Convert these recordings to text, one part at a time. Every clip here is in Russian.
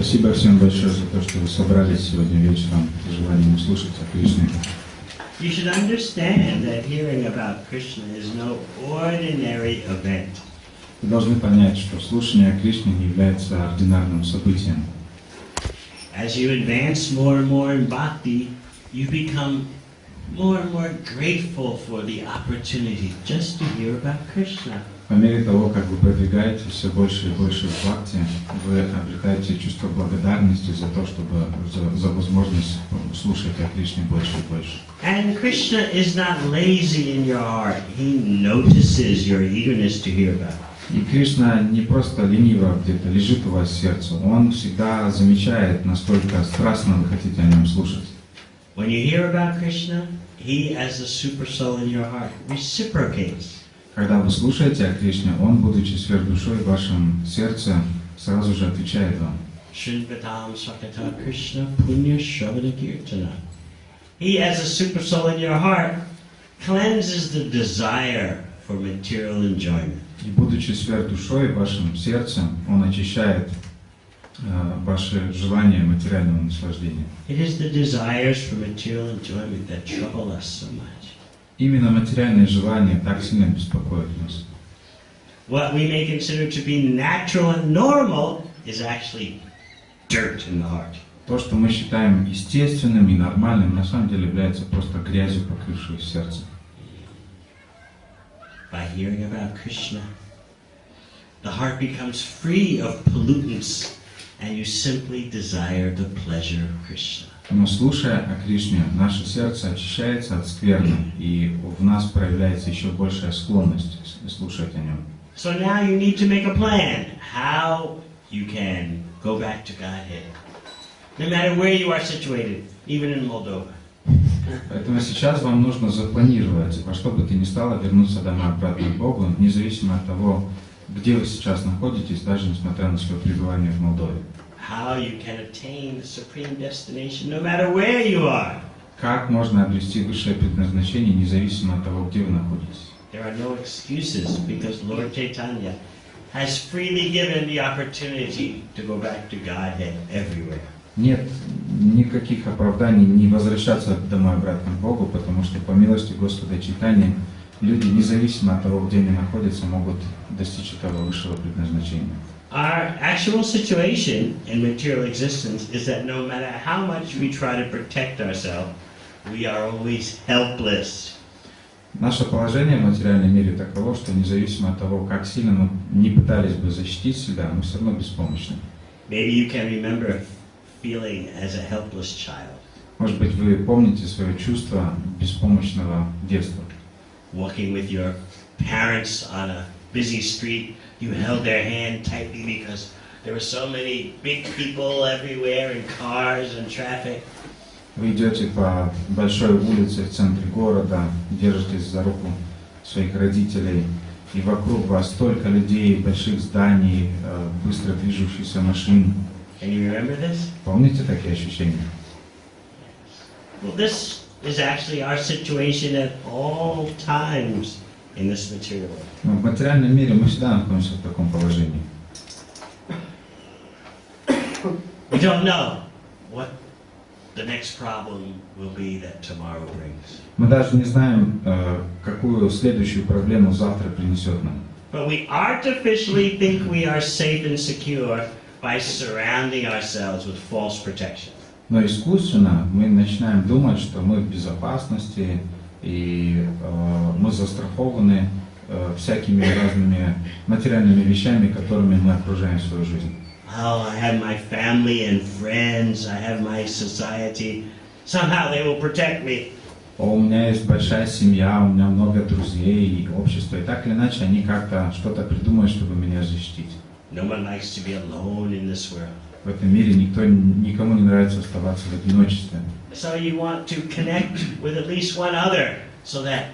Спасибо всем большое за то, что вы собрались сегодня вечером с желанием услышать о Кришне. You should understand that hearing about Krishna is no ordinary event. Вы должны понять, что слушание о Кришне не является ординарным событием. As you advance more and more in bhakti, you become more and more grateful for the opportunity just to hear about Krishna. По мере того, как вы продвигаетесь все больше и больше в бхакти, вы обретаете чувство благодарности за то, чтобы за возможность слушать о Кришне больше и больше. And Krishna is not lazy in your heart. He notices your eagerness to hear about. И Кришна не просто лениво где-то лежит у вас в сердце, Он всегда замечает, насколько страстно вы хотите о Нем слушать. When you hear about Krishna, He, as the super soul in your heart, reciprocates. Когда вы слушаете о Кришне, Он, будучи сверхдушой в вашем сердце, сразу же отвечает вам. He, as a super soul in your heart, cleanses the desire for material enjoyment. И будучи сверхдушой в вашем сердце, Он очищает ваше желание материального наслаждения. It is the desires for material enjoyment that trouble us so much. Именно материальные желания так сильно беспокоят нас. What we may consider to be natural and normal is actually dirt in the heart. То, что мы считаем естественным и нормальным, на самом деле является просто грязью, покрывшей сердце. By hearing about Krishna, the heart becomes free of pollutants, and you simply desire the pleasure of Krishna. Но слушая о Кришне, наше сердце очищается от скверны, и в нас проявляется еще большая склонность слушать о Нем. So now you need to make a plan how you can go back to Godhead, no matter where you are situated, even in Moldova. Поэтому сейчас вам нужно запланировать, во что бы то ни стало, вернуться домой обратно к Богу, независимо от того, где вы сейчас находитесь, даже несмотря на свое пребывание в Молдове. How you can attain the supreme destination, no matter where you are. Как можно обрести высшее предназначение, независимо от того, где вы находитесь? There are no excuses, because Lord Chaitanya has freely given the opportunity to go back to Godhead everywhere. Нет никаких оправданий не возвращаться домой обратно к Богу, потому что по милости Господа Чайтаньи люди, независимо от того, где они находятся, могут достичь этого высшего предназначения. Our actual situation in material existence is that no matter how much we try to protect ourselves, we are always helpless. Наше положение в материальном мире таково, что независимо от того, как сильно мы не пытались бы защитить себя, мы все равно беспомощны. Maybe you can remember feeling as a helpless child. Может быть, вы помните свое чувство беспомощного детства. Walking with your parents on a busy street, you held their hand tightly because there were so many big people everywhere and cars and traffic. Вы идете по большой улице в центре города, держитесь за руку своих родителей, и вокруг вас столько людей, больших зданий, быстро движущихся машин. Can you remember this? Помните такие ощущения? Well, this is actually our situation at all times in this material world. Но в материальном мире мы всегда находимся в таком положении. We don't know what the next problem will be that tomorrow brings. Мы даже не знаем, какую следующую проблему завтра принесет нам. But we artificially think we are safe and secure by surrounding ourselves with false protection. Но искусственно мы начинаем думать, что мы в безопасности и мы застрахованы всякими разными материальными вещами, которыми мы окружаем свою жизнь. Oh, I have my family and friends, I have my society. Somehow they will protect me. У меня есть большая семья, у меня много друзей и общество, и так или иначе они как-то что-то придумают, чтобы меня защитить. No one likes to be alone in this world. В этом мире никому не нравится оставаться в одиночестве. So you want to connect with at least one other, so that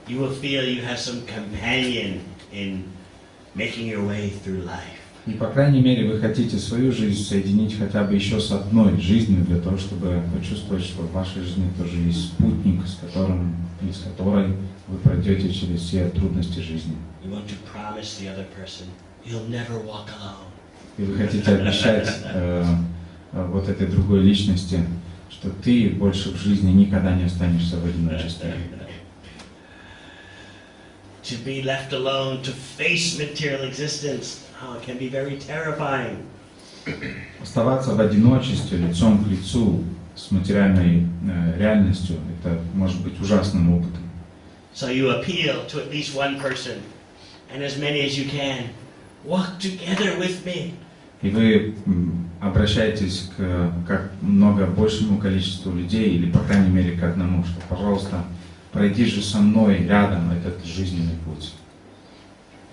you will feel you have some companion in making your way through life. И по крайней мере вы хотите свою жизнь соединить хотя бы еще с одной жизнью, для того, чтобы почувствовать, что в вашей жизни тоже есть спутник, с которой вы пройдете через все трудности жизни. You want to promise the other person you'll never walk alone. И вы хотите обещать вот этой другой личности, что ты больше в жизни никогда не останешься в одиночестве. To be left alone, to face material existence, it can be very terrifying. Оставаться в одиночестве, лицом к лицу с материальной реальностью, это может быть ужасным опытом. So you appeal to at least one person, and as many as you can, walk together with me. И вы обращаетесь к как много большему количеству людей, или по крайней мере к одному, что, пожалуйста, пройди же со мной рядом этот жизненный путь.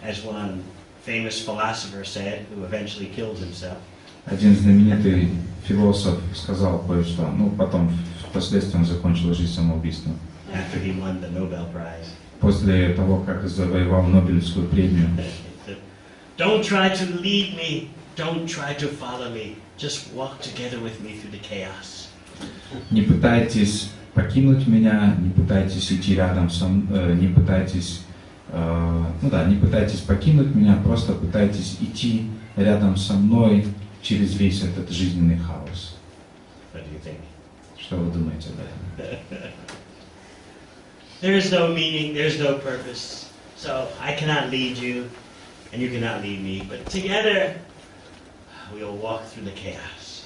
As one famous philosopher said, who eventually killed himself. Один знаменитый философ сказал кое-что, потом впоследствии он закончил жизнь самоубийством. After he won the Nobel Prize. После того, как завоевал Нобелевскую премию. Don't try to lead me, don't try to follow me, just walk together with me through the chaos. Не пытайтесь покинуть меня, не пытайтесь идти рядом со мной, не пытайтесь покинуть меня, просто пытайтесь идти рядом со мной через весь этот жизненный хаос. What do you think? Что вы думаете об этом? There is no meaning, there is no purpose. So I cannot lead you, and you cannot lead me. But together, we will walk through the chaos.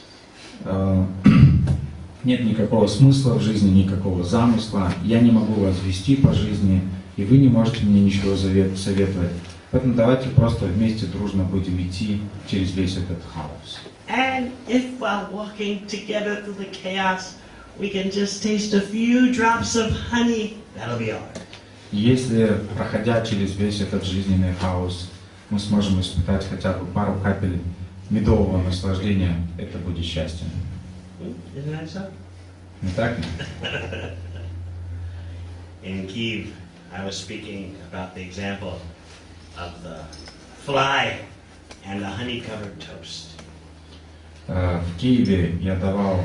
Нет никакого смысла в жизни, никакого замысла. Я не могу вас вести по жизни, и вы не можете мне ничего советовать. Поэтому давайте просто вместе дружно будем идти через весь этот хаос. And if while walking together through the chaos, we can just taste a few drops of honey, that'll be all right. Если, проходя через весь этот жизненный хаос, мы сможем испытать хотя бы пару капель медового наслаждения, это будет счастье. Isn't that so? Не так ли? In Kyiv, I was speaking about the example of the fly and the honey-covered toast. В Киеве я давал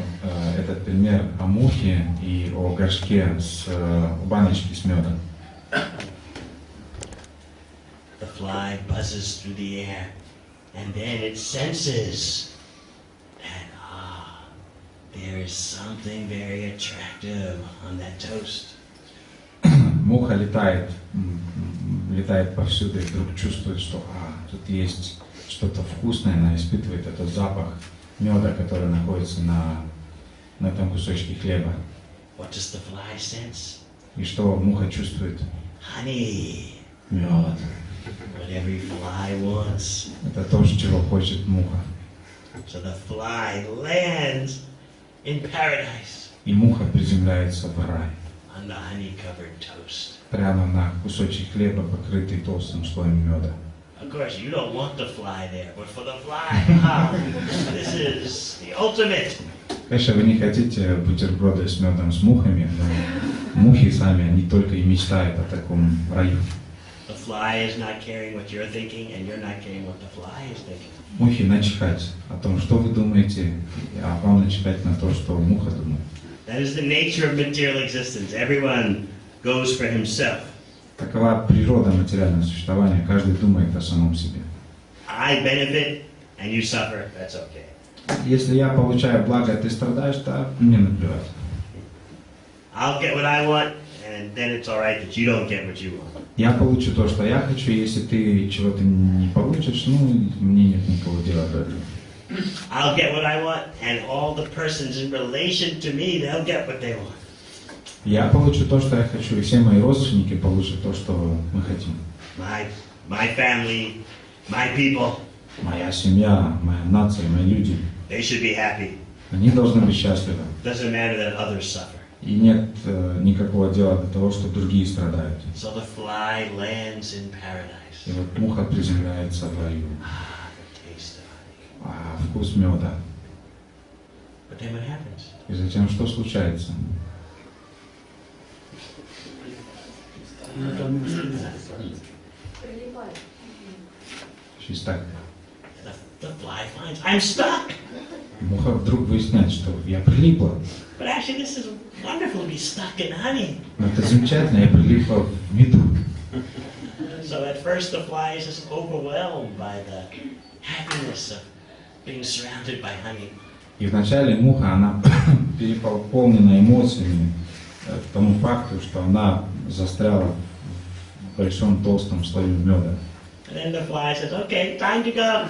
этот пример о мухе и о горшке о баночке с медом. The fly buzzes through the air, and then it senses that there is something very attractive on that toast. Муха летает повсюду и вдруг чувствует, что тут есть что-то вкусное, она испытывает этот запах меда, который находится на этом кусочке хлеба. What does the fly sense? И что муха чувствует? Honey. Мед. What every fly wants. Это то, чего хочет муха. So the fly lands in paradise. И муха приземляется в рай. On the honey-covered toast. Прямо на кусочек хлеба, покрытый толстым слоем меда. Of course, you don't want the fly there, but for the fly, this is the ultimate. Конечно, вы не хотите бутерброды с медом с мухами, но мухи сами, они только и мечтают о таком раю. The fly is not caring what you're thinking, and you're not caring what the fly is thinking. Мухе начихать о том, что вы думаете, а вам начихать на то, что муха думает. That is the nature of material existence. Everyone goes for himself. Такова природа материального существования. Каждый думает о самом себе. I benefit and you suffer. That's okay. Если я получаю благо, а ты страдаешь, то мне наплевать. I'll get what I want, and then it's all right that you don't get what you want. Я получу то, что я хочу. Если ты чего-то не получишь, мне нет никакого дела до этого. I'll get what I want, and all the persons in relation to me, they'll get what they want. Я получу то, что я хочу, и все мои родственники получат то, что мы хотим. My family, my people. Моя семья, моя нация, мои люди. They should be happy. Они должны быть счастливы. Doesn't matter that others suffer. И нет никакого дела до того, что другие страдают. So the fly lands in paradise. И вот муха приземляется в раю. The taste of honey. Вкус меда. But then what happens? И затем что случается? She's stuck. The fly finds I'm stuck. Муха вдруг выясняет, что я прилипла. But actually, this is wonderful to be stuck in honey. Но это замечательно, я прилипла в меду. So at first, the fly is just overwhelmed by the happiness of being surrounded by honey. И вначале муха, она переполнена эмоциями к тому факту, что она застряла в большом толстом слое меда. And then the fly says, okay, time to go.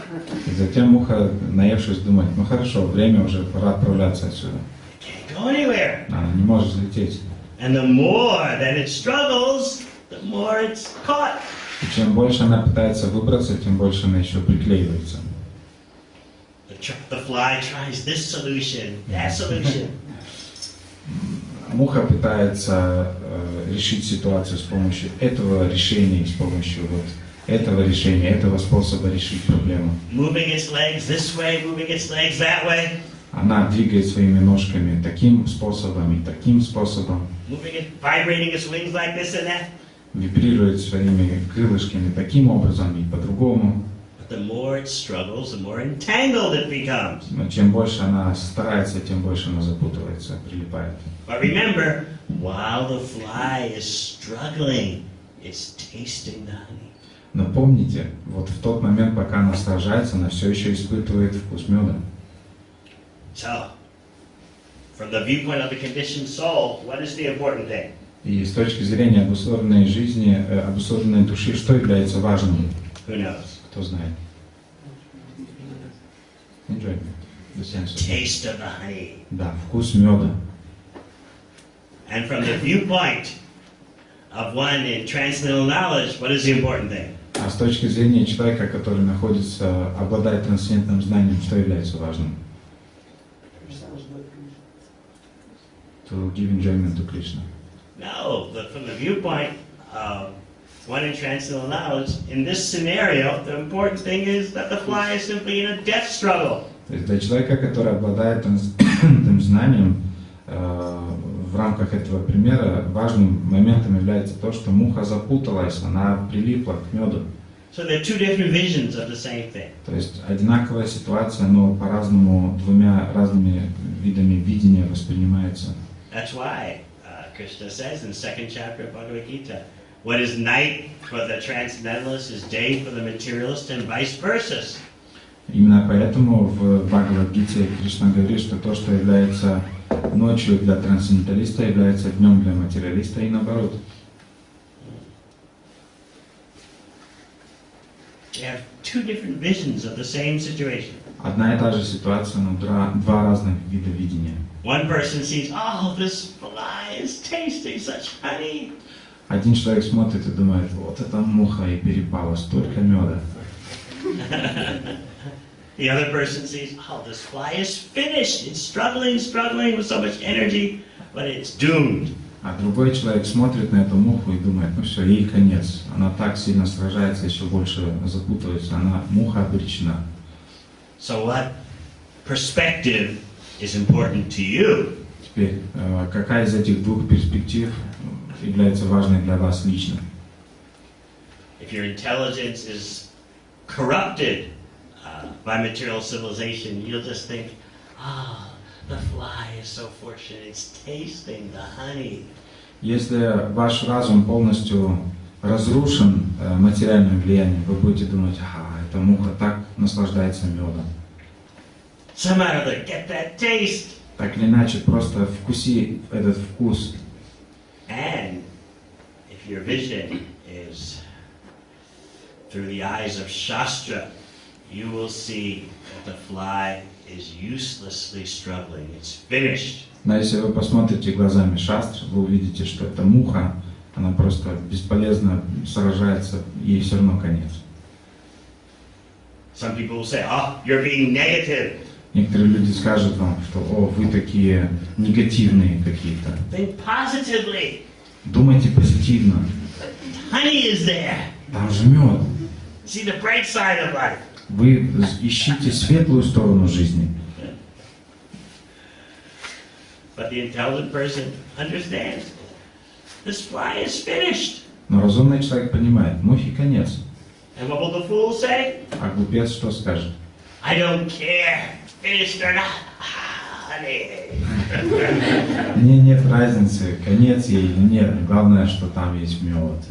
И затем муха, наевшись, думает, ну хорошо, время уже, пора отправляться отсюда. Can't go anywhere. Она не может взлететь. And the more that it struggles, the more it's caught. И чем больше она пытается выбраться, тем больше она еще приклеивается. The fly tries this solution, that solution. Муха пытается решить ситуацию с помощью этого решения, с помощью вот этого решения, этого способа решить проблему. Moving its legs this way, moving its legs that way. Она двигает своими ножками таким способом и таким способом. Moving it, vibrating its wings like this and that. Вибрирует своими крылышками таким образом и по-другому. But the more it struggles, the more entangled it becomes. Но чем больше она старается, тем больше она запутывается, прилипает. But remember, while the fly is struggling, it's tasting the honey. Но помните, вот в тот момент, пока она сражается, она все еще испытывает вкус меда. So, from the viewpoint of the conditioned soul, what is the important thing? И с точки зрения обусловленной жизни, обусловленной души, что является важным? Who knows? Кто знает? Enjoy. Taste of the honey. Да, вкус меда. And from the viewpoint of one in transcendental knowledge, what is the important thing? А с точки зрения человека, который находится, обладает трансцендентным знанием, что является важным? To give enjoyment to Krishna. No, from the viewpoint of one in transcendental knowledge, in this scenario, the important thing is that the fly is simply in a death struggle. То есть для человека, который обладает трансцендентным знанием, в рамках этого примера важным моментом является то, что муха запуталась, она прилипла к меду. So there are two different visions of the same thing. То есть одинаковая ситуация, но по-разному, двумя разными видами видения воспринимается. That's why Krishna says in the second chapter of Bhagavad Gita, what is night for the transcendentalist is day for the materialist and vice versa. Именно поэтому в Бхагавад-гите Кришна говорит, что то, что является ночью для трансценденталиста, является днем для материалиста и наоборот. You have two different visions of the same situation. Одна и та же ситуация, но два разных вида видения. One person sees, oh, this fly is tasting such honey. Один человек смотрит и думает, вот эта муха и перепала, столько меда. The other person sees, oh, this fly is finished. It's struggling with so much energy, but it's doomed. А другой человек смотрит на эту муху и думает, ну все, ей конец. Она так сильно сражается, еще больше запутывается. Муха обречена. So what perspective is important to you? Теперь, какая из этих двух перспектив является важной для вас лично? If your intelligence is corrupted by material civilization, you'll just think, ah, the fly is so fortunate, it's tasting the honey. Если ваш разум полностью разрушен материальным влиянием, вы будете думать, эта муха так наслаждается медом. Somehow or other, get that taste. Так или иначе, просто вкуси этот вкус. And if your vision is through the eyes of Shastra, you will see that the fly is uselessly struggling. It's finished. Но если вы посмотрите глазами шастр, вы увидите, что эта муха, она просто бесполезно сражается, ей все равно конец. Some people will say, oh, you're being negative. Некоторые люди скажут вам, что вы такие негативные какие-то. Think positively. Думайте позитивно. Honey is there. Там же мед. See the bright side of life. Вы ищите светлую сторону жизни. But the intelligent person understands. This fly is finished. Но разумный человек понимает, мухе конец. And what will the fool say? А глупец что скажет? I don't care, finished or not. Honey. Мне нет разницы, конец ей или нет. Главное, что там есть мед.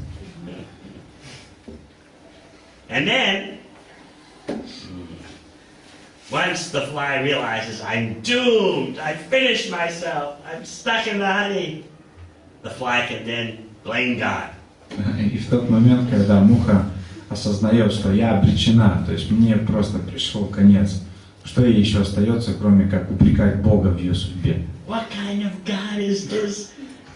And then Once the fly realizes, I'm doomed, I finished myself, I'm stuck in the honey, the fly can then blame God. И в тот момент, когда муха осознает, что я обречена, то есть мне просто пришел конец, что ей еще остается, кроме как упрекать Бога в ее судьбе? What kind of God is this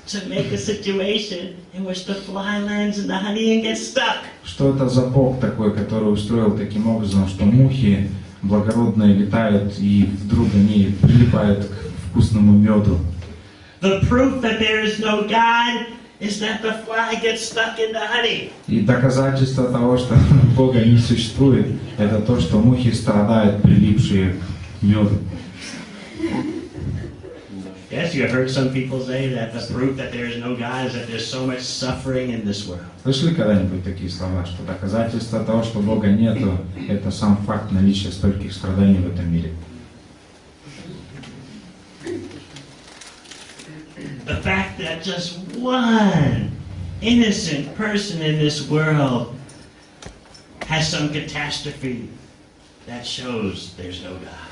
to make a situation in which the fly lands in the honey and gets stuck? Что это за Бог такой, который устроил таким образом, что мухи благородные летают и вдруг они прилипают к вкусному меду? The proof that there is no God is that the fly gets stuck in the honey. И доказательство того, что Бога не существует, это то, что мухи страдают, прилипшие к меду. Yes, you have heard some people say that the proof that there is no God is that there's so much suffering in this world. Слышали когда-нибудь такие слова, что доказательство того, что Бога нету, это сам факт наличия стольких страданий в этом мире? The fact that just one innocent person in this world has some catastrophe, that shows there's no God.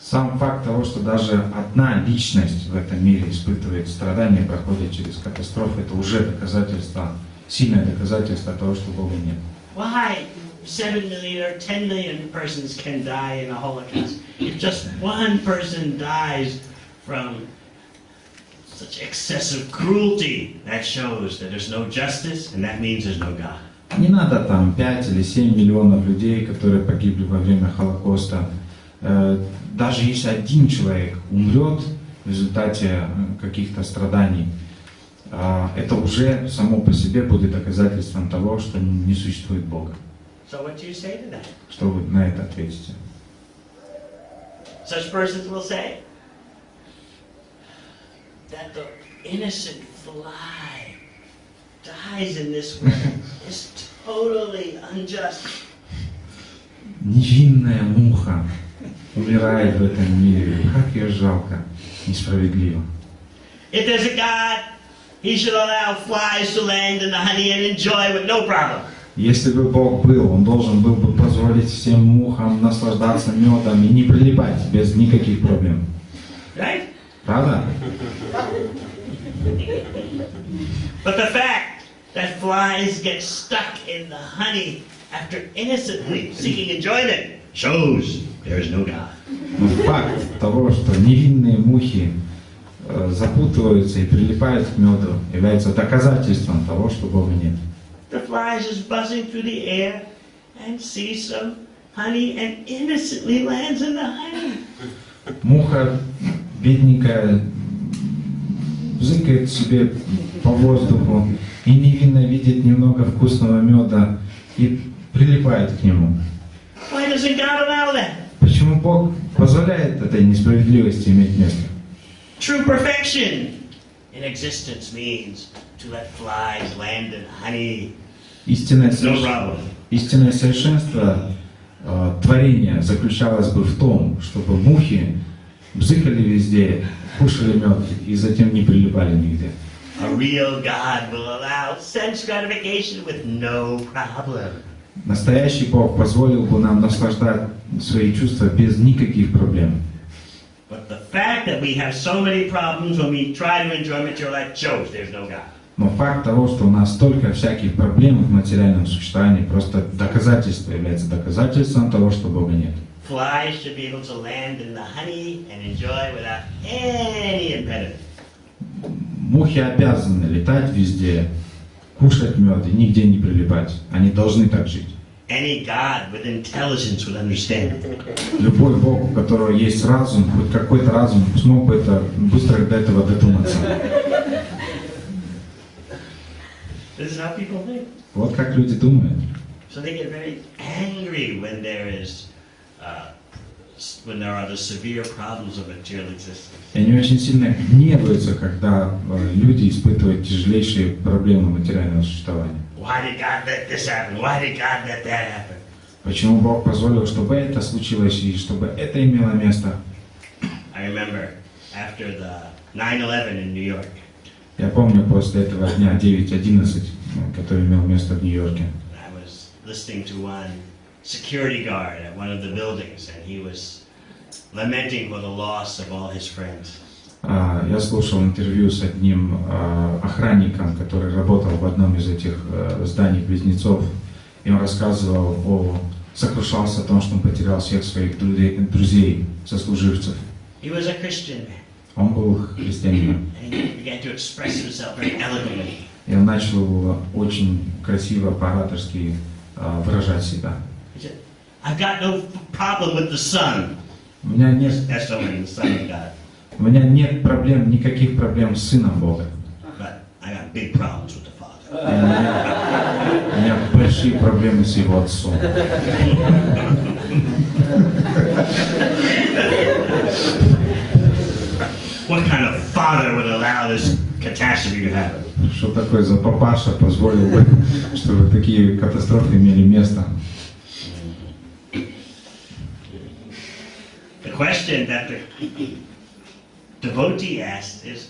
Сам факт того, что даже одна личность в этом мире испытывает страдания, проходит через катастрофу, это уже доказательство, сильное доказательство того, что Бога нет. Why 7 million or 10 million persons can die in a Holocaust? If just one person dies from such excessive cruelty, that shows that there's no justice, and that means there's no God. Не надо там 5 или 7 миллионов людей, которые погибли во время Холокоста. Даже если один человек умрет в результате каких-то страданий, это уже само по себе будет доказательством того, что не существует Бога. So what do you say to that? Что вы на это ответите? Such persons will say that the innocent fly dies in this world is totally unjust. Невинная муха умирает в этом мире. Как ее жалко, несправедливо. If there's a God, He should allow flies to land in the honey and enjoy with no problem. Если бы Бог был, Он должен был бы позволить всем мухам наслаждаться медом и не прилипать без никаких проблем. Right? Правда? But the fact that flies get stuck in the honey after innocently seeking enjoyment shows there is no God. Но факт того, что невинные мухи запутываются и прилипают к меду, является доказательством того, что Бога нет. The fly is just buzzing through the air and sees some honey and innocently lands in the honey. Муха бедненькая бзыкает себе по воздуху и невинно видит немного вкусного меда и прилипает к нему. Why doesn't God allow that? Почему Бог позволяет этой несправедливости иметь место? True perfection in existence means to let flies land in honey. Истинное No problem. совершенство творения заключалось бы в том, чтобы мухи бзыкали везде, кушали мед и затем не прилипали нигде. A real God will allow sense gratification with no problem. Настоящий Бог позволил бы нам наслаждать свои чувства без никаких проблем. But the fact that we have so many problems when we try to enjoy material life shows there's no God. Но факт того, что у нас столько всяких проблем в материальном существовании, просто доказательство является доказательством того, что Бога нет. Flies should be able to land in the honey and enjoy without any impediment. Мухи обязаны летать везде, кушать мед и нигде не прилипать. Они должны так жить. Any God with intelligence would understand. Любой Бог, у которого есть разум, хоть какой-то разум, смог бы это быстро до этого додуматься. This is how people think. Вот как люди думают. So they get very angry when there are the severe problems of material existence. И они очень сильно гневаются, когда люди испытывают тяжелейшие проблемы материального существования. Why did God let this happen? Why did God let that happen? Почему Бог позволил, чтобы это случилось и чтобы это имело место? I remember after the 9/11 in New York. Я помню после этого дня 9/11, который имел место в Нью-Йорке. I was listening to one security guard at one of the buildings, and he was lamenting for the loss of all his friends. Я слушал интервью с одним охранником, который работал в одном из этих зданий-близнецов, и он рассказывал сокрушался о том, что он потерял всех своих друзей, сослуживцев. He was a Christian man. Он был христианином. And he began to express himself very eloquently. И он начал очень красиво, по-ораторски выражать себя. He said, I've got no problem with the sun. У меня нет the son of God. У меня нет проблем, никаких проблем с Сыном Бога. But I got big problems with the Father. У меня большие проблемы с Его Отцом. What kind of father would allow this catastrophe to happen? Что такое за папаша позволил бы, чтобы такие катастрофы имели место? The question that the devotee asked is,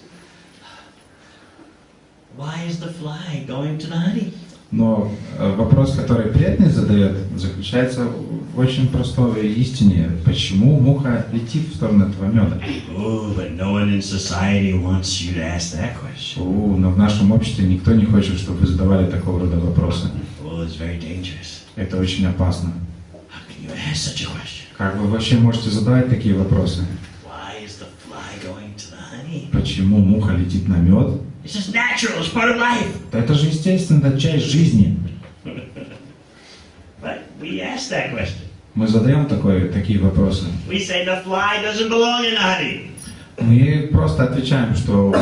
why is the fly going to the honey? Но вопрос, который преданный задает, заключается в очень простой истине. Почему муха летит в сторону этого меда? Oh, but no one in society wants you to ask that question. Но в нашем обществе никто не хочет, чтобы вы задавали такого рода вопросы. Oh, it's very dangerous. Это очень опасно. How can you ask such a question? Как вы вообще можете задавать такие вопросы? Why is the fly going to the honey? Почему муха летит на мед? It's just natural, it's part of life. Это же естественно, это часть жизни. But we ask that question. Мы задаем такие вопросы. We say the fly doesn't belong in the honey. Мы просто отвечаем, что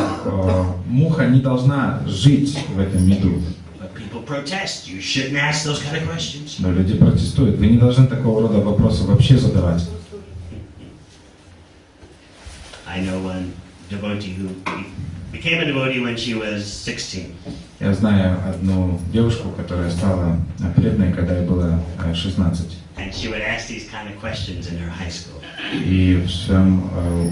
муха не должна жить в этом меду. But people protest. You shouldn't ask those kind of questions. Но люди протестуют. Вы не должны такого рода вопросы вообще задавать. I know one devotee who became a devotee when she was 16. Я знаю одну девушку, которая стала преданной, когда ей было 16. And she would ask these kind of questions in her high school. И в своем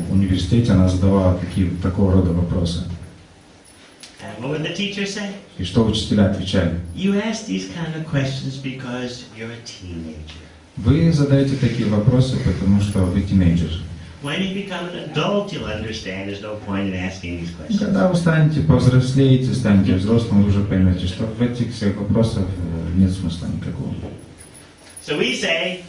университете она задавала такого рода вопросы. And what would the teacher say? И что учителя отвечали? You ask these kind of questions because you're a teenager. Вы задаете такие вопросы, потому что вы тинейджер. When you become an adult, you'll understand there's no point in asking these questions. Когда вы станете, повзрослеете, станете взрослым, вы уже поймете, что в этих всех вопросах нет смысла никакого. So we say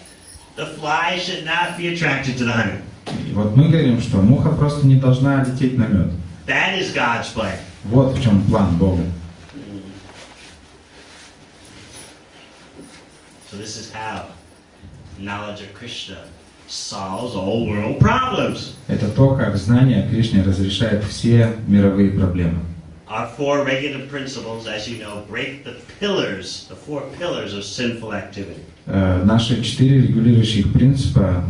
the fly should not be attracted to the honey. И вот мы говорим, что муха просто не должна лететь на мед. That is God's plan. Вот в чем план Бога. So this is how knowledge of Krishna solves all world problems. Это то, как знание о Кришне разрешает все мировые проблемы. Our four regulative principles, as you know, break the four pillars of sinful activity. Наши 4 регулирующих принципа,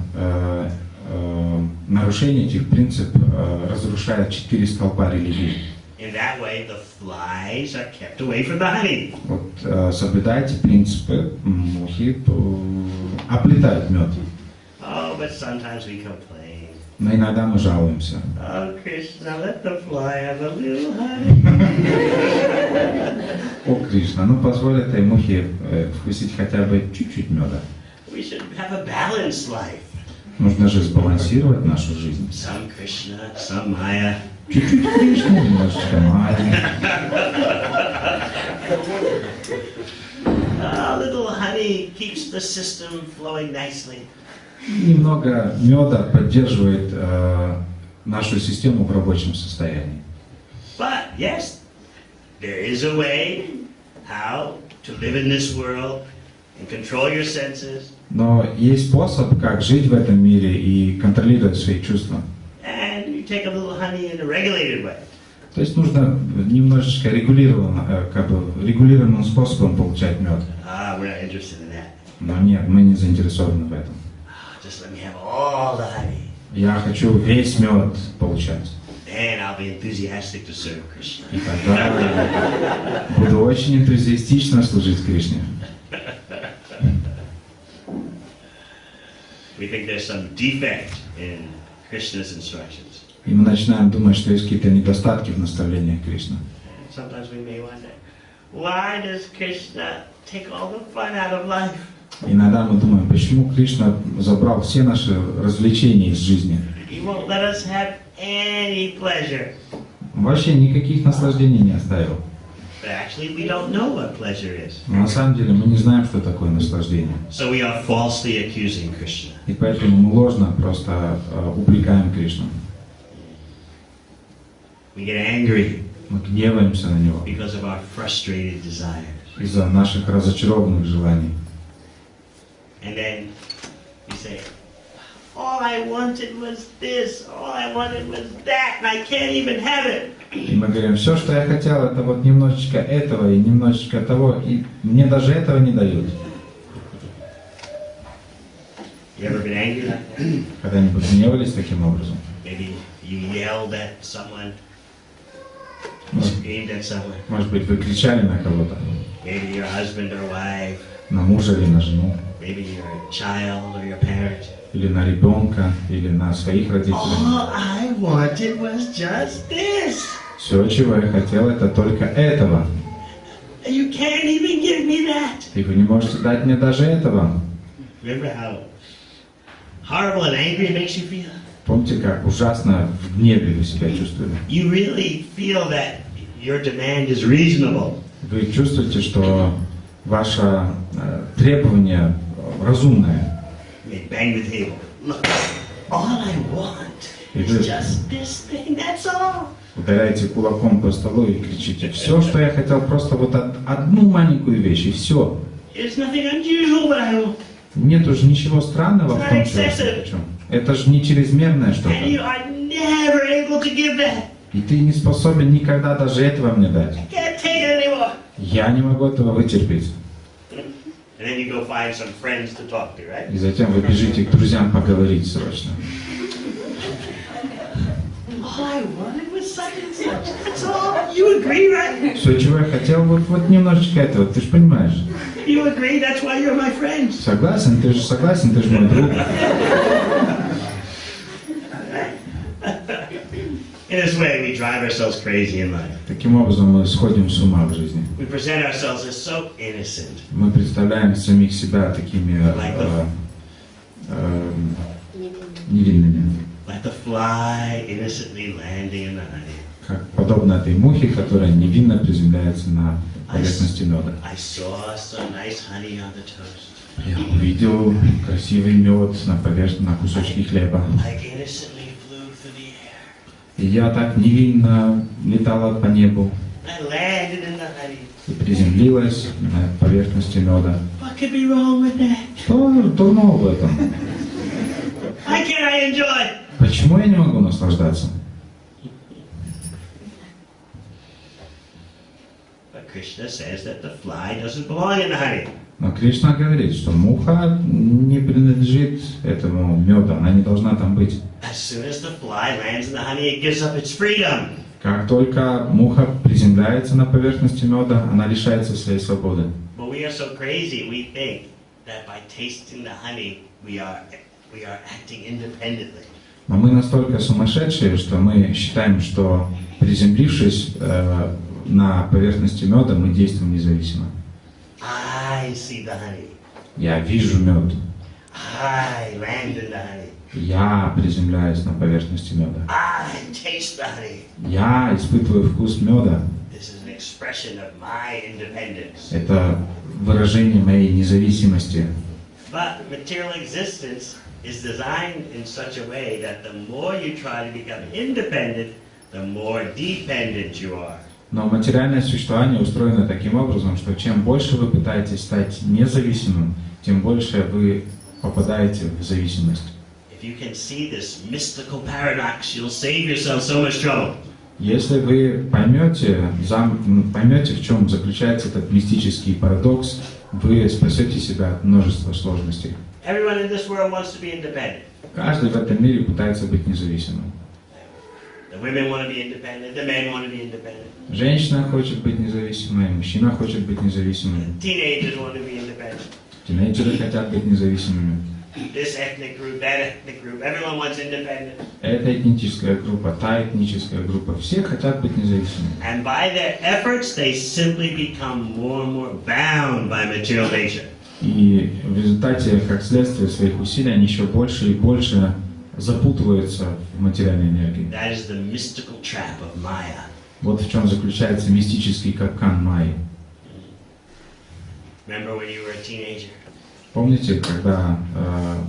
нарушение этих принципов разрушает 4 столпа религии. In that way, the flies are kept away from the honey. Вот соблюдайте принципы, мухи облетают мед. Oh, but sometimes we complain. Но иногда мы жалуемся. Oh, Krishna, let the fly have a little honey. О, Кришна, ну позволь этой мухе вкусить хотя бы чуть-чуть меда. We should have a balanced life. Нужно же сбалансировать нашу жизнь. Some Krishna, some Maya. Чуть-чуть Кришны, немножечко Майя. A little honey keeps the system flowing nicely. Немного меда поддерживает нашу систему в рабочем состоянии. But yes, there is a way how to live in this world and control your senses. Но есть способ, как жить в этом мире и контролировать свои чувства. And you take a little honey in a regulated way. То есть нужно немножечко регулированным способом получать мед. We're not interested in that. Но нет, мы не заинтересованы в этом. Just let me have all the honey. Я хочу весь мед получать. Then I'll be enthusiastic to serve Krishna. И тогда буду очень энтузиастично служить Кришне. We think there's some defect in Krishna's instructions. И мы начинаем думать, что есть какие-то недостатки в наставлениях Кришны. Sometimes we may wonder, why does Krishna take all the fun out of life? Иногда мы думаем, почему Кришна забрал все наши развлечения из жизни. He won't let us have any pleasure. Вообще никаких наслаждений не оставил. But actually we don't know what pleasure is. Но на самом деле мы не знаем, что такое наслаждение. So we are falsely accusing Krishna. И поэтому мы ложно просто упрекаем Кришну. We get angry Мы гневаемся на него because of our frustrated desires. из-за наших разочарованных желаний. And then you say, all I wanted was this, all I wanted was that, and I can't even have it. И мы говорим, все, что я хотел, это вот немножечко этого и немножечко того, и мне даже этого не дают. You ever been angry like that? Когда-нибудь гневались таким образом? Maybe you yelled at someone, you screamed at someone, Может быть, вы кричали на кого-то, maybe your husband or wife, на мужа или на жену, maybe your child or your parent. или на ребенка, или на своих родителей. All I wanted was just this. Все, чего я хотел, это только этого. And you can't even give me that. И вы не можете дать мне даже этого. Remember how horrible and angry it makes you feel? Помните, как ужасно в гневе вы себя чувствуете? You really feel that your demand is reasonable. Вы чувствуете, что ваше требование разумное. You bang the table. Look, all I want is just this thing, that's all. Ударяете кулаком по столу и кричите: все, что я хотел, просто вот одну маленькую вещь, и все. There's nothing unusual what I want. Нет уже ничего странного в том, что я хочу. Это же не чрезмерное что-то. And you are never able to give that. И ты не способен никогда даже этого мне дать. I can't take it anymore. Я не могу этого вытерпеть. And then you go find some friends to talk to, right? И затем вы бежите к друзьям поговорить срочно. All I wanted was such and such. That's all. You agree, right? Все, чего я хотел, вот немножечко этого, ты же понимаешь. You agree, that's why you're my friend. Согласен, ты же мой друг. In this way, we drive ourselves crazy in life. Таким образом мы сходим с ума в жизни. We present ourselves as so innocent. Мы представляем самих себя такими невинными. Like the fly innocently landing in the honey. Как подобно этой мухе, которая невинно приземляется на поверхности меда. I saw some nice honey on the toast. Я увидел красивый мед на кусочке хлеба. I innocently flew through the air. И я так невинно летала по небу I landed in the honey. и приземлилась на поверхности меда. What could be wrong with that? Что дурного в этом? Why can't I enjoy? Почему я не могу наслаждаться? But Krishna says that the fly doesn't belong in the honey. Но Кришна говорит, что муха не принадлежит этому меду, она не должна там быть. As soon as the fly lands in the honey, it gives up its freedom. Как только муха приземляется на поверхности меда, она лишается своей свободы. But we are so crazy, we think that by tasting the honey, we are acting independently. Но мы настолько сумасшедшие, что мы считаем, что приземлившись на поверхности меда, мы действуем независимо. I see the honey. Я вижу мед. I land in the honey. Я приземляюсь на поверхности меда. I taste the honey. Я испытываю вкус меда. This is an expression of my independence. Это выражение моей независимости. But material existence is designed in such a way that the more you try to become independent, the more dependent you are. Но материальное существование устроено таким образом, что чем больше вы пытаетесь стать независимым, тем больше вы попадаете в зависимость. If you can see this mystical paradox, you'll save yourself so much trouble. Если вы поймете, в чем заключается этот мистический парадокс, вы спасете себя от множества сложностей. Everyone in this world wants to be independent. Каждый в этом мире пытается быть независимым. The women want to be independent, the men want to be independent. Женщина хочет быть независимой, мужчина хочет быть независимым. Teenagers want to be independent. Тинейджеры хотят быть независимыми. This ethnic group, that ethnic group, everyone wants independence. Эта этническая группа, та этническая группа, все хотят быть независимыми. And by their efforts, they simply become more and more bound by material nature. И в результате, как следствие своих усилий, они еще больше и больше запутываются в материальной энергии. That is the mystical trap of Maya. Вот в чем заключается мистический капкан Майи. Remember when you were a teenager? Помните, когда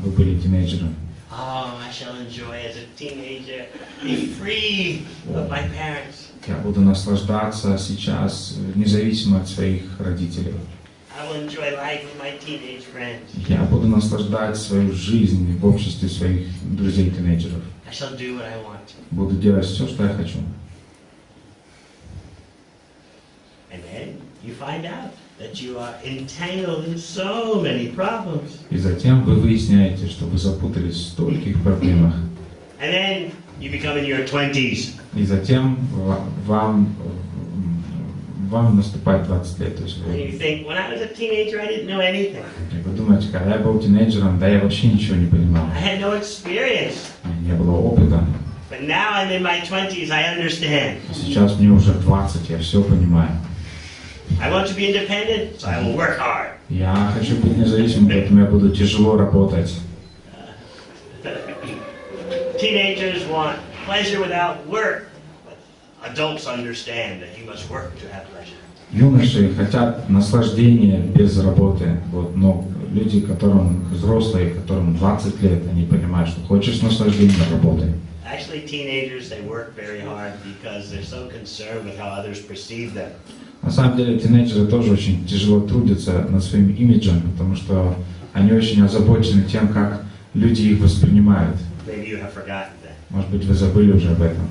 вы были тинейджером? Oh, I shall enjoy as a teenager, be free of my parents. Я буду наслаждаться сейчас, независимо от своих родителей. I will enjoy life with my teenage friends. Я буду наслаждать свою жизнь в обществе своих друзей-тинейджеров. I shall do what I want. Буду делать все, что я хочу. And then you find out that you are entangled in so many problems. И затем вы выясняете, что вы запутались в стольких проблемах. And then you become in your 20s. И затем вам наступает 20 лет. То есть And you think, when I was a teenager, I didn't know anything. и вы думаете, когда я был тинейджером, да я вообще ничего не понимал. I had no experience. У меня не было опыта. But now I'm in my 20s, I understand. Сейчас мне уже 20, я все понимаю. I want to be independent, so I will work hard. Я хочу быть независимым, поэтому я буду тяжело работать. Teenagers want pleasure without work. But adults understand that you must work to have pleasure. Юноши хотят наслаждения без работы. Вот, но люди, которым взрослые, которым 20 лет, они понимают, что хочешь наслаждения, работай. Actually, teenagers, they work very hard because they're so concerned with how others perceive them. На самом деле, тинейджеры тоже очень тяжело трудятся над своим имиджем, потому что они очень озабочены тем, как люди их воспринимают. Maybe you have forgotten that. Может быть, вы забыли уже об этом.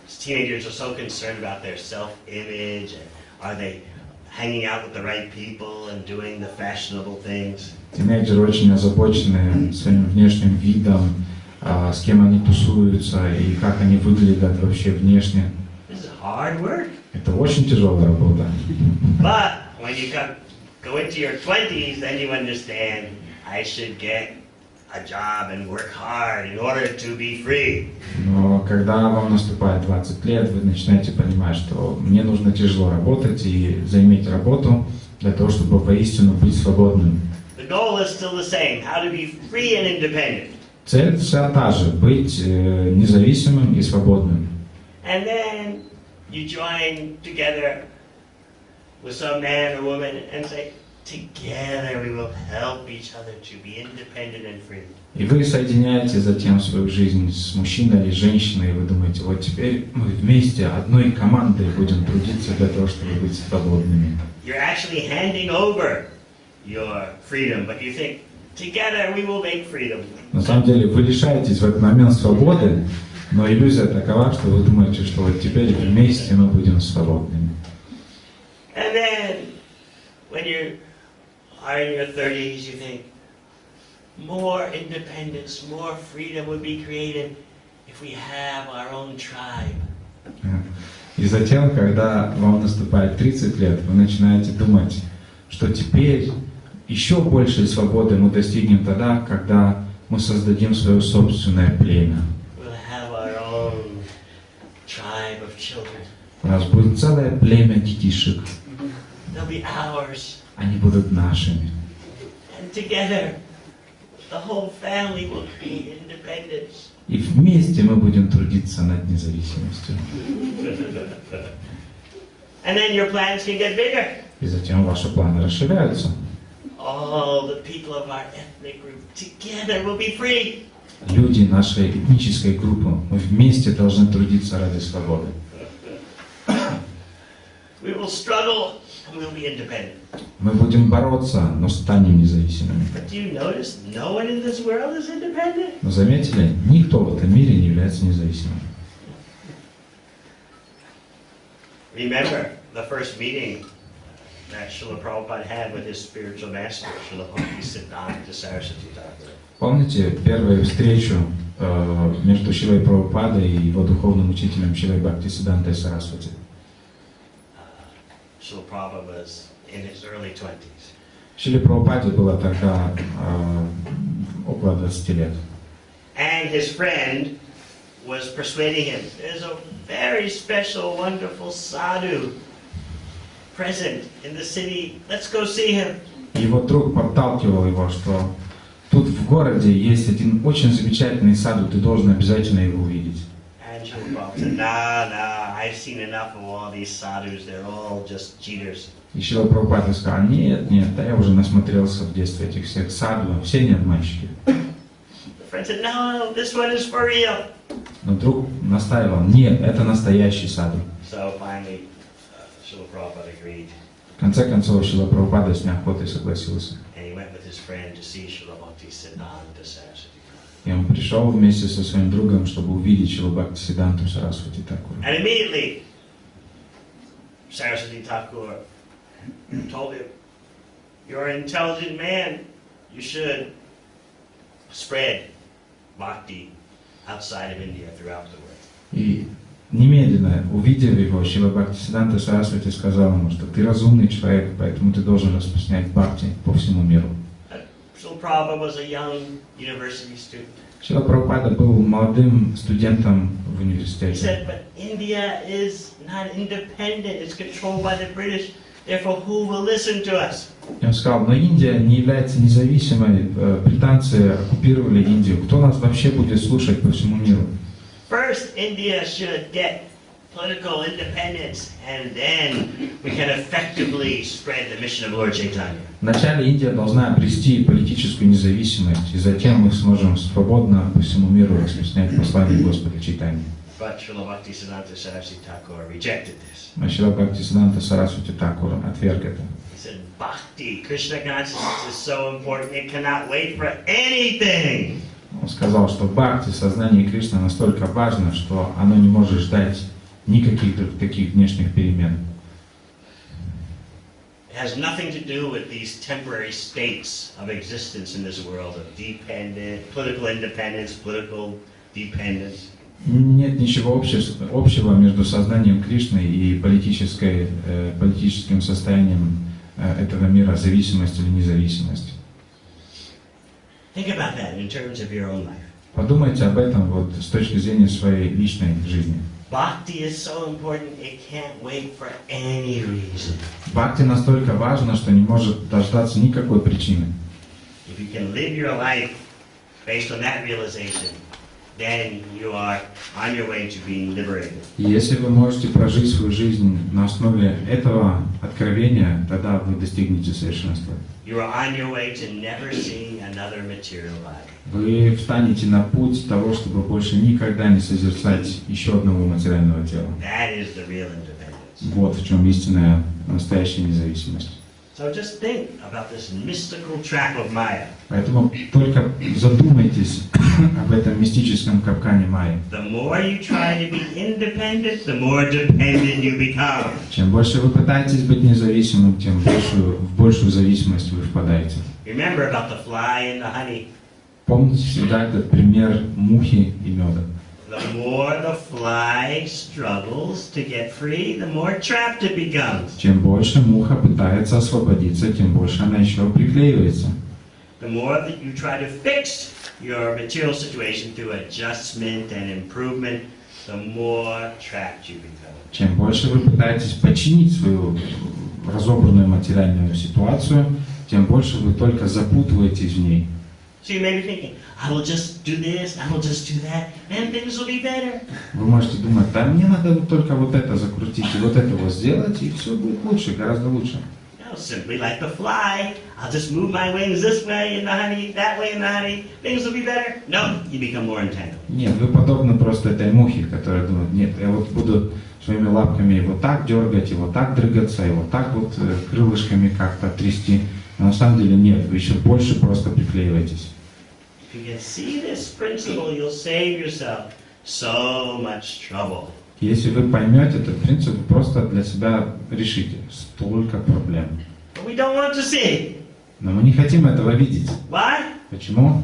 Teenagers are so concerned about their self-image, and are they hanging out with the right people and doing the fashionable things. Тинейджеры очень озабочены своим внешним видом, с кем они тусуются и как они выглядят вообще внешне. This is hard work. Это очень тяжелая работа. But when you go into your 20s, then you understand, I should get a job and work hard in order to be free. Но когда вам наступает 20 лет, вы начинаете понимать, что мне нужно тяжело работать и заиметь работу для того, чтобы воистину быть свободным. The goal is still the same, how to be free and independent. Цель вся та же, быть независимым и свободным. And then you join together with some man or woman and say, together we will help each other to be independent and free. И вы соединяете затем свою жизнь с мужчиной или женщиной, и вы думаете, вот теперь мы вместе, одной командой будем трудиться для того, чтобы быть свободными. You're actually handing over your freedom, but you think, together we will make freedom. На самом деле вы лишаетесь в этот момент свободы, но иллюзия такова, что вы думаете, что вот теперь вместе мы будем свободными. And then, when you are in your 30s, you think, more independence, more freedom would be created if we have our own tribe. И затем, когда вам наступает 30 лет, вы начинаете думать, что теперь еще большей свободы мы достигнем тогда, когда мы создадим свое собственное племя. We'll have our own tribe of children. У нас будет целое племя детишек. They'll be ours. Они будут нашими. And together, the whole family will create independence. И вместе мы будем трудиться над независимостью. And then your plans can get bigger. И затем ваши планы расширяются. All the people of our ethnic group together will be free. Люди нашей этнической группы, мы вместе должны трудиться ради свободы. We will struggle and we'll be independent. Мы будем бороться, но станем независимыми. But do you notice no one in this world is independent? Но заметили, никто в этом мире не является независимым. Remember the first meeting that Srila Prabhupada had with his spiritual master, Srila Bhaktivedanты Свами. Помните первую встречу между Шрилой Прабхупадой и его духовным учителем Шрилой Бхактиведанты Свами? Srila Prabhupada was in his early 20s. Шриле Прабхупаде было тогда около 20 лет. And his friend was persuading him, there's a very special, wonderful sadhu present in the city. Let's go see him. Его друг подталкивал его, что тут в городе есть один очень замечательный саду, ты должен обязательно его увидеть. And Srila Prabhupada said, nah, I've seen enough of all these sadhus, they're all just cheaters. И Шрила Прабхупада сказал, нет, да я уже насмотрелся в детстве этих всех саду, все не обманщики. The friend said, no, this one is for real. Но друг настаивал, нет, это настоящий саду. So finally, Srila Prabhupada agreed. В конце концов, Шрила Прабхупада с неохотой согласился. And he went with his friend to see Srila Bhaktisiddhanta Saraswati. И он пришел вместе со своим другом, чтобы увидеть Шрила Бхактиведанту Сарасвати Такур. And immediately, Saraswati Thakur told him, you're an intelligent man, you should spread bhakti outside of India, throughout the world. И немедленно, увидев его, Шрила Бхактиведанта Сарасвати сказал ему, что ты разумный человек, поэтому ты должен распространять бхакти по всему миру. Srila Prabhupada was a young university student. Шрила Прабхупада был молодым студентом в He университете. said, but India is not independent, it's controlled by the British, therefore who will listen to us? И он сказал, но Индия не является независимой, британцы оккупировали Индию, кто нас вообще будет слушать по всему миру? First, India should get political independence, and then we can effectively spread the mission of Lord Chaitanya. Вначале Индия должна обрести политическую независимость, и затем мы сможем свободно по всему миру распространять послание Господа Чайтаньи. But Srila Bhaktisiddhanta Saraswati Thakur rejected this. Но Шрила Бхактиведанта Сарасвати Такур отверг это. He said, Bhakti, Krishna consciousness is so important, it cannot wait for anything. Он сказал, что бхакти, сознание Кришны настолько важно, что оно не может ждать никаких таких внешних перемен. It has nothing to do with these temporary states of existence in this world of political independence, political dependence. Нет ничего общего между сознанием Кришны и политическим состоянием этого мира, зависимость или независимость. Think about that in terms of your own life. Подумайте об этом вот с точки зрения своей личной жизни. Bhakti is so important, it can't wait for any reason. Бхакти настолько важно, что не может дождаться никакой причины. If you can live your life based on that realization, then you are on your way to being liberated. И если вы можете прожить свою жизнь на основе этого откровения, тогда вы достигнете совершенства. You are on your way to never seeing another material body. Вы встанете на путь того, чтобы больше никогда не созерцать еще одного материального тела. That is the real independence. Вот в чем истинная, настоящая независимость. So just think about this mystical trap of Maya. Поэтому только задумайтесь об этом мистическом капкане Майи. The more you try to be independent, the more dependent you become. Чем больше вы пытаетесь быть независимым, тем в большую зависимость вы впадаете. Remember about the fly and the honey. Помните всегда этот пример мухи и меда. The more the fly struggles to get free, the more trapped it becomes. Чем больше муха пытается освободиться, тем больше она еще приклеивается. The more that you try to fix your material situation through adjustment and improvement, the more trapped you become. Чем больше вы пытаетесь починить свою разобранную материальную ситуацию, тем больше вы только запутываетесь в ней. So you may be thinking, I will just do this, I will just do that, and things will be better. Вы можете думать, да мне надо только вот это закрутить и вот это вот сделать, и все будет лучше, гораздо лучше. No, simply like the fly, I'll just move my wings this way in the honey, that way in the honey, things will be better. No, you become more entangled. Нет, вы подобны просто этой мухе, которая думает, нет, я вот буду своими лапками вот так дергать, и вот так дрыгаться, и вот так вот крылышками как-то трясти. Но на самом деле нет, вы еще больше просто приклеиваетесь. If you can see this principle, you'll save yourself so much trouble. Если вы поймете этот принцип, вы просто для себя решите столько проблем. But we don't want to see. Но мы не хотим этого видеть. Why? Почему?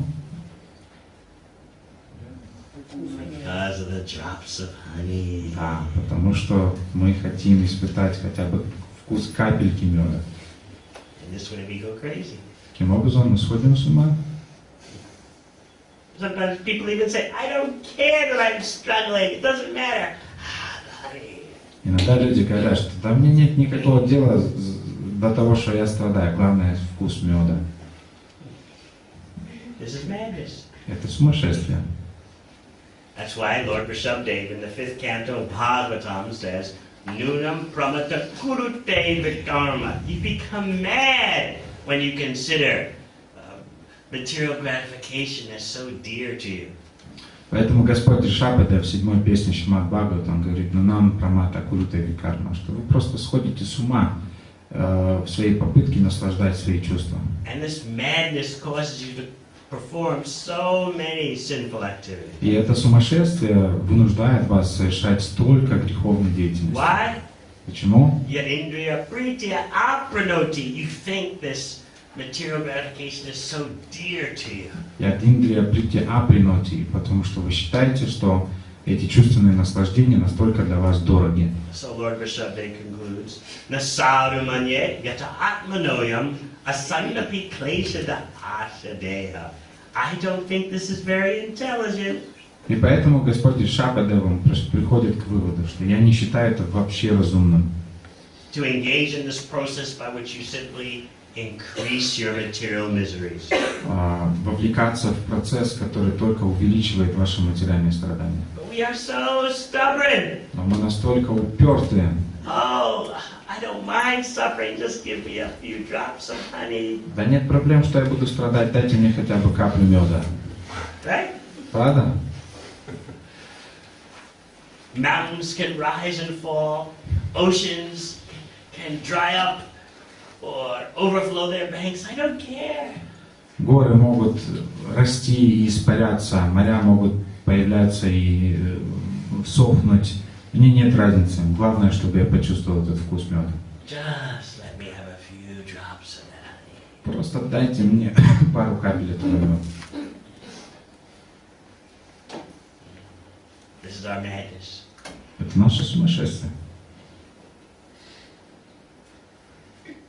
Because of the drops of honey. Да, потому что мы хотим испытать хотя бы вкус капельки меда. And this way we go crazy. Таким образом мы сходим с ума. Sometimes people even say, I don't care that I'm struggling, it doesn't matter. Ah, the honey. Иногда люди говорят, что да мне нет никакого дела до того, что я страдаю. Главное — вкус меда. This is madness. Это сумасшествие. That's why Lord Rishabhdev in the 5th canto of Bhagavatam says, Nunam pramata kurute vikarma. You become mad when you consider material gratification as so dear to you. Поэтому Господь Ришабхадев в 7-й песне Шримад Бхагаватам, он говорит: "Ну нам прамата куруте викарма", что вы просто сходите с ума в своей попытке наслаждать свои чувства. And this madness causes you to perform so many sinful activities. И это сумасшествие вынуждает вас совершать столько греховной деятельности. Why? Почему? Yadindriya pritya apranoti. You think this material gratification is so dear to you. Ядиндрия прити априноти, потому что вы считаете, что эти чувственные наслаждения настолько для вас дороги. So Lord Rishabhdev concludes, Nasadu manye yata atmanoyam asannapi kleshada ashadeha. I don't think this is very intelligent. И поэтому Господь Ришабхадев приходит к выводу, что я не считаю это вообще разумным. To engage in this process by which you simply increase your material miseries. Вовлекаться в процесс, который только увеличивает ваши материальные страдания. But we are so stubborn. Но мы настолько упертые. Oh, I don't mind suffering. Just give me a few drops of honey. Да нет проблем, что я буду страдать. Дайте мне хотя бы каплю меда. Right? Правда? Mountains can rise and fall. Oceans can dry up or overflow their banks. I don't care. Горы могут расти и испаряться, моря могут появляться и сохнуть. Мне нет разницы. Главное, чтобы я почувствовал этот вкус меда. Just let me have a few drops of that honey. Просто дайте мне пару капель этого меда. This is our madness. Это наше сумасшествие.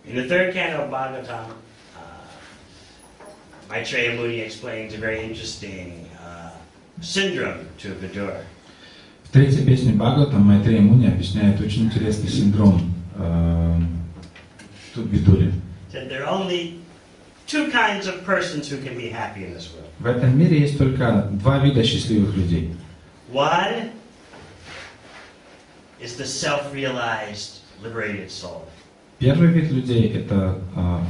In the 3rd canto of Bhagavatam, Maitreya Muni explains a very interesting syndrome to Vidura. В 3-й песне Бхагаватам Маитрея Муни объясняет очень интересный синдром тут Видуре. Said there are only 2 kinds of persons who can be happy in this world. В этом мире есть только 2 вида счастливых людей. One is the self-realized, liberated soul. Первый вид людей — это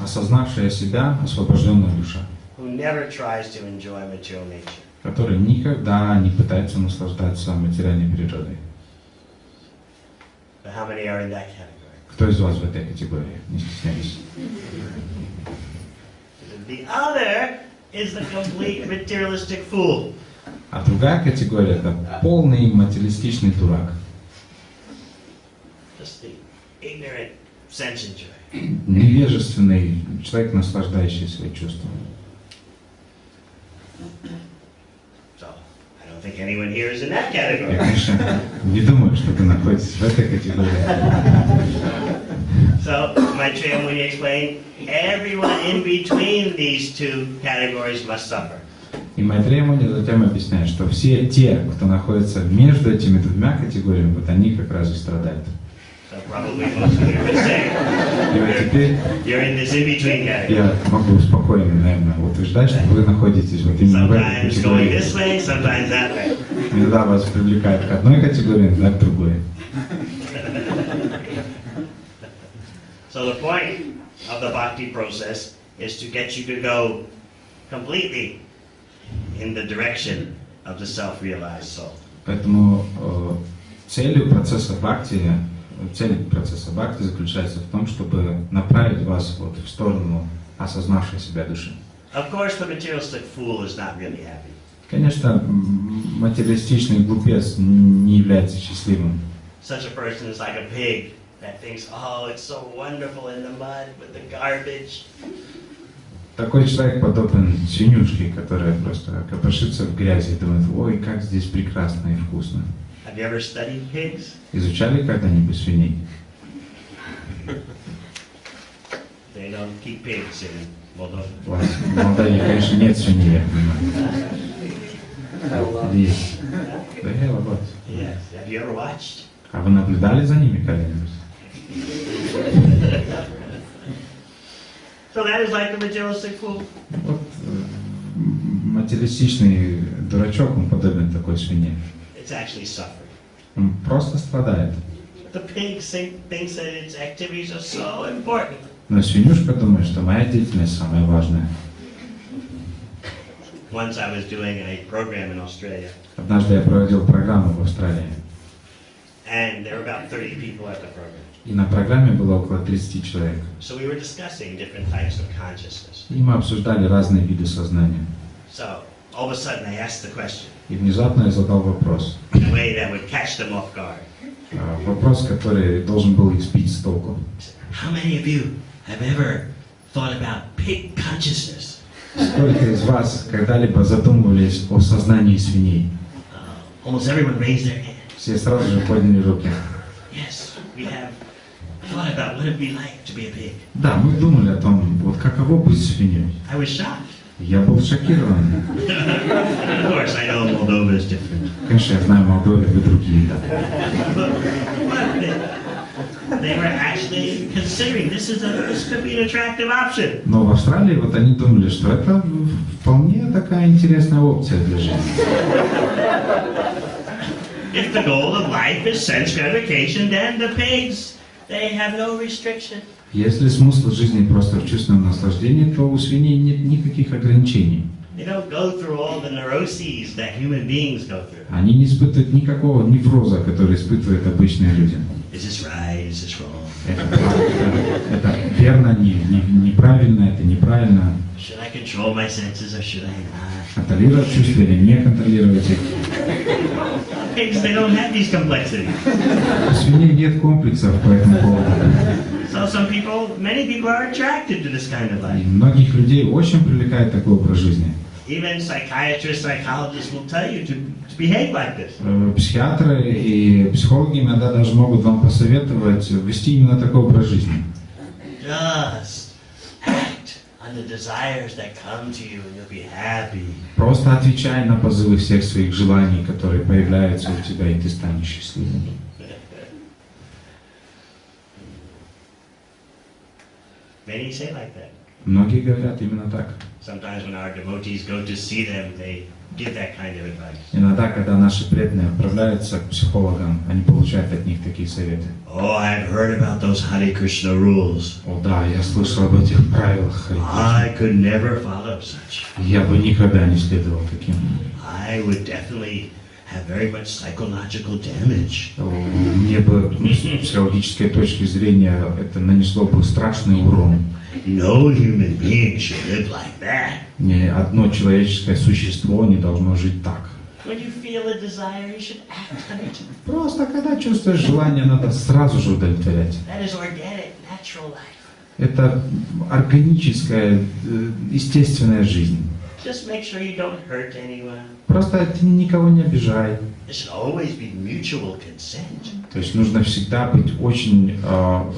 осознавшая себя, освобожденная душа, Who never tries to enjoy material nature. который никогда не пытается наслаждаться материальной природой. But how many are in that category? Кто из вас в этой категории? Не стесняйтесь. The other is the complete materialistic fool. А другая категория — это полный материалистичный дурак. Just the ignorant sense enjoyer. Невежественный человек, наслаждающий свои чувства. So, I don't think anyone here is in that Я, category. конечно, не думаю, что вы находитесь в этой категории. So, Maitreya Muni explained, everyone in between these 2 categories must suffer. И Маитрея Муни затем объясняет, что все те, кто находится между этими 2 категориями, вот они как раз и страдают. So probably most of you would say, И вот теперь you're in this in-between category. я могу спокойно, наверное, утверждать, что вы находитесь вот именно в этой Sometimes going this категории. way, sometimes that way. Иногда вас привлекает к одной категории, иногда к другой. So the point of the bhakti process is to get you to go completely in the direction of the self-realized soul. Поэтому цель процесса бхакти заключается в том, чтобы направить вас вот в сторону осознавшей себя души. Of course, the materialistic fool is not really happy. Конечно, материалистичный глупец не является счастливым. Such a person is like a pig that thinks, oh, it's so wonderful in the mud with the garbage. Такой человек подобен свинюшке, которая просто копошится в грязи и думает: ой, как здесь прекрасно и вкусно. Have you ever studied pigs? Изучали когда-нибудь свиней? They don't keep pigs in Moldova. У вас в Молдавии, конечно, нет свиней, я понимаю. Или есть? Да, я вот. Yes. Have you ever watched? А вы наблюдали за ними когда-нибудь? So that is like the materialistic fool. Вот материалистичный дурачок, он подобен такой свинье. It's actually suffering. Он просто страдает. The pig thinks that its activities are so important. Но свинюшка думает, что моя деятельность самая важная. Once I was doing a program in Australia. Однажды я проводил программу в Австралии. And there were about 30 people at the program. И на программе было около 30 человек. So we were discussing different types of consciousness. И мы обсуждали разные виды сознания. So all of a sudden I asked the question. И внезапно я задал вопрос. In a way that would catch them off guard. Вопрос, который должен был их сбить с толку. How many of you have ever thought about pig consciousness? Сколько из вас когда-либо задумывались о сознании свиней? Almost everyone raised their hand. Все сразу же подняли руки. Yes, we have thought about what it would be like to be a pig. Да, мы думали о том, вот каково быть свиньей. I was shocked. Я был шокирован. Of course, I know Moldova is different. Конечно, я знаю Молдову и другие, да. But they were actually considering this could be an attractive option. Но в Австралии вот они думали, что это вполне такая интересная опция для жизни. If the goal of life is sense gratification, then the pigs, they have no restriction. Если смысл жизни просто в чувственном наслаждении, то у свиней нет никаких ограничений. They don't go through all the neuroses that human beings go through. Они не испытывают никакого невроза, который испытывают обычные люди. Is this right? Is this wrong? Это верно, неправильно, это неправильно. Should I control my senses or should I not? Контролировать чувства или не контролировать их. Pigs, they don't have these complexities. У свиней нет комплексов по этому поводу. So many people are attracted to this kind of И life. многих людей очень привлекает такой образ жизни. Even psychiatrists, psychologists will tell you to behave like this. Психиатры и психологи иногда даже могут вам посоветовать вести именно такой образ жизни. Just act on the desires that come to you and you'll be happy. Просто отвечай на позывы всех своих желаний, которые появляются у тебя, и ты станешь счастливым. Many say like that. Многие говорят именно так. Sometimes when our devotees go to see them, they give that kind of advice. Иногда, когда наши преданные отправляются к психологам, они получают от них такие советы. Oh, I've heard about those Hare Krishna rules. О да, я слышал об этих правилах Харе I could never follow such. Кришны. Я бы никогда не следовал таким. I would definitely have very much psychological damage. Мне бы с психологической точки зрения это нанесло бы страшный урон. No human being should live like that. Ни одно человеческое существо не должно жить так. When you feel a desire, you should act on it. Просто когда чувствуешь желание, надо сразу же удовлетворять. That is organic, natural life. Это органическая, естественная жизнь. Just make sure you don't hurt anyone. Просто ты никого не обижай. There should always be mutual consent. То есть нужно всегда быть очень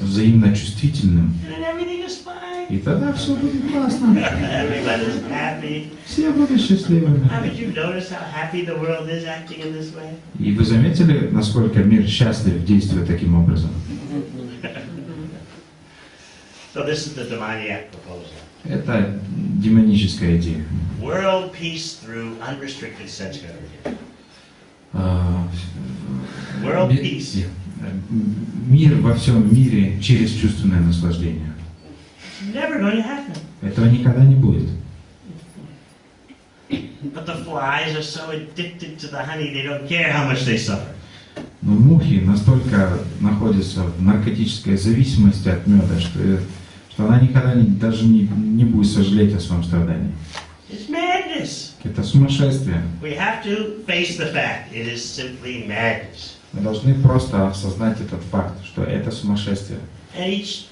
взаимно чувствительным. And everything is fine. И тогда все будет классно. Everybody's happy. Все будут счастливыми. Haven't you noticed how happy the world is acting in this way? И вы заметили, насколько мир счастлив, действуя таким образом? So this is the demoniac proposal. Это демоническая идея. World peace through unrestricted sense gratification. World peace. Мир во всем мире через чувственное наслаждение. It's never going to happen. Этого никогда не будет. But the flies are so addicted to the honey, they don't care how much they suffer. Но мухи настолько находятся в наркотической зависимости от меда, что она никогда даже не будет сожалеть о своем страдании. It's madness. Это сумасшествие. We have to face the fact. It is simply madness. Мы должны просто осознать этот факт, что это сумасшествие. And each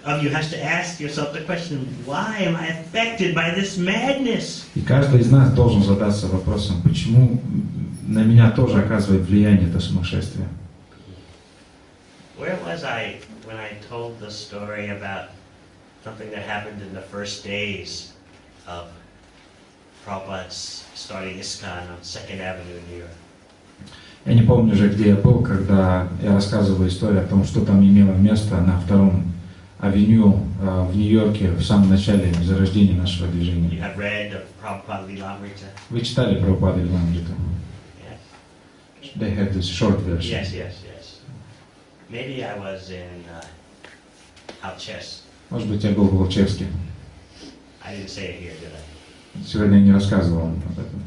of you has to ask yourself the question, why am I affected by this madness? И каждый из нас должен задаться вопросом, почему на меня тоже оказывает влияние это сумасшествие. Where was I when I told the story about something that happened in the first days of Prabhupada's starting ИСККОН on 2nd Avenue in New York? Я не помню уже, где я был, когда я рассказывал историю о том, что там имело место на 2 авеню в Нью-Йорке в самом начале зарождения нашего движения. You have read of Prabhupada Девамрита? Вы читали Прабхупаду Девамриту? Yes. They had this short version. Yes, yes, yes. Maybe I was in Alches. Может быть, я был в Волчевске. I didn't say it here, did I? Сегодня я не рассказывал вам об этом.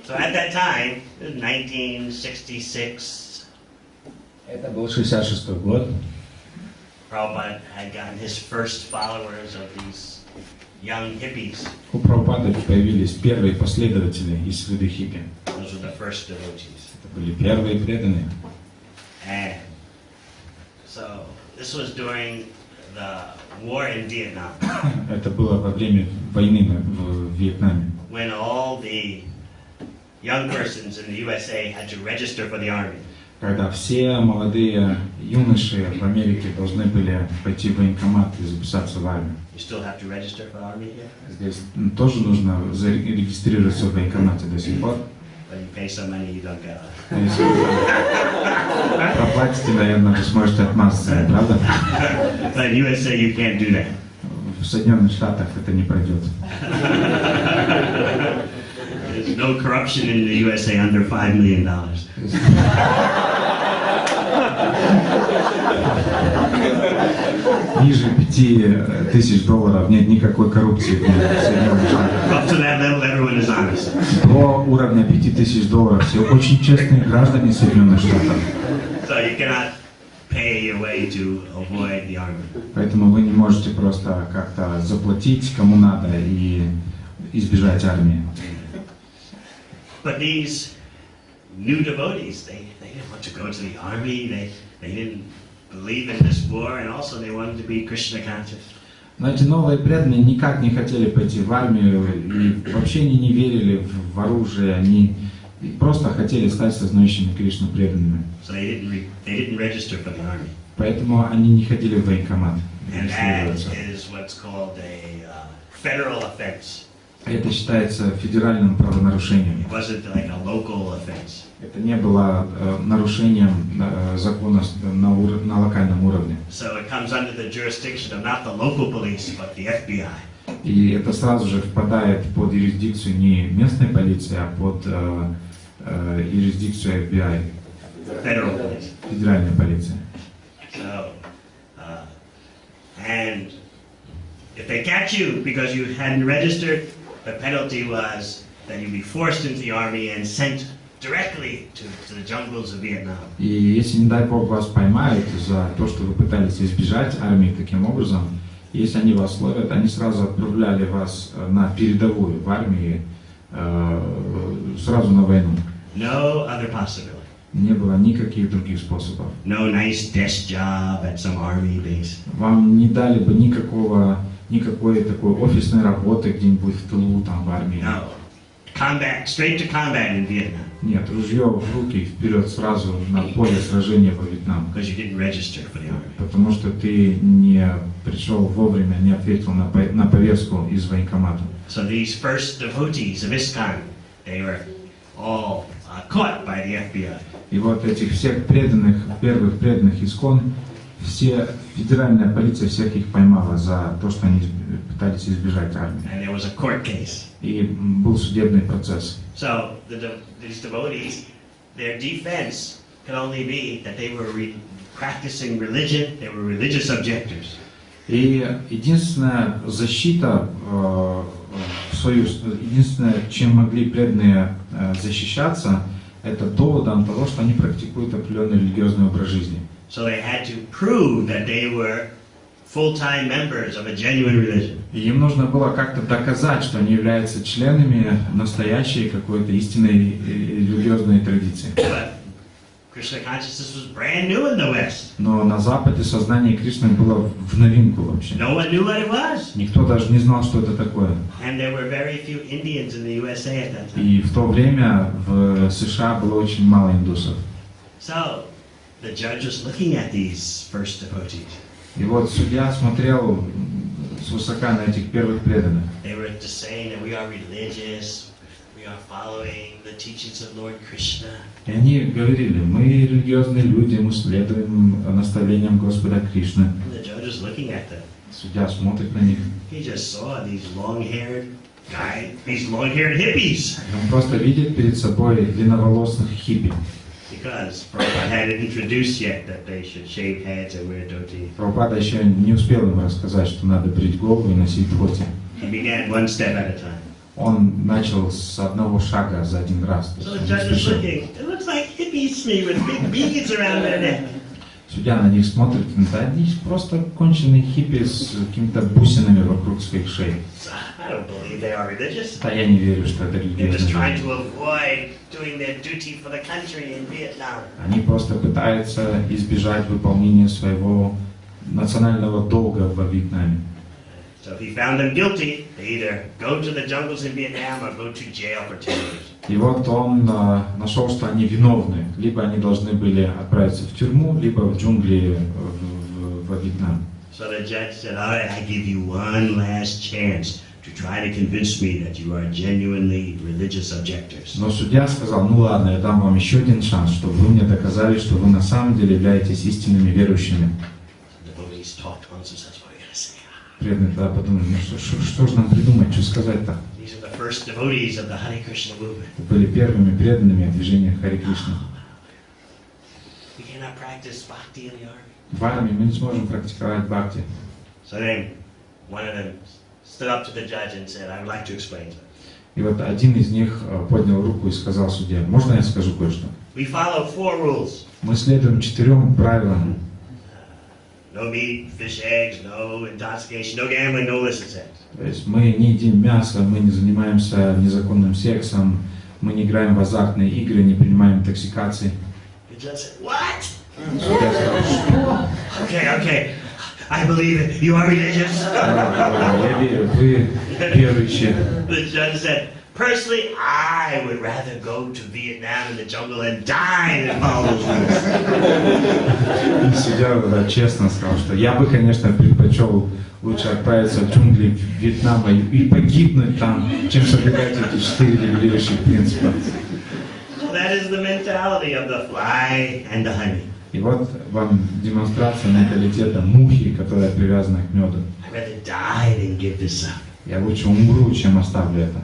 So at that time, 1966, Это был 66-й год. Prabhupada had gotten his first followers of these young hippies. У Прабхупады появились первые последователи из среды хиппи. Those were the first devotees. Это были первые преданные. And so this was during the war in Vietnam, Это было во время войны в Вьетнаме, when all the young persons in the USA had to register for the army. когда все молодые юноши в Америке должны были пойти в военкомат и записаться в армию. You still have to register for the army here, Здесь тоже нужно зарегистрироваться в военкомате до сих пор. but you pay some money, you don't get it. Если вы проплатите, наверное, вы сможете отмазаться, правда? But in USA, you can't do that. В Соединенных Штатах это не пройдет. There's no corrупtion in the USA under $5 million. Ниже $5000 нет никакой коррупции в Соединенных Штатах. Up to that level, everyone is honest. До уровня $5000 все очень честные граждане Соединенных Штатов. So you cannot pay your way to avoid the army. Поэтому вы не можете просто как-то заплатить кому надо и избежать армии. But these new devotees, they didn't want to go to the army. They didn't believe in this war, and also they wanted to be Krishna conscious. Но эти новые преданные никак не хотели пойти в армию и вообще не верили в оружие, они просто хотели стать сознающими Кришну преданными. So they didn't register for the army. Поэтому они не ходили в военкомат. And that is what's called a federal offense. Это считается федеральным правонарушением. It wasn't like a local offense. Это не было нарушением закона на локальном уровне. So it comes under the jurisdiction of not the local police, but the FBI. И это сразу же впадает под юрисдикцию не местной полиции, а под юрисдикцию FBI, Federal police. федеральной полиции. So, and if they catch you because you hadn't registered, the penalty was that you'd be forced into the army and sent directly to the jungles of Vietnam. И если, не дай бог, вас поймают за то, что вы пытались избежать армии таким образом, если они вас ловят, они сразу отправляли вас на передовую в армии, сразу на войну. No other possibility. Не было никаких других способов. No nice desk job at some army base. Вам не дали бы никакой такой офисной работы где-нибудь в тылу, там, в армии. No. Combat, straight to combat in Vietnam. Нет, ружье в руки, вперед сразу на поле сражения по Вьетнаму. Because you didn't register for the army. Потому что ты не пришел вовремя, не ответил на повестку из военкомата. So these first devotees of ИСККОН, they were all caught by the FBI. И вот этих всех преданных, первых преданных ИСККОН, федеральная полиция всех их поймала за то, что они пытались избежать армии. And there was a court case. И был судебный процесс. So these devotees, their defense could only be that they were practicing religion, they were religious objectors. И единственная защита, единственное, чем могли преданные защищаться, это доводом того, что они практикуют определенный религиозный образ жизни. So they had to prove that they were full-time members of a genuine religion. И им нужно было как-то доказать, что они являются членами настоящей какой-то истинной религиозной традиции. But Krishna consciousness was brand new in the West. Но на Западе сознание Кришны было в новинку вообще. No one knew what it was. Никто даже не знал, что это такое. And there were very few Indians in the USA at that time. И в то время в США было очень мало индусов. So the judge was looking at these first devotees. И вот судья смотрел свысока на этих первых преданных. They were just saying that we are religious, we are following the teachings of Lord Krishna. И они говорили, мы религиозные люди, мы следуем наставлениям Господа Кришны. And the judge is looking at them. Судья смотрит на них. He just saw these long-haired guys, these long-haired hippies. Он просто видит перед собой длинноволосых хиппи. Because Prabhupada hadn't introduced yet that they should shave heads and wear dhoti. Прабхупада еще не успел им рассказать, что надо брить голову и носить дхоти. He began one step at a time. Он начал с одного шага за один раз. So the judge is looking. It looks like hippies to me with big beads around their neck. Судья на них смотрит, да они просто конченые хиппи с какими-то бусинами вокруг своих шеи. I don't believe they are religious. Да я не верю, что это They're just trying религиозные. to avoid doing their duty for the country in Vietnam. Они просто пытаются избежать выполнения своего национального долга во Вьетнаме. So if he found them guilty, they either go to the jungles in Vietnam or go to jail for 10 years. И вот он нашел, что они виновны. Либо они должны были отправиться в тюрьму, либо в джунгли во Вьетнам. So the judge said, all right, I give you one last chance to try to convince me that you are genuinely religious objectors. Но судья сказал, ну ладно, я дам вам еще один шанс, чтобы вы мне доказали, что вы на самом деле являетесь истинными верующими. The devotees talked once and said, what are you going to say? Преданные тогда подумали, ну что же нам придумать, что сказать-то? These are the first devotees of the Hare Krishna movement. Были первыми преданными движения Харе Кришны. We cannot practice bhakti in the army. В армии мы не сможем практиковать бхакти. So then one of them stood up to the judge and said, I would like to explain something. И вот один из них поднял руку и сказал судье, можно я скажу кое-что? We follow 4 rules. Мы следуем 4 правилам. No meat, fish, eggs, no intoxication, no gambling, no illicit sex. То есть мы не едим мясо, мы не занимаемся незаконным сексом, мы не играем в азартные игры, не принимаем интоксикации. The judge said, what? Судья сказал, что? Okay. I believe it. You are religious. Я верю, вы верующие. The judge said, personally, I would rather go to Vietnam in the jungle and die than follow those rules. И судья честно сказал, что я бы, конечно, предпочел лучше отправиться в джунгли Вьетнама и погибнуть там, чем соблюдать эти 4 регулирующих принципа. So that is the mentality of the fly and the honey. И вот вам демонстрация менталитета мухи, которая привязана к меду. I'd rather die than give this up. Я лучше умру, чем оставлю это.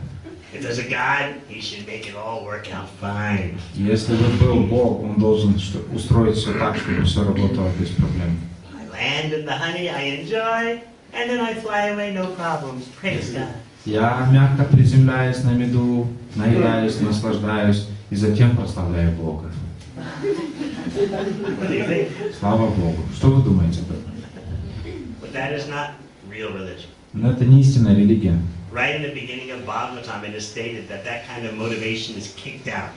If there's a God, He should make it all work out fine. Если бы был Бог, Он должен устроить все так, чтобы все работало без проблем. I land in the honey, I enjoy, and then I fly away, no problems. Praise God. Я мягко приземляюсь на меду, наедаюсь, наслаждаюсь и затем прославляю Бога. What do you think? Слава Богу. Что вы думаете об этом? But that is not real religion. Но это не истинная религия. Right in the beginning of Bhagavatam, it is stated that that kind of motivation is kicked out.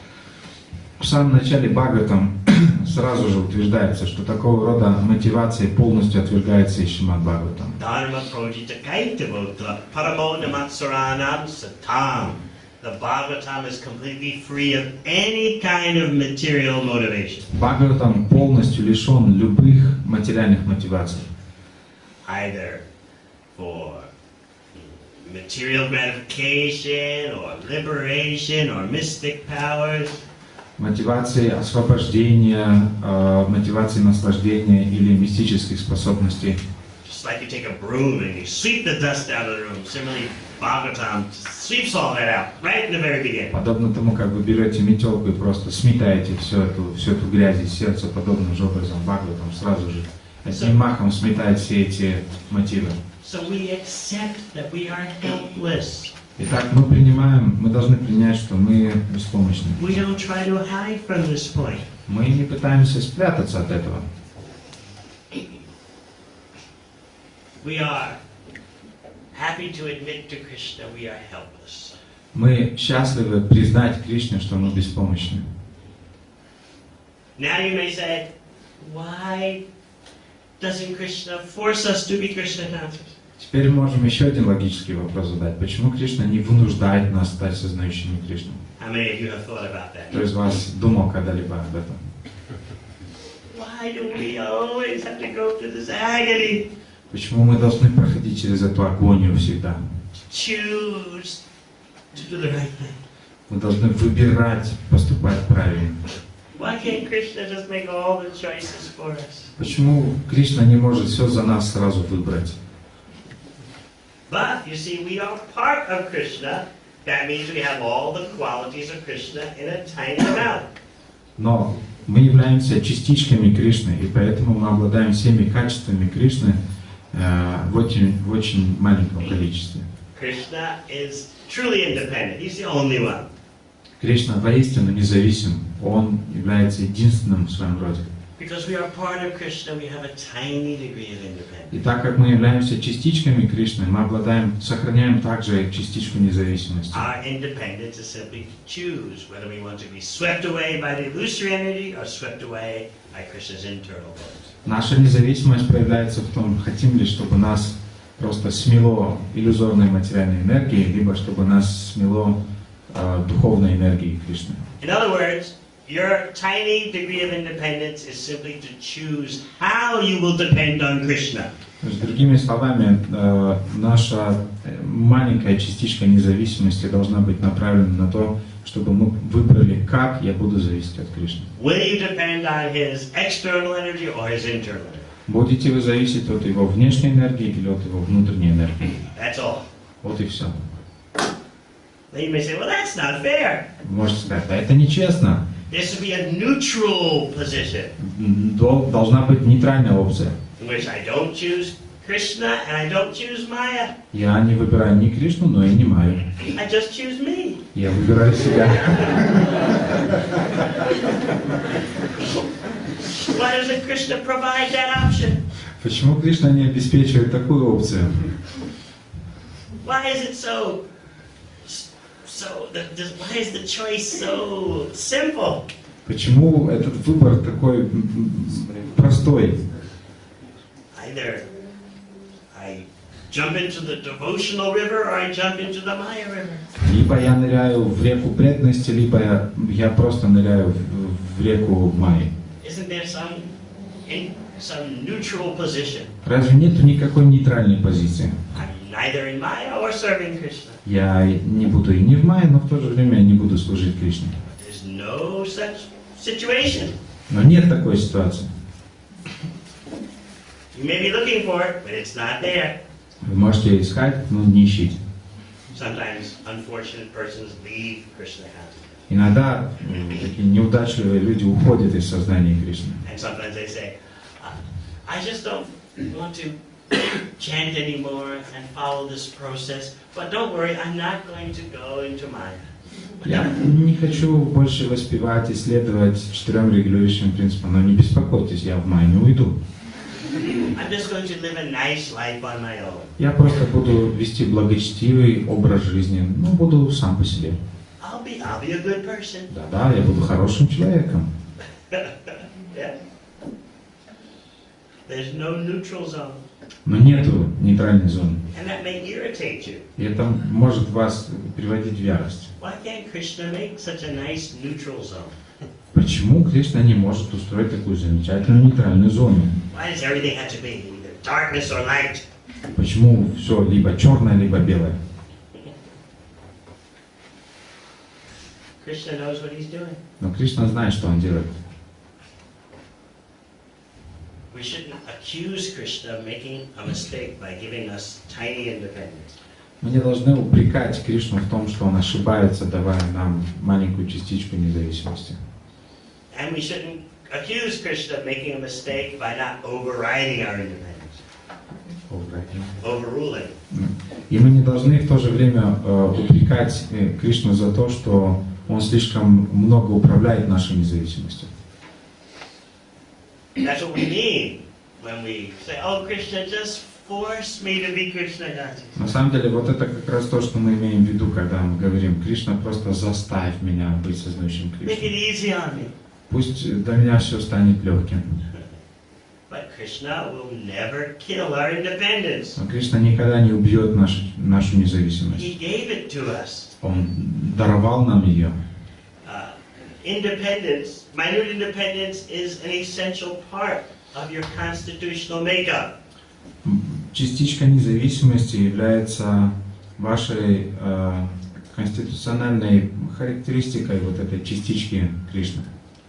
В самом начале Бхагаватам сразу же утверждается, что такого рода мотивация полностью отвергается из Шримад Бхагаватам. Dharma projita kaitavota paramo namatsaranam satam. The Bhagavatam is completely free of any kind of material motivation. Бхагаватам полностью лишен любых материальных мотиваций. Either for material gratification, or liberation, or mystic powers. Мотивации освобождения, мотивации наслаждения или мистических способностей. Just like you take a broom and you sweep the dust out of the room. Similarly, Bhagavatam sweeps all that out right in the very beginning. Подобно тому, как вы берете метелку и просто сметаете всю эту грязь из сердца, подобным же образом Бхагаватам сразу же одним махом сметает все эти мотивы. So we accept that we are helpless. Итак, мы должны принять, что мы беспомощны. We don't try to hide from this point. Мы не пытаемся спрятаться от этого. We are happy to admit to Krishna we are helpless. Мы счастливы признать Кришне, что мы беспомощны. Now you may say, why doesn't Krishna force us to be Krishna conscious? Теперь можем еще один логический вопрос задать. Почему Кришна не вынуждает нас стать сознающими Кришну? How many of you have thought about that? Кто из вас думал когда-либо об этом? Why do we always have to go through this agony? Почему мы должны проходить через эту агонию всегда? Choose to do the right thing. Вы должны выбирать, поступать правильно. Why can't Krishna just make all the choices for us? Почему Кришна не может все за нас сразу выбрать? But, you see, we are part of Krishna. That means we have all the qualities of Krishna in a tiny amount. Но мы являемся частичками Кришны, и поэтому мы обладаем всеми качествами Кришны в очень маленьком количестве. Krishna is truly independent. He's the only one. Кришна воистину независим. Он является единственным в своем роде. Because we are part of Krishna, we have a tiny degree of independence. И так как мы являемся частичками Кришны, мы сохраняем также частичку независимости. Our independence is simply to choose whether we want to be swept away by the illusory energy or swept away by Krishna's internal voice. Наша независимость проявляется в том, хотим ли, чтобы нас просто смело иллюзорной материальной энергией, либо чтобы нас смело духовной энергией Кришны. In other words, your tiny degree of independence is simply to choose how you will depend on Krishna. Другими словами, наша маленькая частичка независимости должна быть направлена на то, чтобы мы выбрали, как я буду зависеть от Кришны. Will you depend on his external energy or his internal energy? Будете вы зависеть от его внешней энергии или от его внутренней энергии? That's all. Вот и все. Then you may say, well, that's not fair. Можете сказать, да это нечестно. There should be a neutral position Должна быть нейтральная опция. in which I don't choose Krishna and I don't choose Maya. Я не выбираю ни Кришну, но и не Майю. I just choose me. Я выбираю себя. Why doesn't Krishna provide that option? Почему Кришна не обеспечивает такую опцию? Why is it why is the choice so simple? Почему этот выбор такой простой? Either I jump into the devotional river or I jump into the Maya river. Либо я ныряю в реку преданности, либо я просто ныряю в реку Майи. Isn't there some neutral position? Разве нет никакой нейтральной позиции? I'm neither in Maya or serving Krishna. Я не буду и не в Майе, но в то же время я не буду служить Кришне. There's no such situation. Но нет такой ситуации. You may be looking for it, but it's not there. Вы можете искать, но не ищите. Sometimes unfortunate persons leave Krishna consciousness. Иногда такие неудачливые люди уходят из сознания Кришны. And sometimes they say, I just don't want to chant anymore and follow this process. But don't worry, I'm not going to go into Maya. Я не хочу больше воспевать, исследовать 4 регулирующим принципам, но не беспокойтесь, я в Майю не уйду. I'm just going to live a nice life on my own. Я просто буду вести благочестивый образ жизни, но буду сам по себе. I'll be a good person. Да, я буду хорошим человеком. Yeah. There's no neutral zone. Но нету нейтральной зоны. And that may irritate you. И это может вас приводить в ярость. Why can't Krishna make such a nice neutral zone? Почему Кришна не может устроить такую замечательную нейтральную зону? Why does everything have to be either darkness or light? Почему все либо черное, либо белое? Krishna knows what he's doing. Но Кришна знает, что он делает. We shouldn't accuse Krishna of making a mistake by giving us tiny independence. Мы не должны упрекать Кришну в том, что он ошибается, давая нам маленькую частичку независимости. And we shouldn't accuse Krishna of making a mistake by not overriding our independence. Overruling. И мы не должны в то же время упрекать Кришну за то, что он слишком много управляет нашей независимостью. That's what we mean when we say, "Oh, Krishna, just force me to be Krishna conscious." На самом деле, вот это как раз то, что мы имеем в виду, когда мы говорим: Кришна, просто заставь меня быть сознающим Make it Кришной. easy on me. Пусть для меня все станет легким. But Krishna will never kill our independence. Но Кришна никогда не убьет нашу независимость. He gave it to us. Он даровал нам ее. Independence, minute independence, is an essential part of your constitutional makeup. Частичка независимости является вашей конституциональной характеристикой вот этой частички Кришны.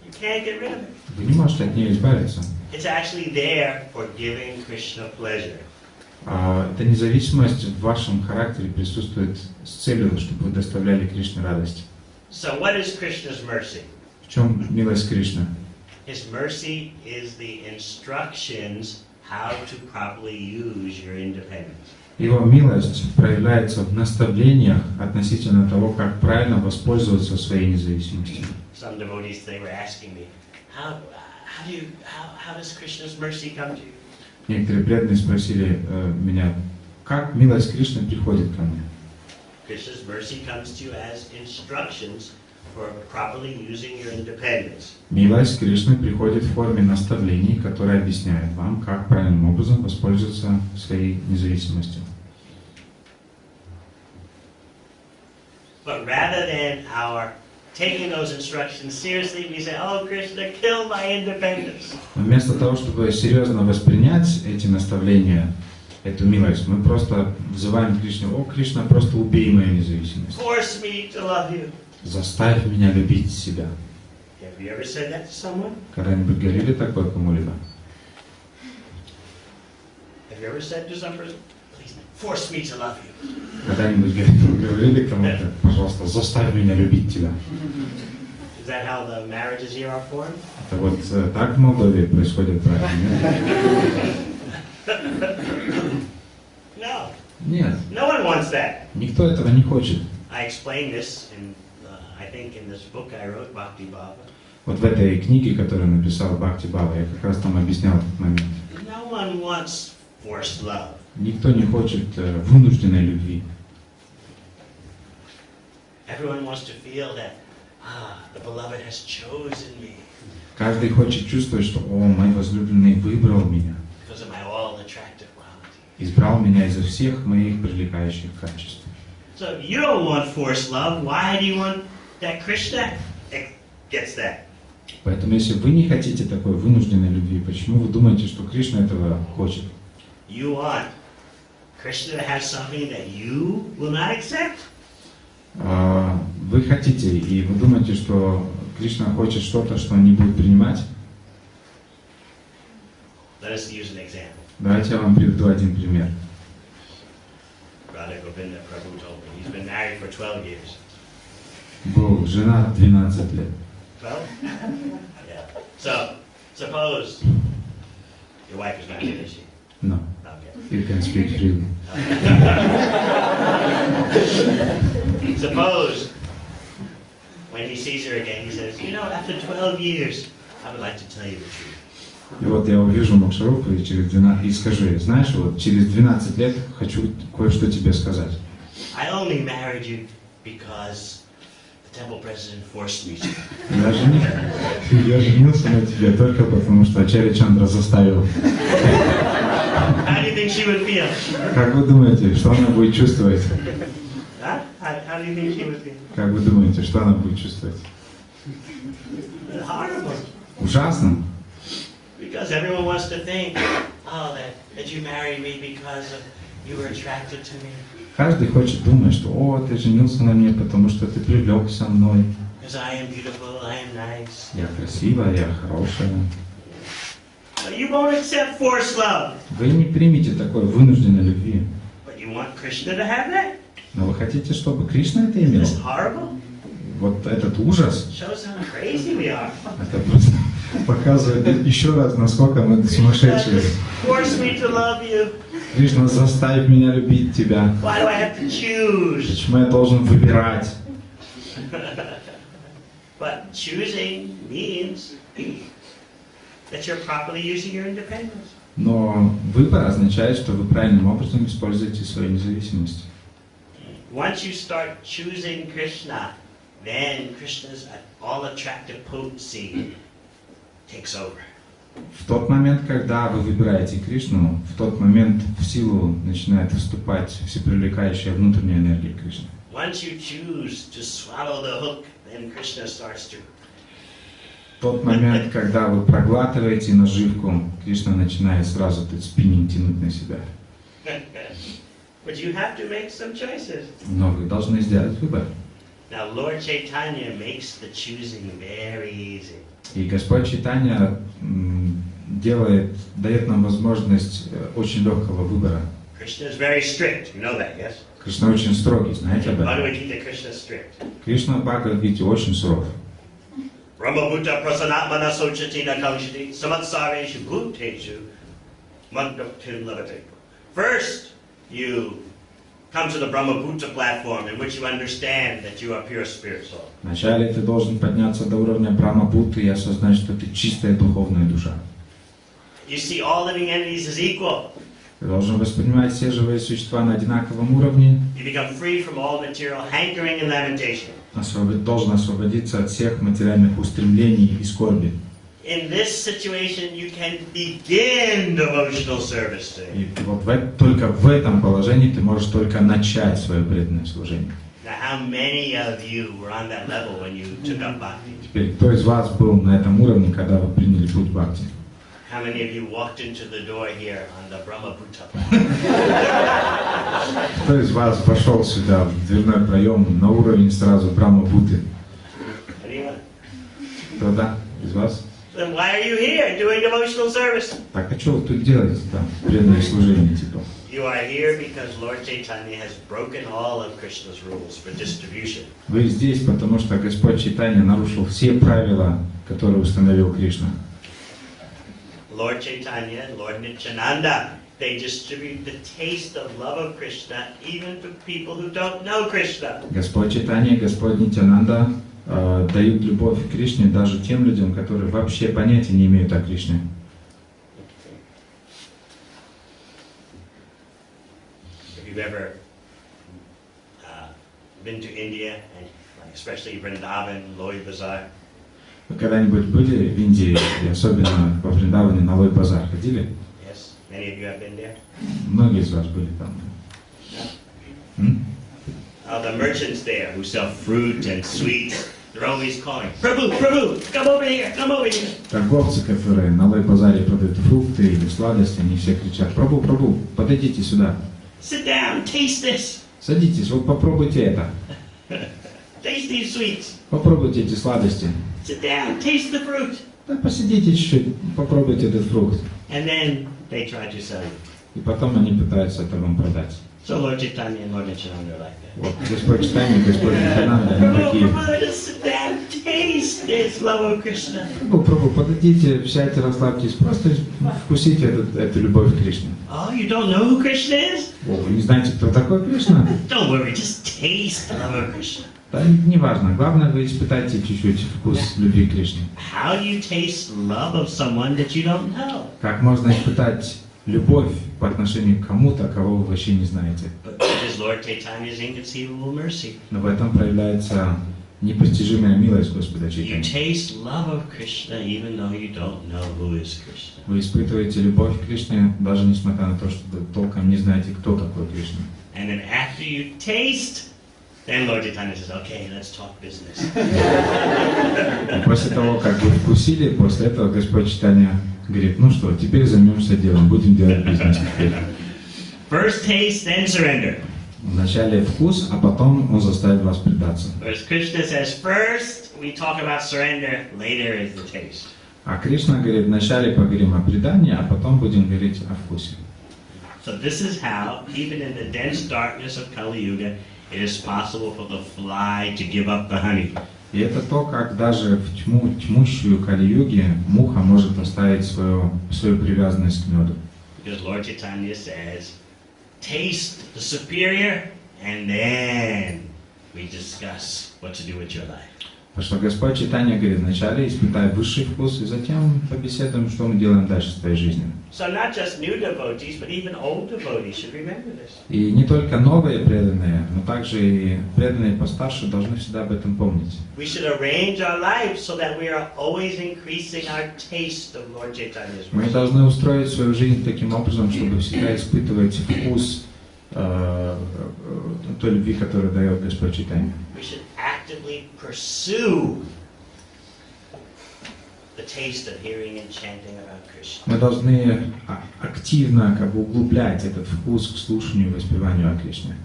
You can't get rid of it. Вы не можете от нее избавиться. It's actually there for giving Krishna pleasure. Эта независимость в вашем характере присутствует с целью, чтобы вы доставляли Кришне радость. So what is Krishna's mercy? В чем милость Кришны? His mercy is the instructions how to properly use your independence. Его милость проявляется в наставлениях относительно того, как правильно воспользоваться своей независимостью. Some devotees today were asking me, how does Krishna's mercy come to you? Некоторые преданные спросили меня, как милость Кришны приходит ко мне. Krishna's mercy comes to you as instructions for properly using your independence. Милость Кришны приходит в форме наставлений, которые объясняют вам, как правильным образом воспользоваться своей независимостью. But rather than our taking those instructions seriously, we say, "Oh, Krishna, kill my independence." Вместо того, чтобы серьезно воспринять эти наставления, эту милость, мы просто взываем Кришне: «О, Кришна, просто убей мою независимость. Force me to love you. Заставь меня любить себя». Have you ever said that to someone? Когда-нибудь говорили такое кому-либо? Have you ever said to some person, "Please force me to love you"? Когда-нибудь говорили кому-то: «Пожалуйста, заставь меня любить тебя». Is that how the marriages here are formed? Это вот так в Молдове происходит браки, No. нет? No one wants that. Никто этого не хочет. I explained this in, I think, in this book I wrote, Bhaktivinoda. Вот в этой книге, которую написал Бхактивinoda, я как раз там объяснял этот момент. No one wants forced love. Никто не хочет вынужденной любви. Everyone wants to feel that, the beloved has chosen me Каждый хочет чувствовать, что «О, мой возлюбленный выбрал меня, because of my all attractive qualities. избрал меня из-за всех моих привлекающих качеств». So if you don't want forced love, why do you want that Krishna gets that? Поэтому, если вы не хотите такой вынужденной любви, почему вы думаете, что Кришна этого хочет? You want Krishna to have something that you will not accept? Вы хотите, и вы думаете, что Кришна хочет что-то, что он не будет принимать? Let us use an example. Давайте я вам приведу один пример. Radha Govinda Prabhu told me he's been married for 12 years. Был женат 12 лет. 12? Yeah. So, suppose your wife is not here, is she? No. Okay. You can speak freely. Suppose when he sees her again, he says, "You know, after 12 years, I would like to tell you the truth." И вот я увижу Мокшарупу и скажу ей: знаешь, вот через 12 лет хочу кое-что тебе сказать. I only married you because the temple president forced me to. Я женился на тебе только потому, что Ачарья Чандра заставил. How do you think she would feel? Как вы думаете, что она будет чувствовать? Huh? How do you think she would feel? Как вы думаете, что она будет чувствовать? Horrible. Ужасно. Because everyone wants to think, oh, that you married me because you were attracted to me. Каждый хочет думать, что «О, ты женился на мне, потому что ты привлекся мной». Because I am beautiful, I am nice. Я красивая, я хорошая. But you won't accept forced love. Вы не примете такой вынужденной любви. But you want Krishna to have that? Но вы хотите, чтобы Кришна это имел? It's horrible. Вот этот ужас, Shows how crazy we are. это просто показывает еще раз, насколько мы сумасшедшие. Force me to love you. Кришна, заставь меня любить тебя. Why do I have to choose? Почему я должен выбирать? But choosing means that you're properly using your independence. Но выбор означает, что вы правильным образом используете свою независимость. Once you start choosing Krishna, then Krishna's all-attractive potency takes over. В тот момент, когда вы выбираете Кришну, в тот момент в силу начинает вступать всепривлекающая внутренняя энергия Кришны. Once you choose to swallow the hook, then Krishna starts to. В тот момент, когда вы проглатываете наживку, Кришна начинает сразу этот спиннинг тянуть на себя. But you have to make some choices. Но вы должны сделать выбор. Now, Lord Chaitanya makes the choosing very easy. И Господь Чайтанья дает нам возможность очень легкого выбора. Krishna is very strict. You know that, yes? Кришна очень строгий, знаете об этом? Bhagavad Gita, Krishna is strict. Кришна в Бхагавад-гите очень суров. Brahmabhuta prasanatmana sochati nakaushati samatsarveshu bhuteshu mandaptim lavate. First, you come to the Brahmabhuta platform in which you understand that you are pure spirit soul. Вначале ты должен подняться до уровня Брахма-бхуты и осознать, что ты чистая духовная душа. You see all living entities as equal. Ты должен воспринимать все живые существа на одинаковом уровне. You become free from all material hankering and lamentation. Должен освободиться от всех материальных устремлений и скорби. In this situation, you can begin devotional service to Him. И вот только в этом положении ты можешь только начать свое преданное служение. Now, how many of you were on that level when you took up bhakti? Теперь, кто из вас был на этом уровне, когда вы приняли путь бхакти? How many of you walked into the door here on the Brahmabhuta? Кто из вас вошел сюда, в дверной проем, на уровень сразу Брахма-бхуты? Anyone? Кто, да? Из вас? Then why are you here doing devotional service? Так, а что вы тут делаете там? Преданное служение, типа. You are here because Lord Chaitanya has broken all of Krishna's rules for distribution. Вы здесь, потому что Господь Чайтанья нарушил все правила, которые установил Кришна. Lord Chaitanya and Lord Nityananda, they distribute the taste of love of Krishna even to people who don't know Krishna. Господь Чайтанья и Господь Нитьянанда дают любовь к Кришне даже тем людям, которые вообще понятия не имеют о Кришне. If you've ever been to India, and especially Vrindavan, Loi Bazaar, Вы когда-нибудь были в Индии, и особенно во Вриндаване, на Лой Базар ходили? yes, many of you have been there. Многие из вас были там. The merchants there who sell fruit and sweets, they're always calling, Prabhu, Prabhu, come over here, come over here. Торговцы, которые на Лой Базаре продают фрукты или сладости, они все кричат: Прабу, Прабу, подойдите сюда. Sit down, taste this. Садитесь, вот попробуйте это. Taste these sweets. Попробуйте эти сладости. Sit down, taste the fruit. Да, посидите чуть-чуть, попробуйте этот фрукт. And then they try to sell you. И потом они пытаются это вам продать. So Lord Chaitanya and Lord Nityananda are like that. Вот Господь Чайтанья и Господь Нитьянанда, они Prabhu, такие: Prabhu, just sit down, taste this love of Krishna. Прабу, подойдите, сядьте, расслабьтесь, просто вкусите эту любовь к Кришне. Oh, you don't know who Krishna is? О, вы не знаете, кто такой Кришна? Don't worry, just taste the love of Krishna. Да, не важно. Главное, вы испытайте чуть-чуть вкус любви к Кришне. How do you taste love of someone that you don't know? Как можно испытать любовь по отношению к кому-то, кого вы вообще не знаете? But it is Lord Chaitanya's inconceivable mercy. Но в этом проявляется непостижимая милость Господа You Чайтаньи. taste love of Krishna even though you don't know who is Krishna. Вы испытываете любовь к Кришне, даже несмотря на то, что вы толком не знаете, кто такой Кришна. And then after you taste, then Lord Chaitanya says, okay, let's talk business. И после того, как вы вкусили, после этого Господь Чайтанья говорит: ну что, теперь займемся делом, будем делать бизнес теперь. First taste, then surrender. Вначале вкус, а потом он заставит вас предаться. Whereas Krishna says, first we talk about surrender, later is the taste. А Кришна говорит: вначале поговорим о предании, а потом будем говорить о вкусе. So this is how, even in the dense darkness of Kali Yuga, it is possible for the fly to give up the honey. И это то, как даже в тьмущую Кали-юги муха может оставить свою привязанность к меду. Because Lord Chaitanya says, taste the superior, and then we discuss what to do with your life. Потому что Господь Чайтанья говорит: вначале испытай высший вкус, и затем побеседуем, что мы делаем дальше с твоей жизнью. So not just new devotees, but even old devotees should remember this. И не только новые преданные, но также и преданные постарше должны всегда об этом помнить. We should arrange our lives so that we are always increasing our taste of Lord Chaitanya's Мы mercy. должны устроить свою жизнь таким образом, чтобы всегда испытывать вкус той любви, которую дает Господь Чайтанья. We should actively pursue the taste of hearing and chanting about Krishna. Мы должны активно углублять этот вкус к слушанию и воспеванию о Кришне.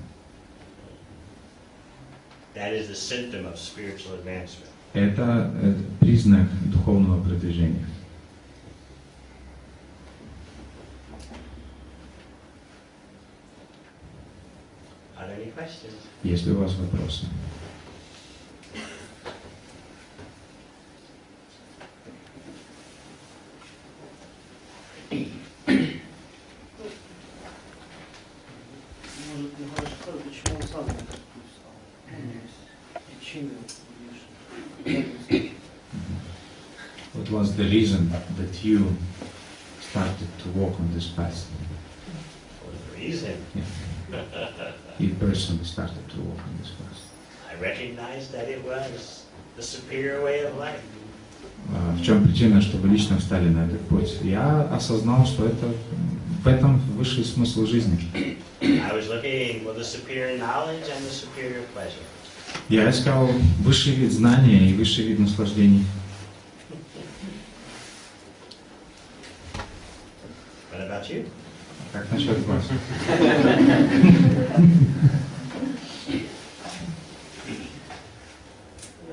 That is the symptom of spiritual advancement. Это признак духовного продвижения. Are there any questions? Есть ли у вас вопросы? Может, не хорошо, почему он сам не стал? Причины. What was the reason that you started to walk on this path? What was the reason? You personally started to walk on this path. I recognized that it was the superior way of life. В чем причина, что вы лично встали на этот путь? Я осознал, что в этом высший смысл жизни. I was looking for the superior knowledge and the superior pleasure. Я искал высший вид знания и высший вид наслаждений. What about you? Как насчет вас? Я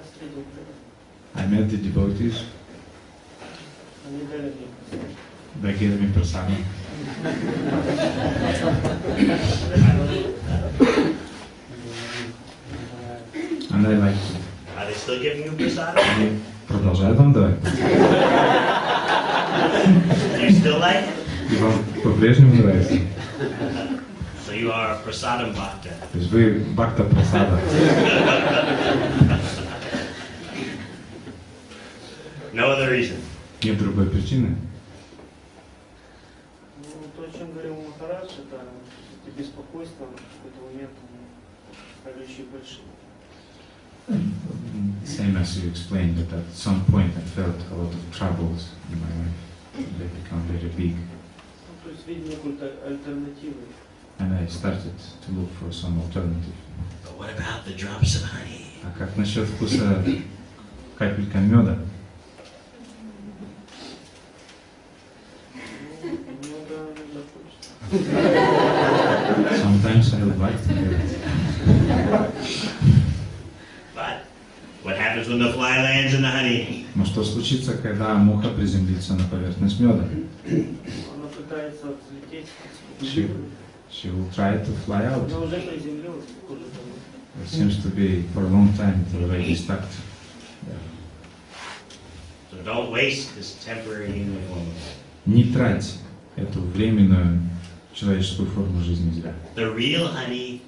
встретил I met the devotees. Они дали мне They gave me prasada. And I liked it. Are they still giving you prasada? Они продолжают вам давать. Do you still like it? И вам по-прежнему нравится. So you are a prasadam bhakta. То есть вы бхакта прасада. No other reason. Нет другой причины. Ну, то, о чем говорил Махарадж, это беспокойство в какой-то момент колючие большие. Same as you explained that at some point I felt a lot of troubles in my life. They become very big. Ну, то есть видно какую-то альтернативу. And I started to look for some alternative. But what about the drops of honey? А как насчет вкуса капелька меда? Ну, да, иногда хочется. Sometimes I would like to do it. But what happens when the fly lands in the honey? Но что случится, когда муха приземлится на поверхность меда? Она пытается взлететь. She will try to fly out. Она уже приземлилась, похоже, там. It seems to be for a long time it already stuck. So don't waste this temporary human form. Не трать эту временную человеческую форму жизни зря. The real honey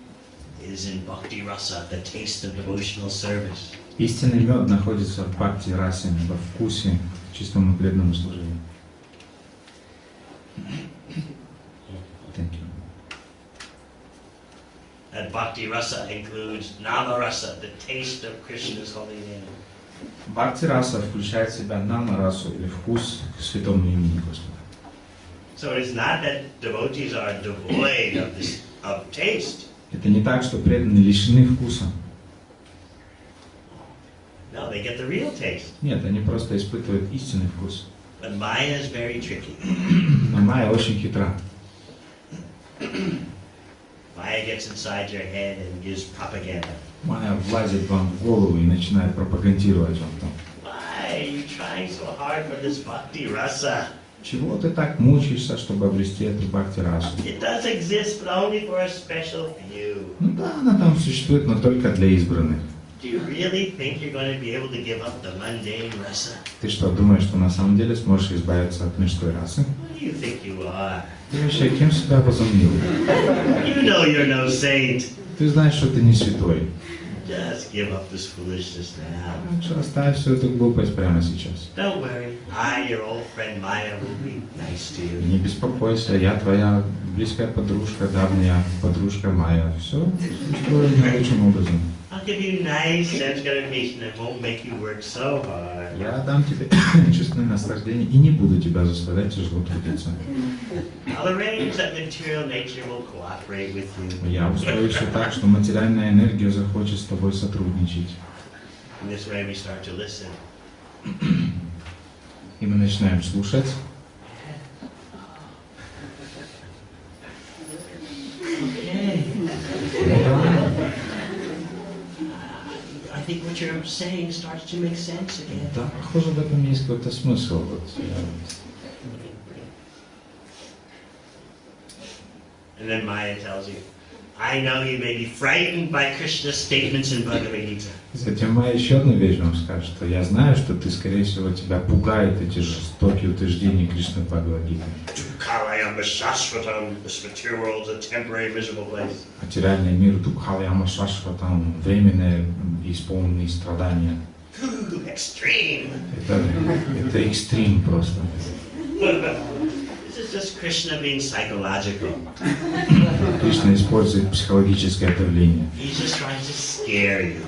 is in bhakti rasa, the taste of devotional service. Истинный мед находится в бхакти расе, во вкусе, чистому преданному служению. Thank you. That bhakti rasa includes nama rasa, the taste of Krishna's holy name. Бхакти раса включает в себя нама расу или вкус к святому имени Господа. So it's not that devotees are devoid of taste. Это не так, что преданные лишены вкуса. No, they get the real taste. Нет, они просто испытывают истинный вкус. But Maya is very tricky. Но Майя очень хитра. Maya gets inside your head and gives propaganda. Майя влазит вам в голову и начинает пропагандировать вам там. Why are you trying so hard for this bhakti rasa? Чего ты так мучаешься, чтобы обрести эту бхакти расу? It does exist, but only for a special few. Ну да, она там существует, но только для избранных. Do you really think you're going to be able to give up the mundane rasa? Ты что, думаешь, что на самом деле сможешь избавиться от мирской расы? Who do you think you are? Ты вообще кем себя возомнил? You know you're no saint. Ты знаешь, что ты не святой. Just give up this foolishness now. Так что оставь всю эту глупость прямо сейчас. Don't worry. I, your old friend Maya, will be nice to you. Не беспокойся, я твоя близкая подружка, давняя подружка Майя. Все устроено наилучшим образом. I'll give you nice sense gratification that won't make you work so hard. Я дам тебе чувственное наслаждение и не буду тебя заставлять тяжело трудиться. I'll arrange that material nature will cooperate with you. Я устрою все так, что материальная энергия захочет с тобой сотрудничать. In this way we start to listen. И мы начинаем слушать. Okay. I'm saying starts to make sense again. Да, похоже, в этом есть какой-то смысл. Вот. And then Maya tells you, I know you may be frightened by Krishna's statements in Bhagavad Gita. Затем Майя еще одну вещь вам скажет, что я знаю, что ты, скорее всего, тебя пугают эти жестокие утверждения Кришны в Бхагавад-гите. Материальный мир, дукхалаяма шашватам, временное и исполненные страдания. Это экстрим просто. This is just Krishna being psychological. Кришна использует психологическое давление. He's just trying to scare you.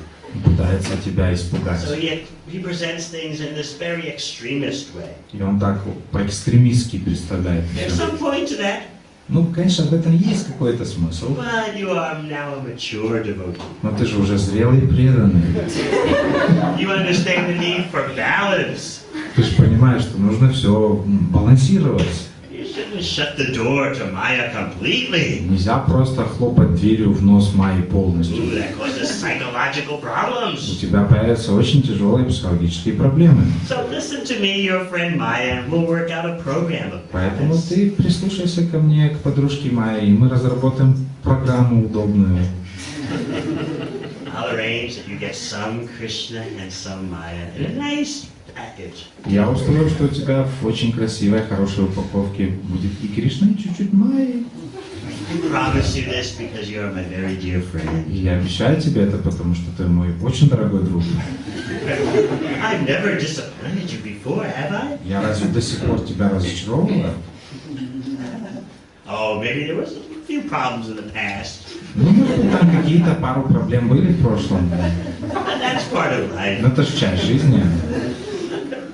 Пытается тебя испугать. So he presents things in this very extremist way. И он так по-экстремистски представляет. There's some point to that. Ну, конечно, в этом есть какой-то смысл. But you are now a mature devotee. Но ты же уже зрелый и преданный. You understand the need for balance. Ты же понимаешь, что нужно все балансировать. Shut the door to Maya completely. Нельзя просто хлопать дверью в нос Майи полностью. That causes psychological problems. У тебя появятся очень тяжелые психологические проблемы. So listen to me, your friend Maya, and we'll work out a program of Поэтому balance. ты прислушайся ко мне, к подружке Майи, и мы разработаем программу удобную. I'll arrange that you get some Krishna and some Maya in a nice package. Я устрою, что у тебя в очень красивой, хорошей упаковке будет и Кришна, и чуть-чуть Майи. I promise you this because you're my very dear friend. И я обещаю тебе это, потому что ты мой очень дорогой друг. I've never disappointed you before, have I? Я разве до сих пор тебя разочаровывала? Oh, maybe there was a few problems in the past. Ну, может быть, там какие-то пару проблем были в прошлом. But that's part of life. Но это же часть жизни.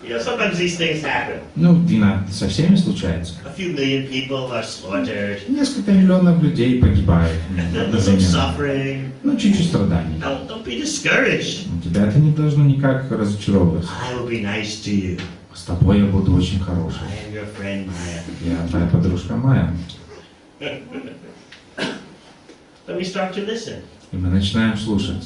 You know, sometimes these things happen. Ну, Дина, со всеми случается. A few million people are slaughtered. Несколько миллионов людей погибают. There's some suffering. Ну, чуть-чуть страданий. Don't be discouraged. Тебя это не должно никак разочаровывать. I will be nice to you. С тобой я буду очень хороший. I am your friend Maya. Я твоя подружка Майя. Let me start to listen. И мы начинаем слушать.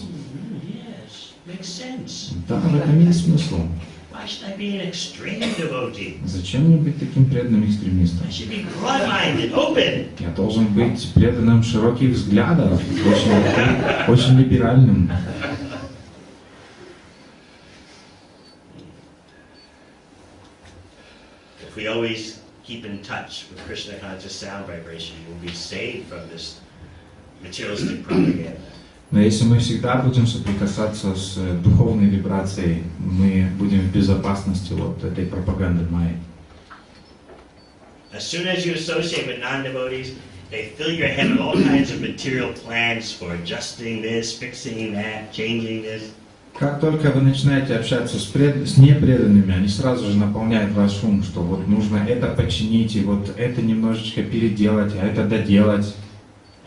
Yes, makes sense. Да, в этом есть смысл. Why should I be an extreme devotee? Зачем мне быть таким преданным экстремистом? I should be broad-minded, open. Я должен быть преданным широких взглядов, очень либеральным. If we always keep in touch with Krishna conscious sound vibration, we'll be saved from this materialistic propaganda. Но если мы всегда будем соприкасаться с духовной вибрацией, мы будем в безопасности от этой пропаганды Майи. As soon as you associate with non-devotees, they fill your head with all kinds of material plans for adjusting this, fixing that, changing this. Как только вы начинаете общаться с непреданными, они сразу же наполняют ваш ум, что вот нужно это починить, и вот это немножечко переделать, а это доделать.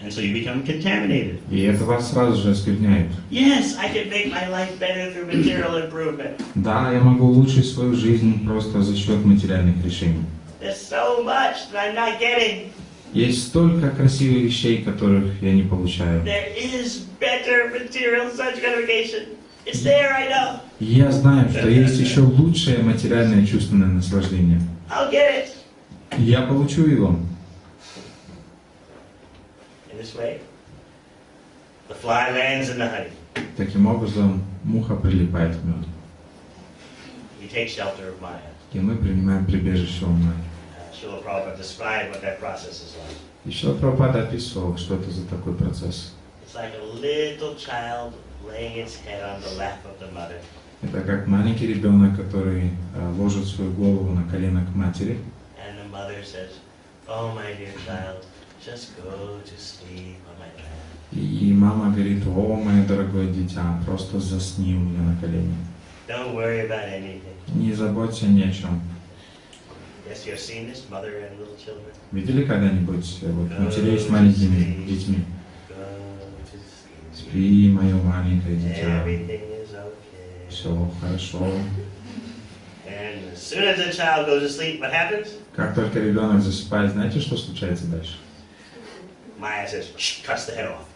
And so you become contaminated. И это вас сразу же оскверняет. Yes, I can make my life better through material improvement. Да, я могу улучшить свою жизнь просто за счет материальных решений. There's so much that I'm not getting. Есть столько красивых вещей, которых я не получаю. There is better material sense gratification. It's there, I know. И я знаю, что есть еще лучшее материальное чувственное наслаждение. I'll get it. И я получу его. In this way, the fly lands in the honey. Таким образом, муха прилипает в мед. We take shelter of Maya. И мы принимаем прибежище у Майи. Srila Prabhupada described what that process is like. И Шрила Прабхупада описывал, что это за такой процесс. It's like a little child laying its head on the lap of the mother. Это как маленький ребенок, который ложит свою голову на колено к матери. And the mother says, "Oh, my dear child, just go to sleep on my lap." И мама говорит: о, мое дорогое дитя, просто засни у меня на колене. Don't worry about anything. Не заботься ни о чем. Yes, you have seen this, mother and little children. Видели когда-нибудь матерей с маленькими детьми? Go to sleep. Спи, мое маленькое дитя. Everything is okay. Все хорошо. And as soon as the child goes to sleep, what happens? Как только ребенок засыпает, знаете, что случается дальше? Maya says, cuts the head off.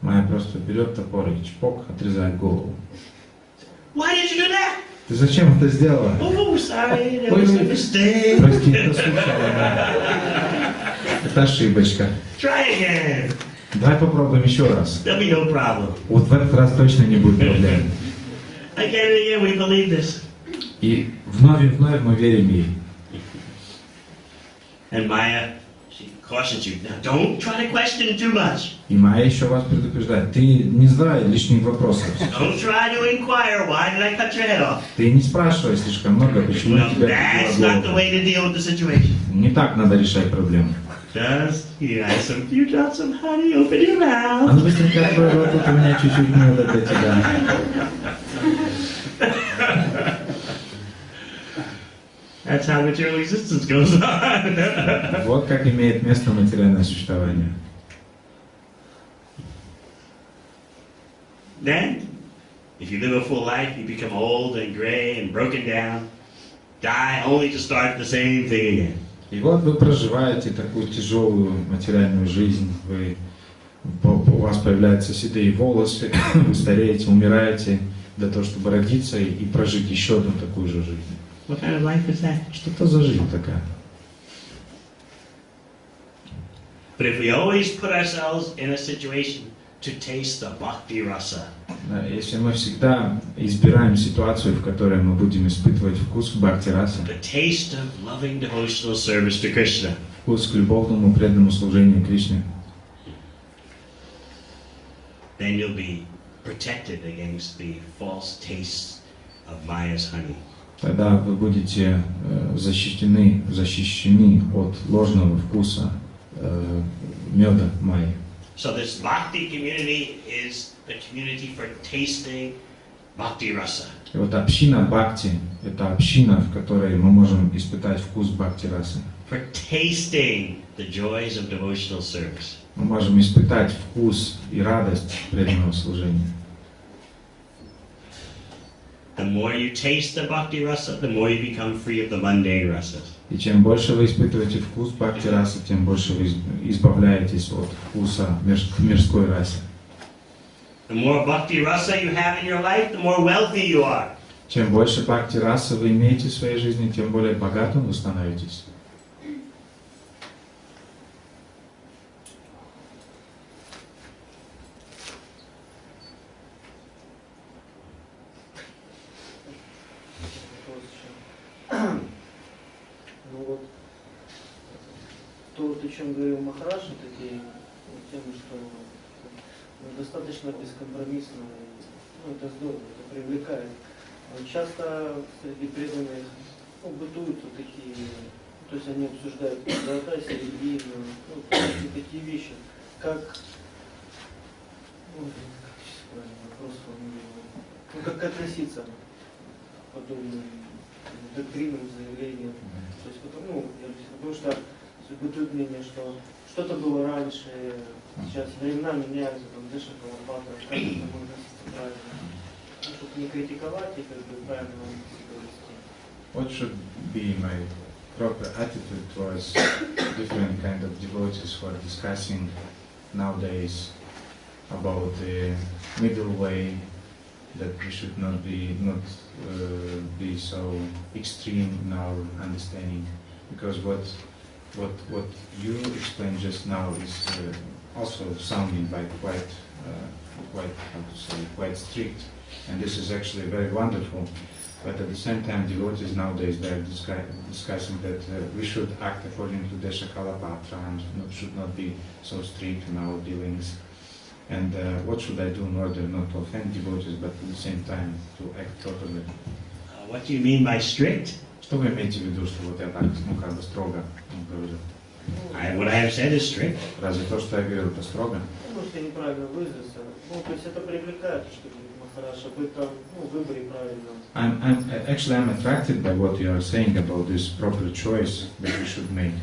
Майя просто берет топор и чпок, отрезает голову. Why did you do that? Ты зачем это сделала? Oh, sorry, there was a mistake. Прости, это случайно. Это ошибочка. Try again. Давай попробуем еще раз. There'll be no problem. Вот в этот раз точно не будет проблем. Again and again, we believe this. И вновь мы верим ей. And Maya, she cautions you, now don't try to question too much. И Майя еще вас предупреждает. Ты не задавай лишних вопросов. Don't try to inquire, why did I cut your head off? Ты не спрашивай слишком много, почему No, тебя that's not the way to deal with the situation. Не так надо решать проблему. Just, you drop some honey, open your mouth. А ну быстренько открой рот, тут у меня чуть-чуть меда для тебя. That's how material existence goes on. Вот как имеет место материальное существование. Then, if you live a full life, you become old and gray and broken down, die only to start the same thing again. И вот вы проживаете такую тяжелую материальную жизнь, у вас появляются седые волосы, вы стареете, умираете для того, чтобы родиться и прожить еще одну такую же жизнь. What kind of life is that? Что это за жизнь такая? But if we always put ourselves in a situation to taste the bhakti rasa, Если мы всегда избираем ситуацию, в которой мы будем испытывать вкус бхакти расы, the taste of loving devotional service to Krishna, вкус к любовному преданному служению Кришне, then you'll be protected against the false tastes of Maya's honey. тогда вы будете защищены от ложного вкуса меда Майи. So this bhakti community is the community for tasting bhakti rasa. И вот община бхакти – это община, в которой мы можем испытать вкус бхакти расы. For tasting the joys of devotional service. Мы можем испытать вкус и радость преданного служения. The more you taste the bhakti rasa, the more you become free of the mundane rasas. И чем больше вы испытываете вкус бхакти расы, тем больше вы избавляетесь от вкуса к мирской расе. The more bhakti rasa you have in your life, the more wealthy you are. Чем больше бхакти расы вы имеете в своей жизни, тем более богатым вы становитесь. Ну вот, то, о чем говорил Махарадж, такие темы, что достаточно бескомпромиссно, это здорово, это привлекает. Часто среди преданных бытуют вот такие, то есть они обсуждают золотая середина, такие вещи, как вопрос формулирован, как относиться к подобным доктринам, заявлениям. То есть, потому что бытует мнение, что что-то было раньше, сейчас времена меняются, там, Дэша Калапата, как это можно относиться правильно. Чтобы не критиковать и как бы правильно себя вести. What should be my proper attitude towards different kind of devotees who are discussing nowadays about the middle way, that we should not be so extreme in our understanding, because what you explained just now is also sounding like quite strict, and this is actually very wonderful. But at the same time, devotees nowadays they are discussing that we should act according to Desha Kalapatra and should not be so strict in our dealings. And what should I do in order not to offend devotees, but at the same time to act properly? What do you mean by strict? Что вы имеете в виду, что вот я так, как бы строго говорю? What I have said is strict. Разве то, что я говорю, это строго? Может, я неправильно выразился. То есть это привлекает, что говорит Махарадж, об этом выборе правильном. I'm attracted by what you are saying about this proper choice that we should make.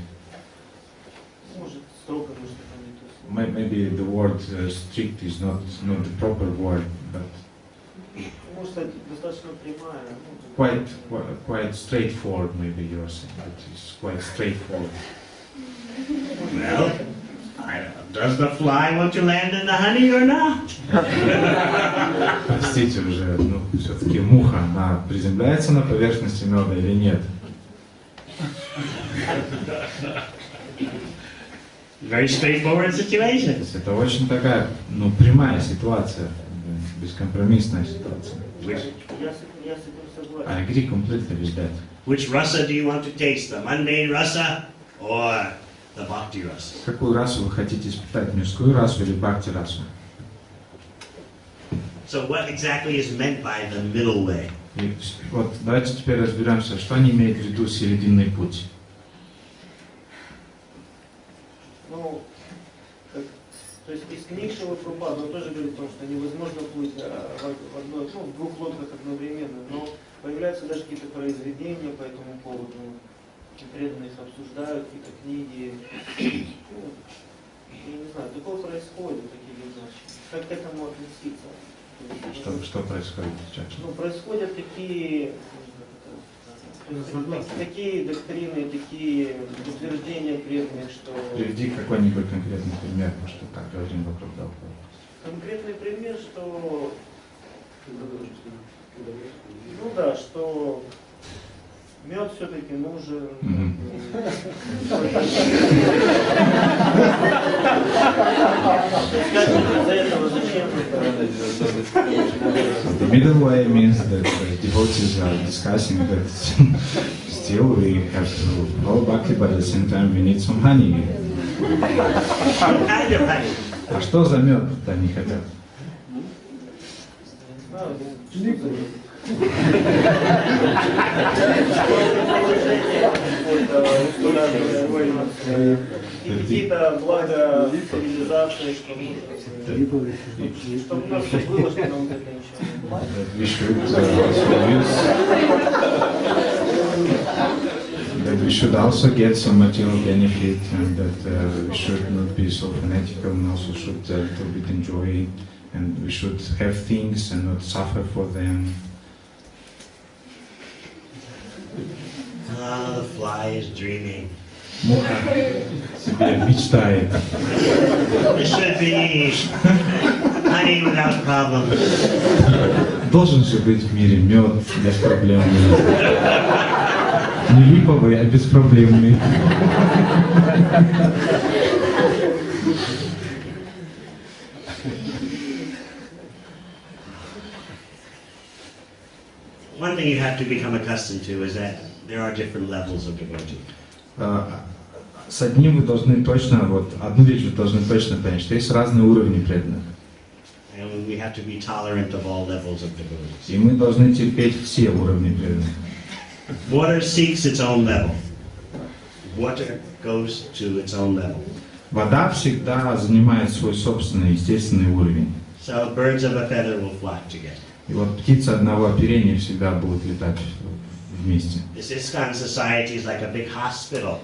Может, строго, может, это не то. Maybe the word strict is not the proper word, but Может, достаточно прямая. quite straightforward. Maybe you are saying it is quite straightforward. Well, does the fly want to land in the honey or not? простите уже, ну, все-таки муха, она приземляется на поверхности меда или нет? Very straightforward situation. То есть это очень такая, ну, прямая ситуация, бескомпромиссная ситуация. I agree completely with that. Which rasa do you want to taste? The mundane rasa or the bhakti rasa? Какую расу вы хотите испытать, мирскую расу или бхакти расу? So what exactly is meant by the middle way? И вот давайте теперь разберемся, что они имеют в виду серединный путь. Ну, то есть из книг Шрилы Прабхупады он тоже говорит о том, что невозможно плыть в одной, ну, в двух лодках одновременно, но появляются даже какие-то произведения по этому поводу, преданные их обсуждают, какие-то книги. Ну, я не знаю, такое происходит, такие вещи. Как к этому относиться? Что происходит сейчас? Ну, происходят такие доктрины, такие утверждения преданных, что... Приведи какой-нибудь конкретный пример, потому что так говорим вокруг да около. Конкретный пример, что... Ну да, что мед все-таки нужен. The middle way means that the devotees are discussing that still we have to follow bhakti, but at the same time we need some honey. А что за мед-то они хотят? Какие-то блага цивилизации, чтобы у нас все было, что нам это That we should also get some material benefit, and that we should not be so fanatical, and also should a little bit enjoy, and we should have things and not suffer for them. Ah, the fly is dreaming. Муха себе мечтает. This should be honey without problems. Должен же быть в мире мед без проблем. Не липовый, а беспроблемный. One thing you have to become accustomed to is that there are different levels of devotee. С одним вы должны точно, вот одну вещь вы должны точно понять, что есть разные уровни преданных. And we have to be tolerant of all levels of devotees. И мы должны терпеть все уровни преданных. Water seeks its own level. Water goes to its own level. Вода всегда занимает свой собственный естественный уровень. So birds of a feather will flock together. И вот птицы одного оперения всегда будут летать вместе. This ISKCON society is like a big hospital.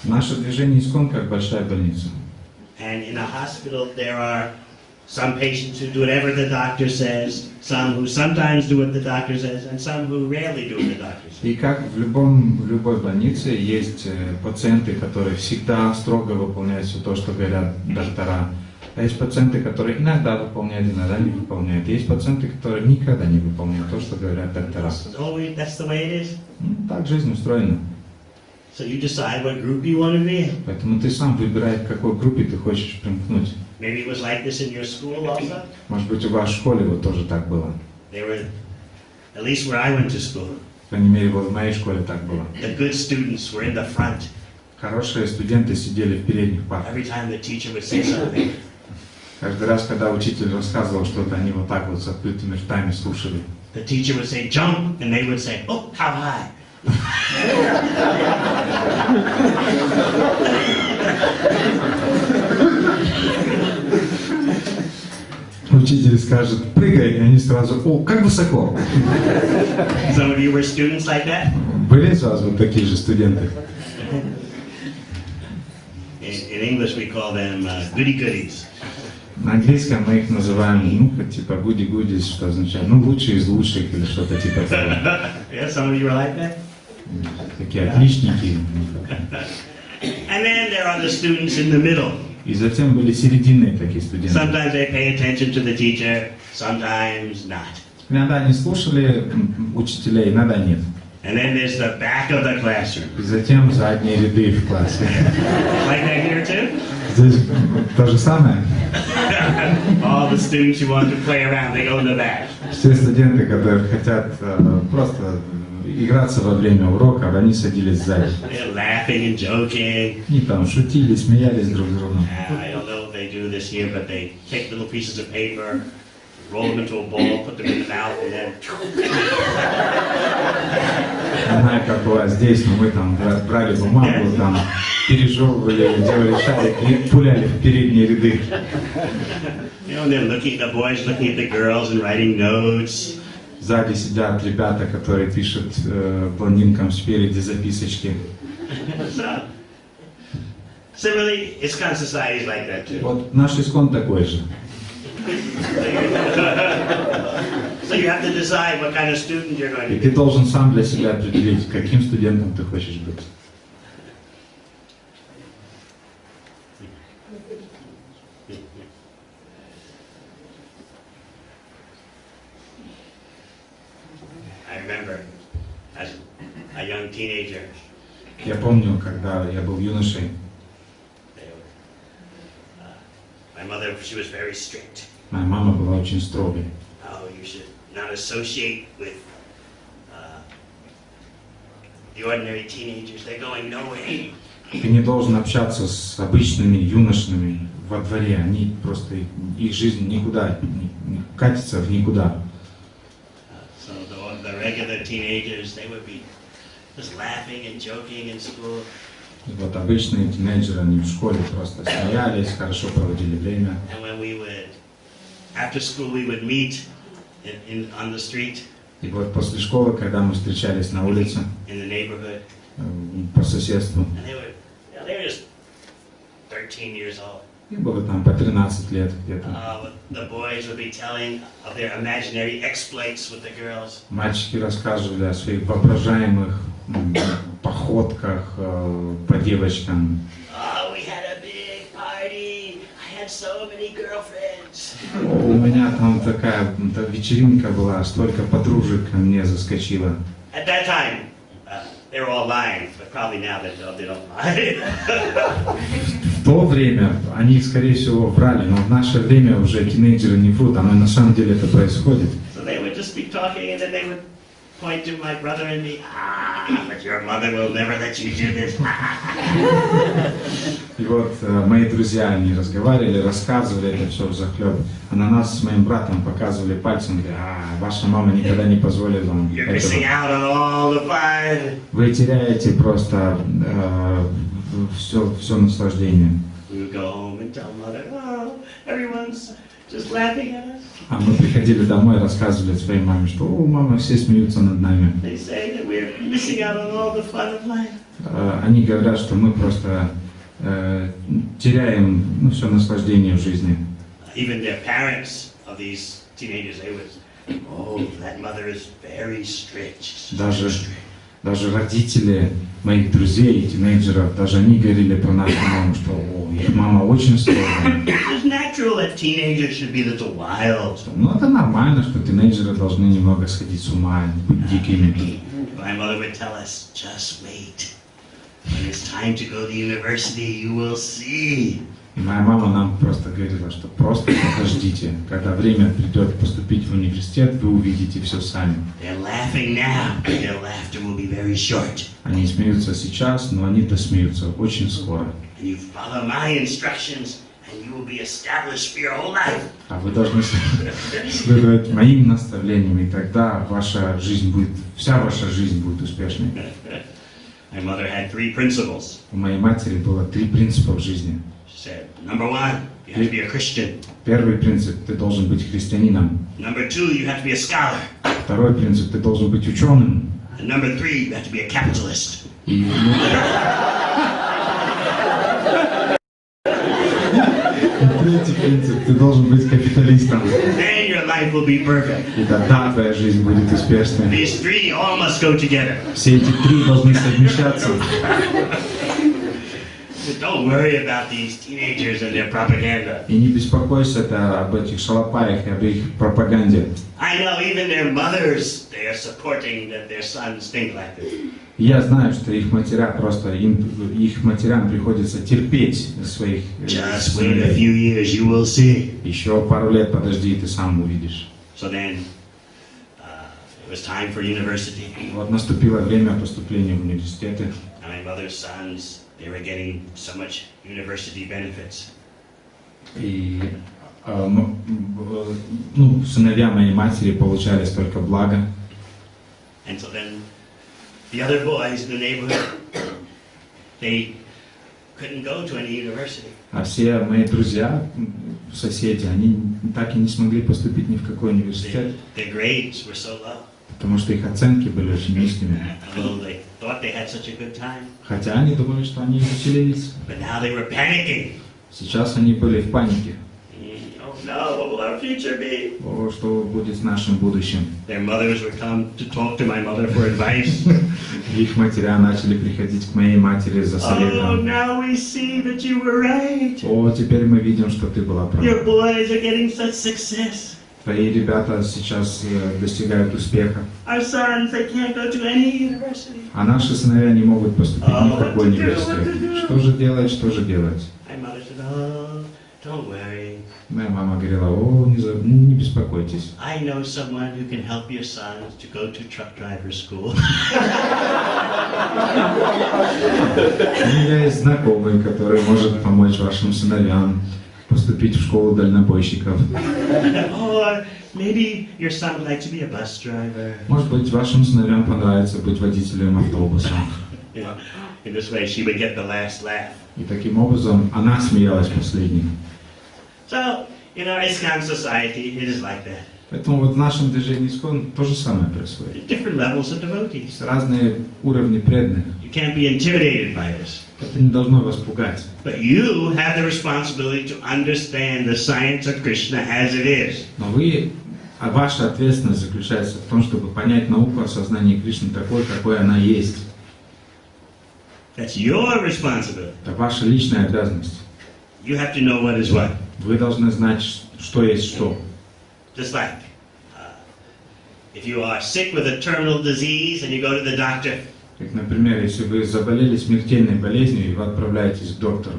Наше движение ИСККОН как большая больница. And in a hospital there are some patients who do whatever the doctor says, some who sometimes do what the doctor says, and some who rarely do what the doctor says. И как в любой больнице есть пациенты, которые всегда строго выполняют все то, что говорят доктора. А есть пациенты, которые иногда выполняют, иногда не выполняют. Есть пациенты, которые никогда не выполняют то, что говорят доктора. That's the way it is. Так жизнь устроена. So you decide what group you want to be in. Поэтому ты сам выбираешь, к какой группе ты хочешь примкнуть. Maybe it was like this in your school also. Может быть, у вас в школе вот тоже так было. They were, at least where I went to school. По крайней мере, вот в моей школе так было. The good students were in the front. Хорошие студенты сидели в передних партах. Every time the teacher would say something. Каждый раз, когда учитель рассказывал что-то, они вот так вот с открытыми ртами слушали. The teacher would say jump, and they would say, oh, how high. Учитель скажет прыгай, и они сразу о, как высоко. Some of you were students like that? Были сразу вот такие же студенты? In English we call them goody-goodies. На английском мы их называем, ну, типа goody-goodies, что означает, ну, лучшие из лучших или что-то типа того. Yeah, some of you are like that? Такие отличники. And then there are the students in the middle. И затем были серединные такие студенты. Sometimes they pay attention to the teacher, sometimes not. Иногда они слушали учителей, иногда нет. And then there's the back of the classroom. И затем задние ряды в классе. Like that here too? Здесь то же самое. All the students who want to play around, they go in the back. Все студенты, которые хотят просто играться во время урока, они садились сзади. They're laughing and joking. И там шутили, смеялись друг с другом. I don't know if they do this here, but they take little pieces of paper, roll them into a ball, put them in the mouth, and then... Не знаю, как у вас здесь, но мы там брали бумагу, там пережевывали, делали шарик и пуляли в передние ряды. You know, they're looking, the boys looking at the girls and writing notes. Сзади сидят ребята, которые пишут блондинкам спереди записочки. So, similarly, ISKCON society is like that too. Вот наш ИСККОН такой же. So you have to decide what kind of student you're going to И be. ты должен сам для себя определить, каким студентом ты хочешь быть. I remember as a young teenager, Я помню, когда я был юношей, my mother, she was very strict. моя мама была очень строгой. Oh, you should not associate with the ordinary teenagers. They're going nowhere. Ты не должен общаться с обычными юношами во дворе. Они просто, их жизнь никуда, катится в никуда. So the regular teenagers, they would be just laughing and joking in school. И вот обычные тинейджеры, они в школе просто смеялись, хорошо проводили время. And when we would, after school, we would meet on the street. И вот после школы, когда мы встречались на улице, in the neighborhood, по соседству, and they were just 13 years old. и было там по 13 лет где-то. The boys would be telling of their imaginary exploits with the girls. Мальчики рассказывали о своих воображаемых походках по девочкам. Oh, we had a big party. I had so many girlfriends. У меня там такая вечеринка была, столько подружек ко мне заскочило. At that time, they were all lying, but probably now they don't lie. В то время они, скорее всего, врали, но в наше время уже тинейджеры не врут, оно на самом деле это происходит. So they would just be talking, and then they would point to my brother and me. But your mother will never let you do this. И вот мои друзья, они разговаривали, рассказывали это все взахлеб, а на нас с моим братом показывали пальцем, говорят, ваша мама никогда не позволит вам этого. Вы теряете просто все наслаждение. А мы приходили домой и рассказывали своей маме, что мама, все смеются над нами. Они говорят, что мы просто теряем все наслаждение в жизни. Даже родители моих друзей и тинейджеров, даже они говорили про нашу маму, что их мама очень строгая. Ну это нормально, что тинейджеры должны немного сходить с ума, быть дикими. И моя мама нам просто говорила, что просто подождите, когда время придет поступить в университет, вы увидите все сами. Они смеются сейчас, но они досмеются очень скоро. А вы должны следовать моим наставлениям, и тогда ваша жизнь будет, вся ваша жизнь будет успешной. У моей матери было 3 принципа в жизни. Первый принцип – ты должен быть христианином. Второй принцип – ты должен быть ученым. И третий принцип – ты должен быть капиталистом. И тогда твоя жизнь будет успешной. Все эти 3 должны совмещаться. said, don't worry about these teenagers and their propaganda. И не беспокойся об этих шалопаях и об их пропаганде. I know even their mothers, they are supporting that their sons think like this. Я знаю, что их матерям приходится терпеть своих Just wait a few years, you will see. Еще пару лет подожди, и ты сам увидишь. So then, it was time for university. Вот наступило время поступления в университеты. And my mother's sons, they were getting so much university benefits. И сыновья моей матери получали столько блага. And so then, the other boys in the neighborhood, they couldn't go to any university. А все мои друзья, соседи, они так и не смогли поступить ни в какой университет. Their grades were so low. Потому что их оценки были очень низкими. Although they thought they had such a good time. Хотя они думали, что они веселились. But now they were panicking. Сейчас они были в панике. Oh no, what will our future be? О, что будет с нашим будущим? Their mothers would come to talk to my mother for advice. Их матеря начали приходить к моей матери за Oh, советом. now we see that you were right. О, теперь мы видим, что ты была права. Your boys are getting such success. Твои ребята сейчас достигают успеха. Our sons, they can't go to any university. А наши сыновья не могут поступить ни в какой университет. Что же делать, что же делать? My mother said, oh, don't worry. Моя мама говорила, о, не беспокойтесь. I know someone who can help your sons to go to truck driver school. У меня есть знакомый, который может помочь вашим сыновьям поступить в школу дальнобойщиков. Or maybe your son would like to be a bus driver. Может быть, вашим сыновьям понравится быть водителем автобуса. Yeah. In this way, she would get the last laugh. И таким образом она смеялась последней. So, in our ISKCON society, it is like that. Поэтому вот в нашем движении ИСККОН то же самое происходит. Different levels of devotees. Разные уровни преданных. You can't be intimidated by this. Это не должно вас пугать. But you have the responsibility to understand the science of Krishna as it is. Но ваша ответственность заключается в том, чтобы понять науку о сознании Кришны такой, какой она есть. That's your responsibility. Это ваша личная обязанность. You have to know what is what. Вы должны знать, что есть что. Just like, if you are sick with a terminal disease and you go to the doctor. Как, например, если вы заболели смертельной болезнью и вы отправляетесь к доктору.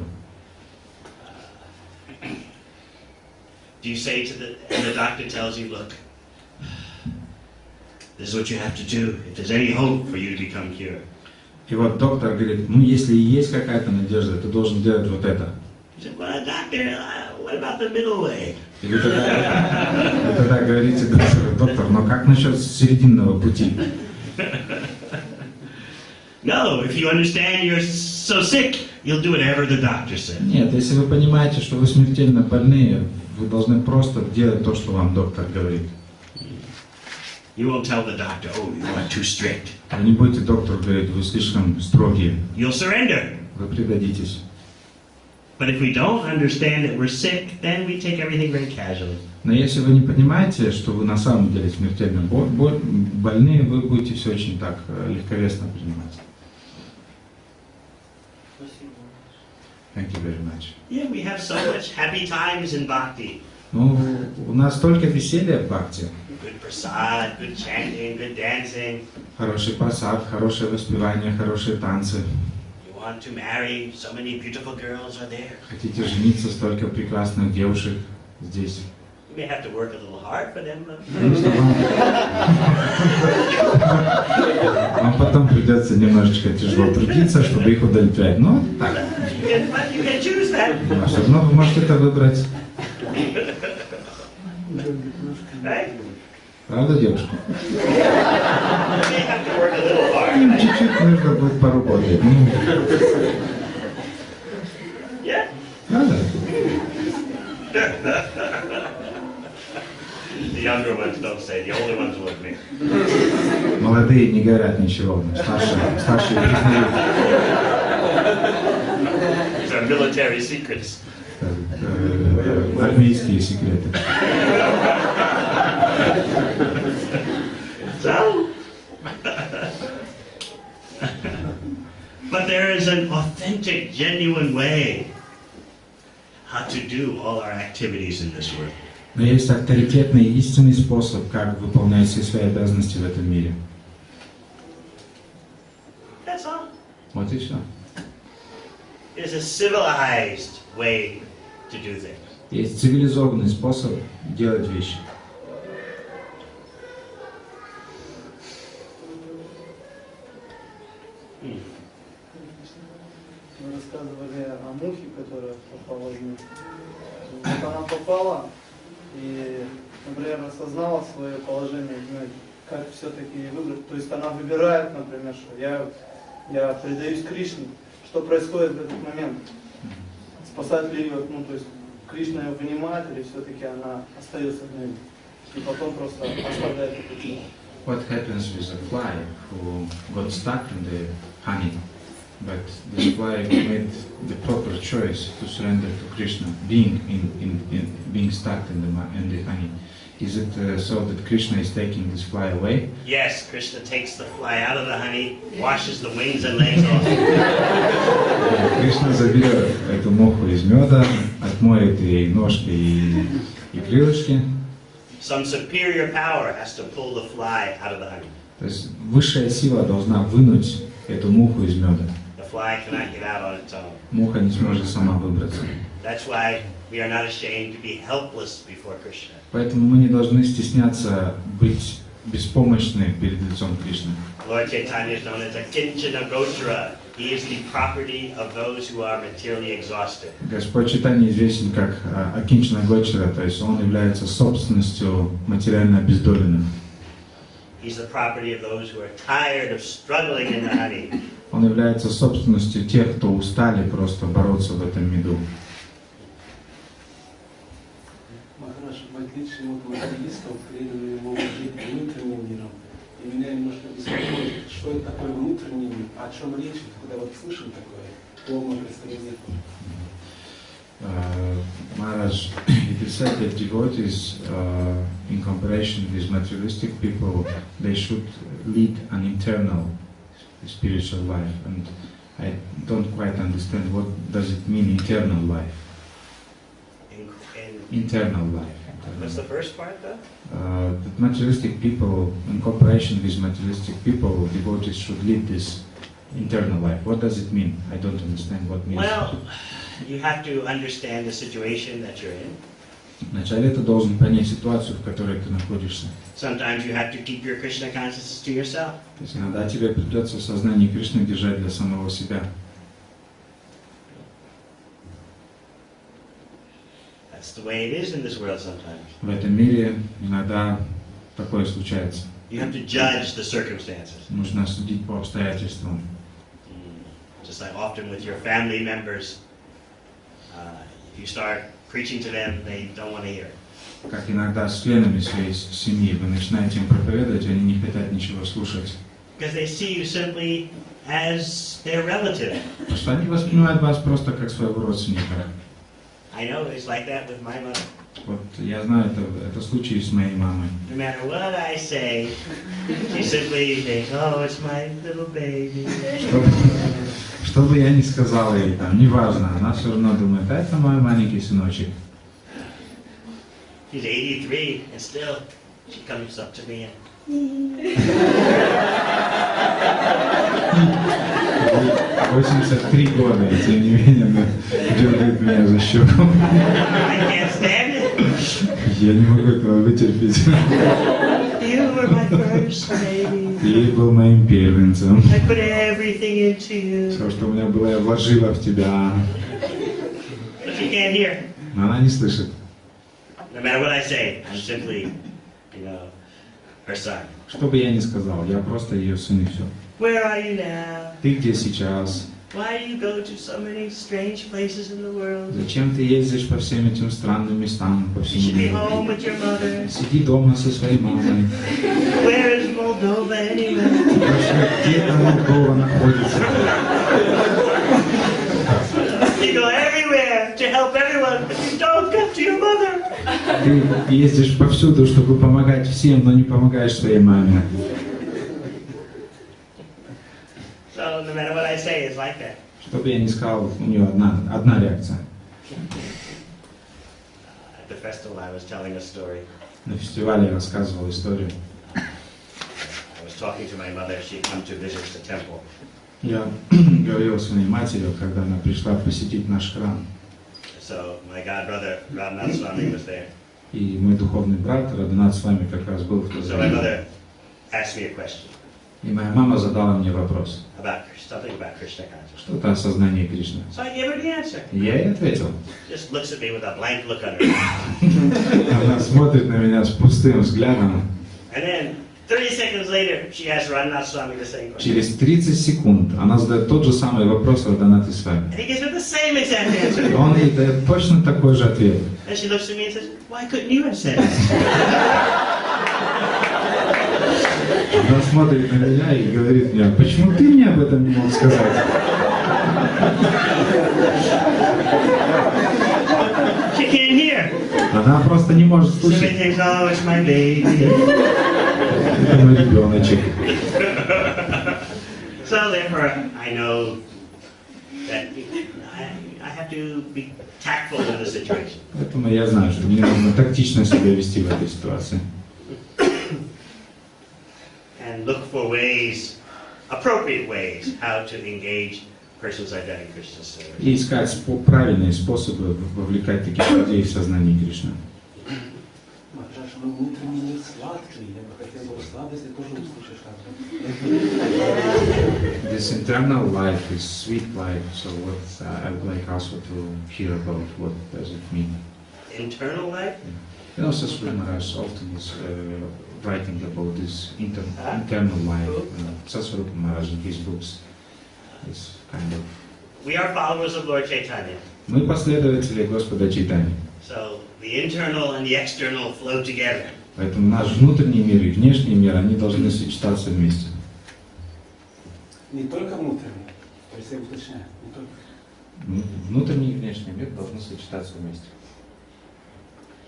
Do you say to and the doctor tells you, look, this is what you have to do if there's any hope for you to become cured. И вот доктор говорит, если есть какая-то надежда, ты должен делать вот это. You say, well, doctor, what about the middle way? И вы тогда говорите доктору, доктор, но как насчет серединного пути? No, if you understand you're so sick, you'll do whatever the doctor says. Нет, если вы понимаете, что вы смертельно больны, вы должны просто делать то, что вам доктор говорит. You won't tell the doctor, oh, you are too strict. Вы не будете доктору говорить, вы слишком строгие. You'll surrender. Вы предадитесь. But if we don't understand that we're sick, then we take everything very casually. Но если вы не понимаете, что вы на самом деле смертельно больны, вы будете все очень так легковесно принимать. Thank you very much. Yeah, we have so much happy times in bhakti. Ну, у нас столько веселья в бхакти. Good prasad, good chanting, good dancing. Хороший прасад, хорошее воспевание, хорошие танцы. You want to marry, so many beautiful girls are there. Хотите жениться, столько прекрасных девушек здесь. You may have to work a little hard for them. Вам потом придется немножечко тяжело трудиться, чтобы их удовлетворять. Но так. You can choose that. Все равно вы можете это выбрать. Right? Правда, девушка? You may have to work a little hard. Чуть-чуть нужно будет поработать. Yeah? Правда? The younger ones don't say, the older ones will admit. Молодые не говорят ничего, старшие признают. These are military secrets. Армейские секреты. So, But there is an authentic, genuine way how to do all our activities in this world. Но есть авторитетный истинный способ, как выполнять все свои обязанности в этом мире. That's all. Вот и все. There's a civilized way to do things. Есть цивилизованный способ делать вещи. Мы рассказывали о мухе, которая попала в мух. Вот она попала и, например, осознала свое положение, как все-таки выбрать. То есть она выбирает, например, что я предаюсь Кришне. Что происходит в этот момент? Спасать ли ее, то есть Кришна ее вынимает, или все-таки она остается в ней? И потом просто оставляет эту путь. What happens with a fly who got stuck in the honey, but the fly made the proper choice to surrender to Krishna, being stuck in the honey. Is it so that Krishna is taking this fly away? Yes, Krishna takes the fly out of the honey, washes the wings and legs off. Кришна заберет эту муху из меда, отмоет ей ножки и крылышки. Some superior power has to pull the fly out of the honey. То есть высшая сила должна вынуть эту муху из меда. The fly cannot get out on its own. Муха не сможет сама выбраться. That's why we are not ashamed to be helpless before Krishna. Поэтому мы не должны стесняться быть беспомощны перед лицом Кришны. Lord Chaitanya is known as a Kinchana Gochara. He is the property of those who are materially exhausted. Господь Чайтанья известен как Акинчана Гочара, то есть он является собственностью материально обездоленных. He's the property of those who are tired of struggling in the honey. Он является собственностью тех, кто устали просто бороться в этом меду. Махараш, в отличие от материалистов, преданные могут жить внутренним миром. И меня немножко беспокоит, что это такое внутренний мир, о чем речь, когда вот слышим такое, полное представление. Maharaj, it is said that devotees, in comparison with materialistic people, they should lead an internal spiritual life, and I don't quite understand what does it mean, internal life. Internal life. What's the first part, though? That materialistic people, in comparison with materialistic people, devotees should lead this internal life. What does it mean? I don't understand what means. Well, you have to understand the situation that you're in. Вначале ты должен понять ситуацию, в которой ты находишься. Sometimes you have to keep your Krishna consciousness to yourself. То есть иногда тебе придется сознание Кришны держать для самого себя. That's the way it is in this world sometimes. В этом мире иногда такое случается. You have to judge the circumstances. Нужно судить по обстоятельствам. Just like often with your family members, if you start preaching to them, they don't want to hear it. Как иногда с членами своей семьи вы начинаете им проповедовать, они не хотят ничего слушать. Because they see you simply as their relative. Потому что они воспринимают вас просто как своего родственника. I know it's like that with my mother. Вот я знаю, это случай с моей мамой. No matter what I say, she simply thinks, oh, it's my little baby. Что бы я ни сказал ей, там, неважно, она все равно думает, а это мой маленький сыночек. She's 83, and still she comes up to me and 83 года, и тем не менее она дергает меня за щеку. I can't stand it. Я не могу этого вытерпеть. You were my first baby. Ты был моим первенцем. I put everything into you. Все, что у меня было, я вложила в тебя. But you can't hear. Но она не слышит. No matter what I say, I'm simply, her son. Что бы я ни сказал, я просто ее сын и все. Where are you now? Ты где сейчас? Why do you go to so many strange places in the world? Зачем ты ездишь по всем этим странным местам, по You всему should be миру? home with your mother. Сиди дома со своей мамой. Where is Moldova anyway? Где там Молдова находится? You go everywhere to help everyone, but you don't get to your mother. Ты ездишь повсюду, чтобы помогать всем, но не помогаешь своей маме. So no matter what I say is like that. Что бы я ни сказал, у нее одна реакция. At the festival, I was telling a story. На фестивале я рассказывал историю. I was talking to my mother. She had come to visit the temple. Я говорил с своей матерью, когда она пришла посетить наш храм. So my god brother Ramnath Swami was there. И мой духовный брат Радханат Свами как раз был в то So my время. mother asked me a question И моя мама задала мне вопрос. about something about Krishna consciousness. Что-то о сознании Кришны. So I gave her the answer. И я ей ответил. Just looks at me with a blank look on her face. Она смотрит на меня с пустым взглядом. And then 30 seconds later, she asked Ramnath Swami the same question. Через 30 секунд она задает тот же самый вопрос Радханату Свами. And he gives her the same exact answer. И он ей дает точно такой же ответ. And she looks at me and says, why couldn't you have said it? Она смотрит на меня и говорит мне, почему ты мне об этом не мог сказать? She can't hear. Она просто не может So слушать. she thinks, oh, it's my baby. Это мой ребеночек. So therefore, I know that I have to be tactful in the situation. Поэтому я знаю, что мне нужно тактично себя вести в этой ситуации. And look for ways, appropriate ways, how to engage persons identity Krishna service. И искать правильные способы вовлекать таких людей в сознание Кришны. Махарадж, но внутренний мир сладкий, я бы хотел бы сладости тоже услышать. This internal life is sweet life, so what I would like also to hear about what does it mean. Internal life? You know, Saswara Maharaj often is writing about this internal life. Saswara Maharaj in his books is kind of... We are followers of Lord Chaitanya. Мы последователи Господа Чайтани. So the internal and the external flow together. Поэтому наш внутренний мир и внешний мир, они должны сочетаться вместе. Не только внутренний, то есть я уточняю, не только. Внутренний и внешний мир должны сочетаться вместе.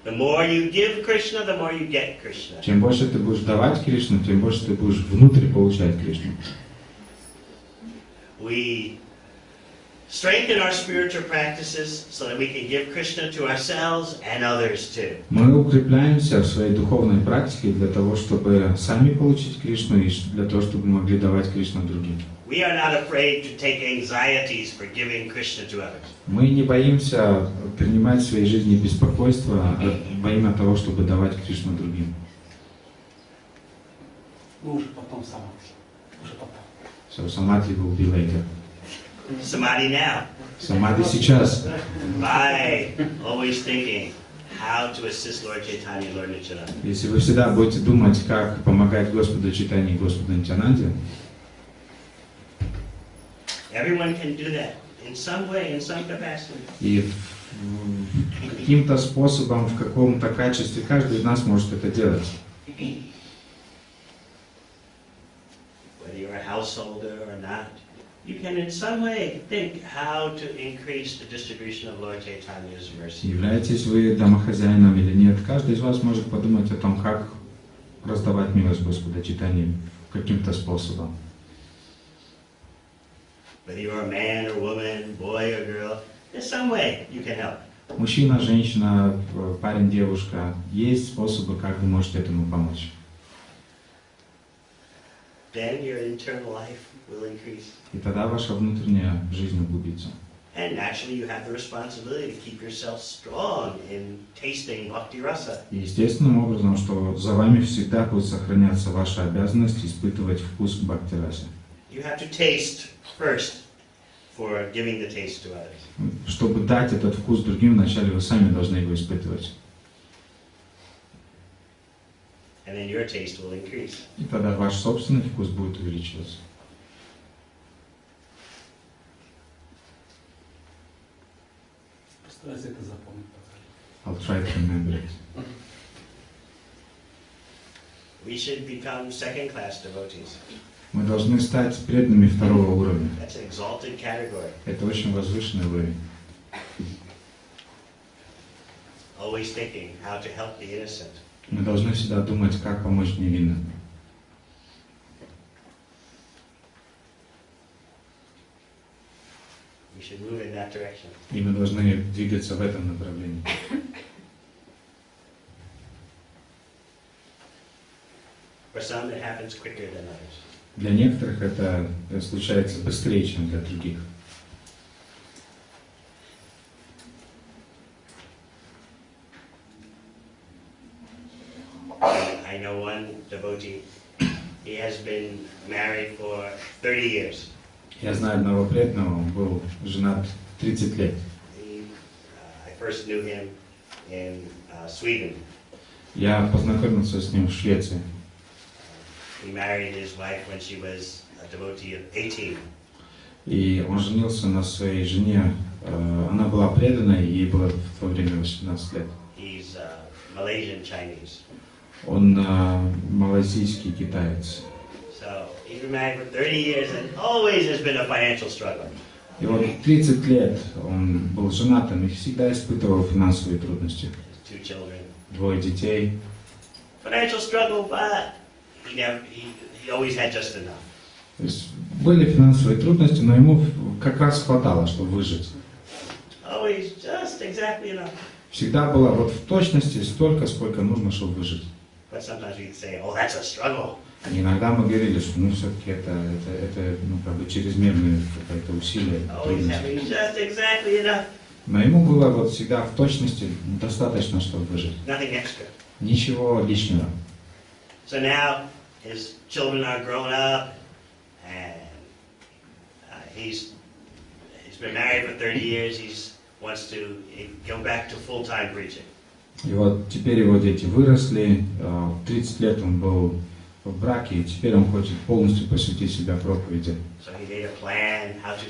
The more you give Krishna, the more you get Krishna. Чем больше ты будешь давать Кришну, тем больше ты будешь внутрь получать Кришну. We strengthen our spiritual practices so that we can give Krishna to ourselves and others too. Мы укрепляемся в своей духовной практике для того, чтобы сами получить Кришну и для того, чтобы мы могли давать Кришну другим. We are not afraid to take anxieties for giving Krishna to others. Мы не боимся принимать в своей жизни беспокойство во имя того, чтобы давать Кришну другим. Ну, уже потом самадхи. Уже потом. So samadhi will be later. Samadhi now. Самадхи сейчас. By always thinking how to assist Lord Chaitanya and Lord Nityananda. Если вы всегда будете думать, как помогать Господу Чайтанье и Господу Нитянанде, Everyone can do that in some way, in some capacity. и каким-то способом, в каком-то качестве, каждый из нас может это делать. Whether you're a householder or not, you can in some way think how to increase the distribution of Lord Chaitanya's mercy. Являетесь вы домохозяином или нет, каждый из вас может подумать о том, как раздавать милость Господа Чайтаньи каким-то способом. Whether you're a man or woman, boy or girl, there's some way you can help. Мужчина, женщина, парень, девушка, есть способы, как вы можете этому помочь. Then your internal life will increase. И тогда ваша внутренняя жизнь углубится. And naturally you have the responsibility to keep yourself strong in tasting bhakti rasa. И естественным образом, что за вами всегда будет сохраняться ваша обязанность испытывать вкус бхакти-расы. You have to taste first for giving the taste to others. Чтобы дать этот вкус другим, вначале вы сами должны его испытывать. And then your taste will increase. И тогда ваш собственный вкус будет увеличиваться. Постарайся это запомнить. I'll try to remember it. We should become second-class devotees. Мы должны стать преданными второго уровня. That's an exalted category. Это очень возвышенный уровень. Always thinking how to help the innocent. Мы должны всегда думать, как помочь невинным. should move in that direction. И мы должны двигаться в этом направлении. For some, it happens quicker than others. Для некоторых это случается быстрее, чем для других. I know one devotee. He has been married for 30 years. Я знаю одного преданного, он был женат 30 лет. I first knew him in Sweden. Я познакомился с ним в Швеции. He married his wife when she was a devotee of 18. И он женился на своей жене. Она была преданной, ей было в то время 18 лет. He's Malaysian Chinese. Он малайзийский китаец. So he's been married for 30 years and always has been a financial struggle. И вот 30 лет он был женатым и всегда испытывал финансовые трудности. 2 children. 2 детей. Financial struggle, but he always had just enough. То есть были финансовые трудности, но ему как раз хватало, чтобы выжить. Always just exactly enough. Всегда было вот в точности столько, сколько нужно, чтобы выжить. But sometimes we'd say, oh, that's a struggle. И иногда мы говорили, что ну все-таки это ну, как бы чрезмерное какое-то усилие, Always having just exactly enough. Но ему было вот всегда в точности достаточно, чтобы выжить. Nothing extra. Ничего лишнего. So now his children are grown up, and he's been married for 30 years. He wants to go back to full-time preaching. И вот теперь его дети выросли, 30 лет он был в браке, и теперь он хочет полностью посвятить себя проповеди. So he made a plan how to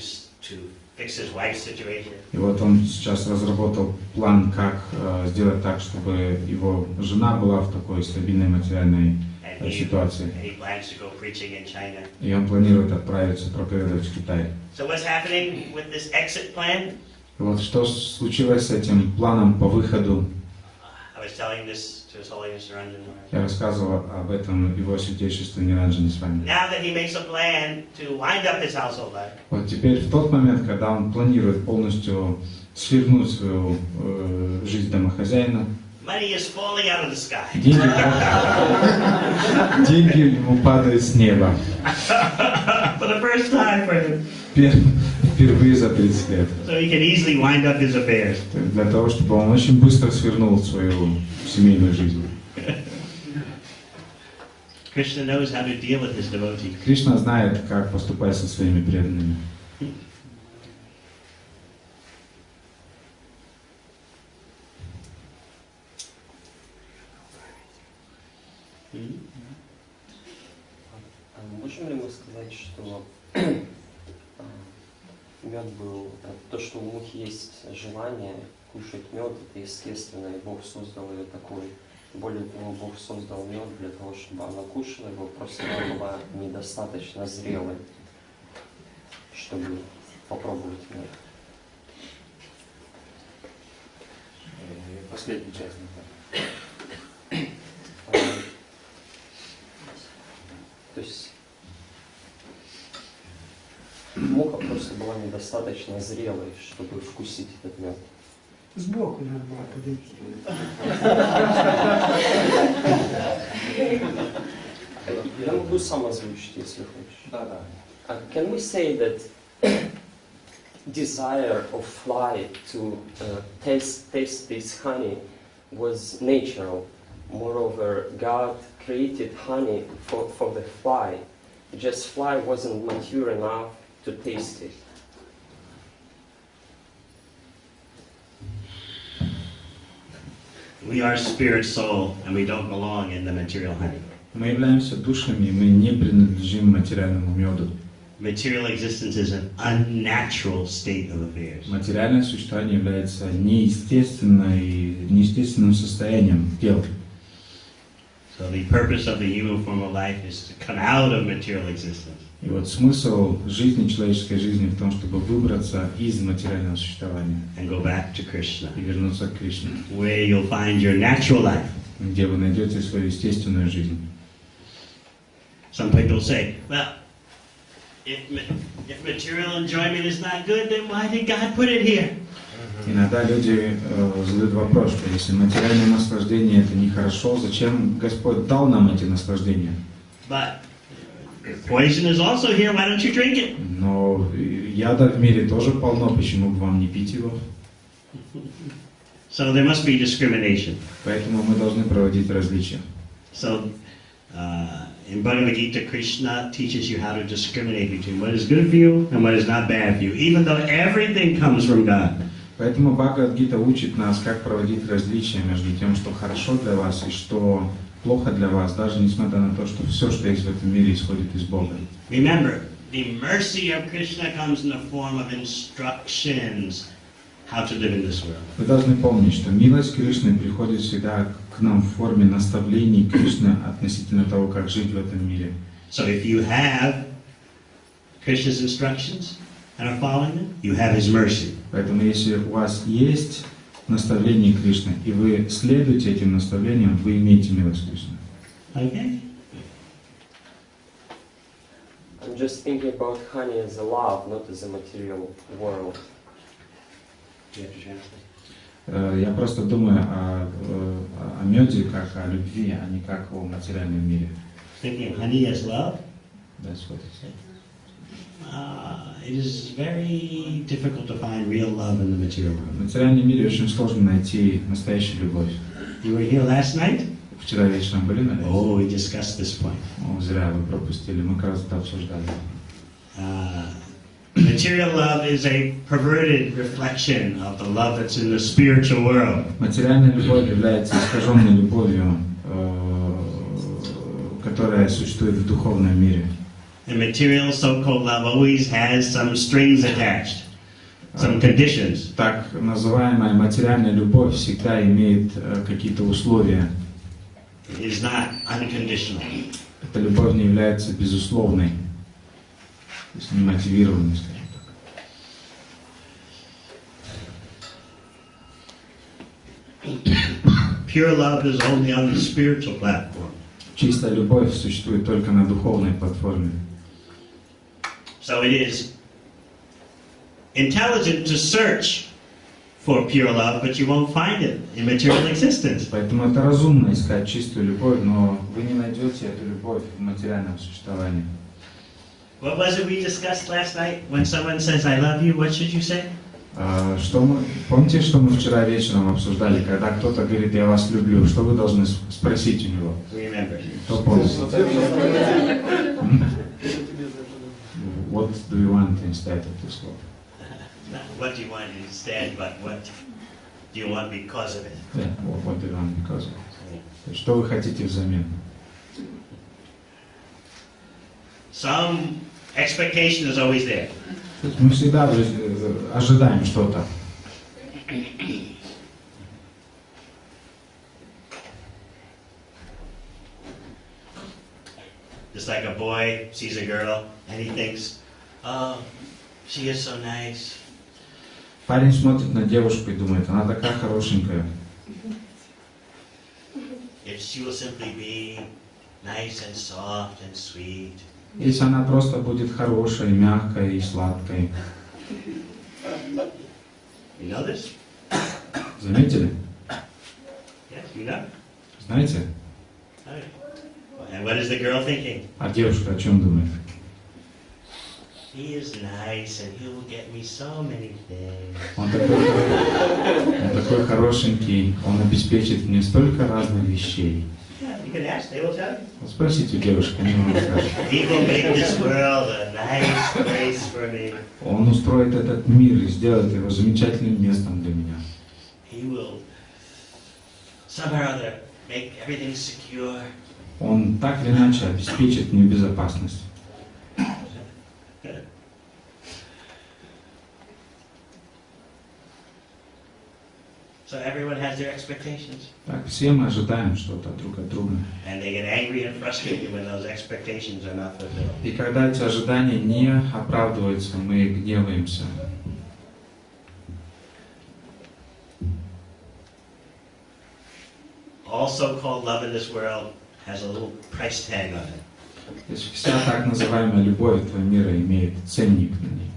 fix his wife's situation. И вот он сейчас разработал план, как сделать так, чтобы его жена была в такой стабильной материальной ситуации. And he plans to go preaching in China. И он планирует отправиться проповедовать в Китай. So what's happening with this exit plan? И вот что случилось с этим планом по выходу? I was telling this to His Holiness Niranjan. Я рассказывал об этом его святейшеству Ниранджане Свами. Now that he makes a plan to wind up his household life. Вот теперь в тот момент, когда он планирует полностью свернуть свою жизнь домохозяина, Money is falling out of the sky. Деньги ему падают с неба. For the first time for him. Впервые за 30 лет. So he can easily wind up his affairs. Для того, чтобы он очень быстро свернул свою семейную жизнь. Krishna knows how to deal with his devotees. Кришна знает, как поступать со своими преданными. Можем ли мы сказать, что мед был, то, что у мухи есть желание кушать мед, это естественно, и Бог создал ее такой. Более того, Бог создал мед для того, чтобы она кушала его, просто она была недостаточно зрелой, чтобы попробовать мед. Последний часть. То есть муха просто была недостаточно зрелой, чтобы вкусить этот мед. Сбоку надо было подойти. Я могу сам озвучить, если хочешь. Да. Can we say that desire of fly to taste this honey was natural? Moreover, God created honey for the fly. Just fly wasn't mature enough to taste it. We are spirit soul, and we don't belong in the material honey. Мы являемся душами, мы не принадлежим материальному меду. Material existence is an unnatural state of affairs. Материальное существование является неестественным состоянием тела. So the purpose of the human form of life is to come out of material existence. И вот смысл жизни, человеческой жизни в том, чтобы выбраться из материального существования And go back to Krishna, и вернуться к Кришне, where you'll find your natural life. где вы найдете свою естественную жизнь. Some people say, well, if material enjoyment is not good, then why did God put it here? Иногда люди задают вопрос, что если материальное наслаждение это нехорошо, зачем Господь дал нам эти наслаждения? But poison is also here, why don't you drink it? Но яда в мире тоже полно, почему бы вам не пить его? So there must be discrimination. Поэтому мы должны проводить различия. So in Bhagavad Gita, Krishna teaches you how to discriminate between what is good for you and what is not bad for you, even though everything comes from God. Поэтому Бхагавад-гита учит нас, как проводить различия между тем, что хорошо для вас и что плохо для вас, даже несмотря на то, что все, что есть в этом мире, исходит из Бога. Remember, the mercy of Krishna comes in the form of instructions how to live in this world. Вы должны помнить, что милость Кришны приходит всегда к нам в форме наставлений Кришны относительно того, как жить в этом мире. So if you have Krishna's instructions and are following them, you have His mercy. Поэтому если у вас есть наставление Кришны, и вы следуете этим наставлениям, вы имеете милость Кришны. Okay? I'm just thinking about honey as a love, not as a material world. Я просто думаю о меде как о любви, а не как о материальном мире. Thinking of honey as love? That's what it said. It is very difficult to find real love in the material world. В материальном мире очень сложно найти настоящую любовь. You were here last night? Вчера вечером были на лекции? Oh, we discussed this point. О, зря вы пропустили, мы как раз это обсуждали. Material love is a perverted reflection of the love that's in the spiritual world. Материальная любовь является искаженной любовью, которая существует в духовном мире. And material so-called love always has some strings attached, some conditions. Так называемая материальная любовь всегда имеет какие-то условия. It is not unconditional. Эта любовь не является безусловной, то есть не мотивированной, скажем так. Pure love is only on the spiritual platform. Чистая любовь существует только на духовной платформе. So it is intelligent to search for pure love, but you won't find it in material existence. Поэтому это разумно искать чистую любовь, но вы не найдете эту любовь в материальном существовании. What was it we discussed last night? When someone says, I love you, what should you say? Помните, что мы вчера вечером обсуждали, когда кто-то говорит, я вас люблю, что вы должны спросить у него? Remember. Кто помнит? What do you want instead of this love? Not what do you want instead, but what do you want because of it? Yeah, what do you want because of it? То есть, что вы хотите взамен? Some expectation is always there. То есть мы всегда ожидаем что-то. Just like a boy sees a girl and he thinks, oh, she is so nice. Парень смотрит на девушку и думает, она такая хорошенькая. If she will simply be nice and soft and sweet. Если она просто будет хорошей, мягкой и сладкой. You know this? Заметили? Yes, you know. Знаете? And what is the girl thinking? А девушка о чем думает? He is nice and he will get me so many things. Он такой хорошенький, он обеспечит мне столько разных вещей. Yeah, you can ask, they will tell you. Спросите у девушки, они вам скажут. He will make this world a nice place for me. Он устроит этот мир и сделает его замечательным местом для меня. He will somehow or other make everything secure. Он так или иначе обеспечит мне безопасность. So everyone has their expectations. Так, все мы ожидаем что-то друг от друга. And they get angry and frustrated when those expectations are not fulfilled. И когда эти ожидания не оправдываются, мы гневаемся. All so-called love in this world has a little price tag on it. То есть вся так называемая любовь этого мира имеет ценник на ней.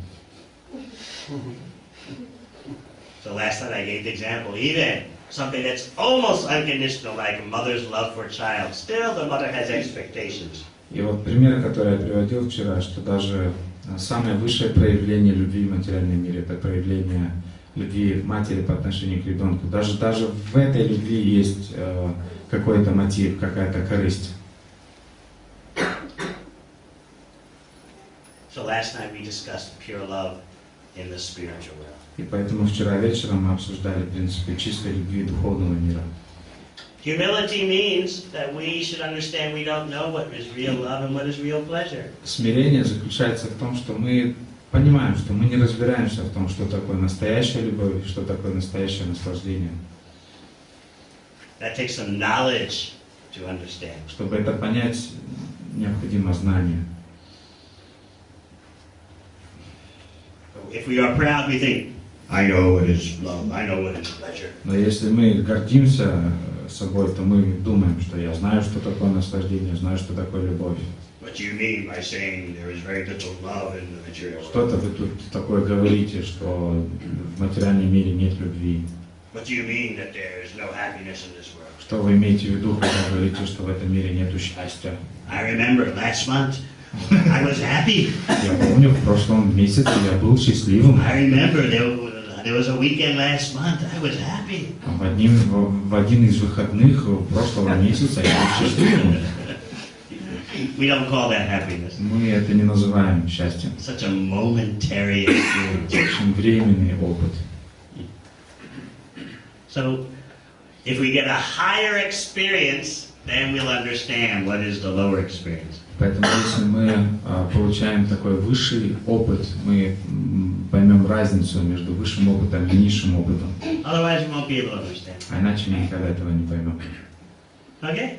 So last night I gave the example, even something that's almost unconditional, like a mother's love for a child, still the mother has expectations. И вот пример, который я приводил вчера, что даже самое высшее проявление любви в материальном мире — это проявление любви матери по отношению к ребенку. Даже в этой любви есть какой-то мотив, какая-то корысть. So last night we discussed pure love in the spiritual world. И поэтому вчера вечером мы обсуждали принципы чистой любви духовного мира. Humility means that we should understand we don't know what is real love and what is real pleasure. Смирение заключается в том, что мы понимаем, что мы не разбираемся в том, что такое настоящая любовь, что такое настоящее наслаждение. That takes some knowledge to understand. Чтобы это понять, необходимо знание. If we are proud, we think, I know what is love, I know what is pleasure. Но если мы гордимся собой, то мы думаем, что я знаю, что такое наслаждение, знаю, что такое любовь. What do you mean by saying there is very little love in the material world? Что-то вы тут такое говорите, что в материальном мире нет любви. What do you mean that there is no happiness in this world? Что вы имеете в виду, когда говорите, что в этом мире нету счастья? I remember last month, I was happy. Я помню, в прошлом месяце я был счастливым. I remember there was a weekend last month, I was happy. В один из выходных прошлого месяца я был счастливым. We don't call that happiness. Мы это не называем счастьем. Such a momentary experience. Очень временный опыт. So, if we get a higher experience, then we'll understand what is the lower experience. Поэтому если мы получаем такой высший опыт, мы поймем разницу между высшим опытом и низшим опытом. Otherwise, we won't be able to understand. А иначе мы никогда этого не поймем. Okay?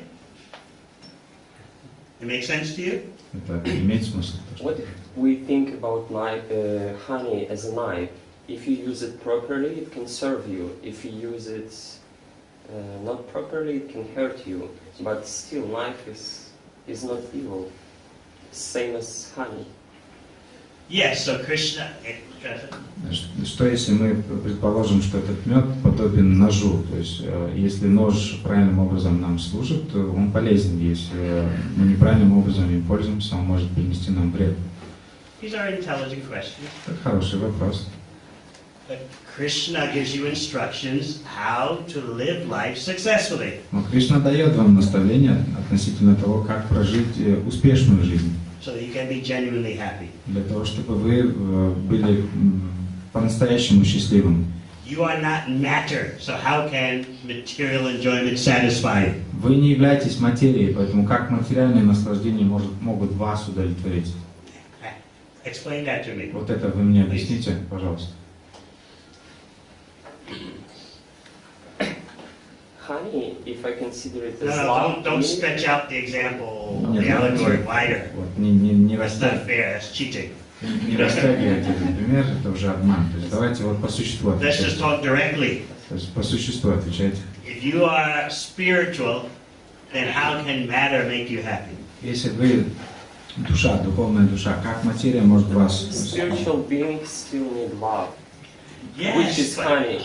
It makes sense to you? Это имеет смысл? What if we think about honey as a knife? If you use it properly, it can serve you. If you use it not properly, it can hurt you. But still, knife is not evil. Same as honey. Yes, so Krishna... Что если мы предположим, что этот мед подобен ножу? То есть, если нож правильным образом нам служит, то он полезен. Если мы неправильным образом им пользуемся, он может принести нам вред. These are intelligent questions. Это хороший вопрос. But Krishna gives you instructions how to live life successfully. Но Кришна дает вам наставления относительно того, как прожить успешную жизнь. So that you can be genuinely happy. Для того, чтобы вы были по-настоящему счастливым. You are not matter, so how can material enjoyment satisfy you? Вы не являетесь материей, поэтому как материальные наслаждения могут вас удовлетворить? Explain that to me. Вот это вы мне объясните, пожалуйста. Honey, if I consider it as No, love, don't stretch out the example, Нет, the allegory wider. Вот, не That's not fair, that's cheating. растягивайте этот пример, это уже обман. То есть давайте вот по существу Let's just отвечайте. talk directly. То есть по существу отвечайте. If you are spiritual, then how can matter make you happy? Если вы душа, духовная душа, как материя может вас... spiritual beings still need love. Which Yes, is but... honey.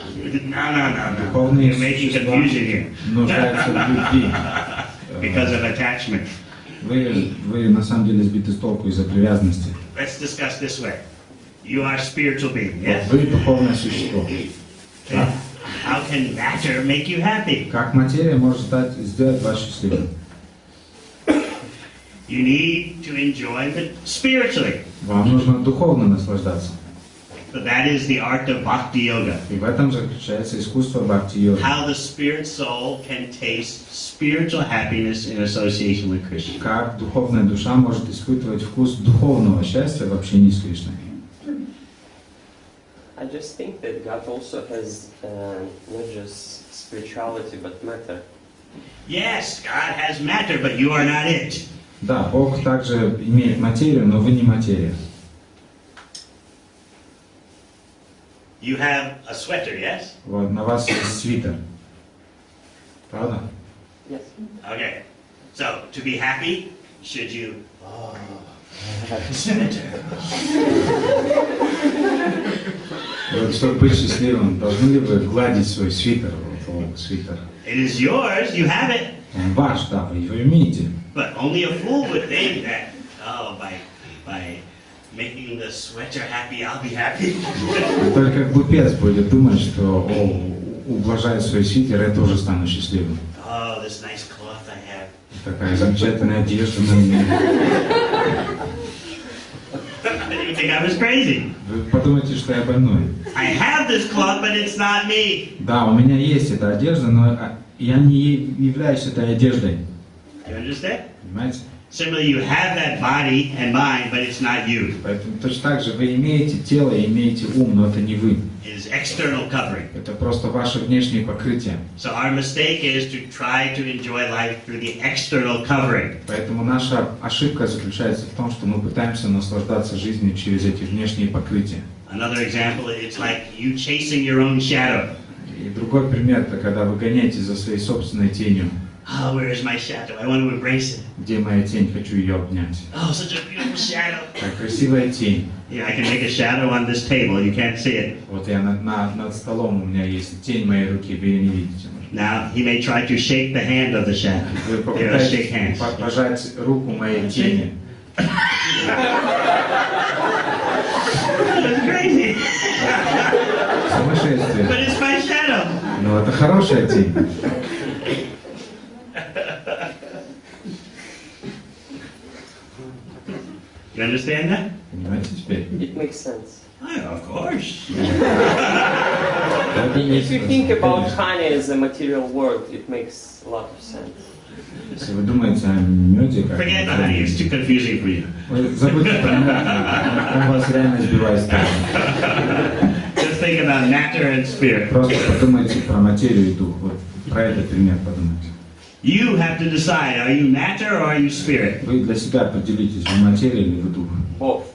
No. Духовные You're making существа confusion here. нуждаются в любви. Because of attachment. Вы на самом деле сбиты с толку из-за привязанности. Let's discuss this way. You are a spiritual being, yes? Вы духовное существо. Then how can matter make you happy? Как материя может сделать вас счастливым? You need to enjoy it spiritually. Вам нужно духовно наслаждаться. So that is the art of bhakti yoga. И в этом заключается искусство бхакти-йоги. How the spirit soul can taste spiritual happiness in association with Krishna. Как духовная душа может испытывать вкус духовного счастья в общении с Кришной. I just think that God also has not just spirituality but matter. Yes, God has matter, but you are not it. Да, Бог также имеет материю, но вы не материя. You have a sweater, yes? Вот, на вас есть свитер. Правда? Yes. Okay. So, to be happy, should you Oh, senator. Вот, чтобы быть счастливым, должны ли вы гладить свой свитер? Вот, свитер. It is yours, you have it. Он ваш, да, вы его имеете. But only a fool would think that, oh, by making the sweater happy, I'll be happy. Только глупец будет думать, что ублажая свой свитер, я тоже стану счастливым. Oh, this nice cloth I have. Такая замечательная одежда на мне. You think I was crazy? Вы подумайте, что я больной. I have this cloth, but it's not me. Да, у меня есть эта одежда, но я не являюсь этой одеждой. You understand? Понимаете? Similarly, you have that body and mind, but it's not you. Поэтому точно так же вы имеете тело и имеете ум, но это не вы. It is external covering. Это просто ваше внешнее покрытие. So our mistake is to try to enjoy life through the external covering. Поэтому наша ошибка заключается в том, что мы пытаемся наслаждаться жизнью через эти внешние покрытия. Another example, it's like you chasing your own shadow. И другой пример, это когда вы гоняетесь за своей собственной тенью. Oh, where is my shadow? I want to embrace it. Где моя тень? Хочу ее обнять. Oh, such a beautiful shadow. Как красивая тень. Yeah, I can make a shadow on this table. You can't see it. Вот я над столом, у меня есть тень моей руки, вы ее не видите. Now, he may try to shake the hand of the shadow. Вы Shake hands. попытаетесь пожать руку моей тени. That's crazy. Сумасшествие. But it's my shadow. Но это хорошая тень. You understand that? Понимаете теперь? It makes sense. Oh, of course. If you think about honey as a material world, it makes a lot of sense. Если вы думаете о меде, как... Forget the honey, it's too confusing for you. Вы забудьте про мед, он вас реально сбивает с толку. Just think about matter and spirit. Просто подумайте про материю и дух. Вот про этот пример подумайте. You have to decide, are you matter or are you spirit? Вы для себя определитесь, вы материя или вы дух. Both.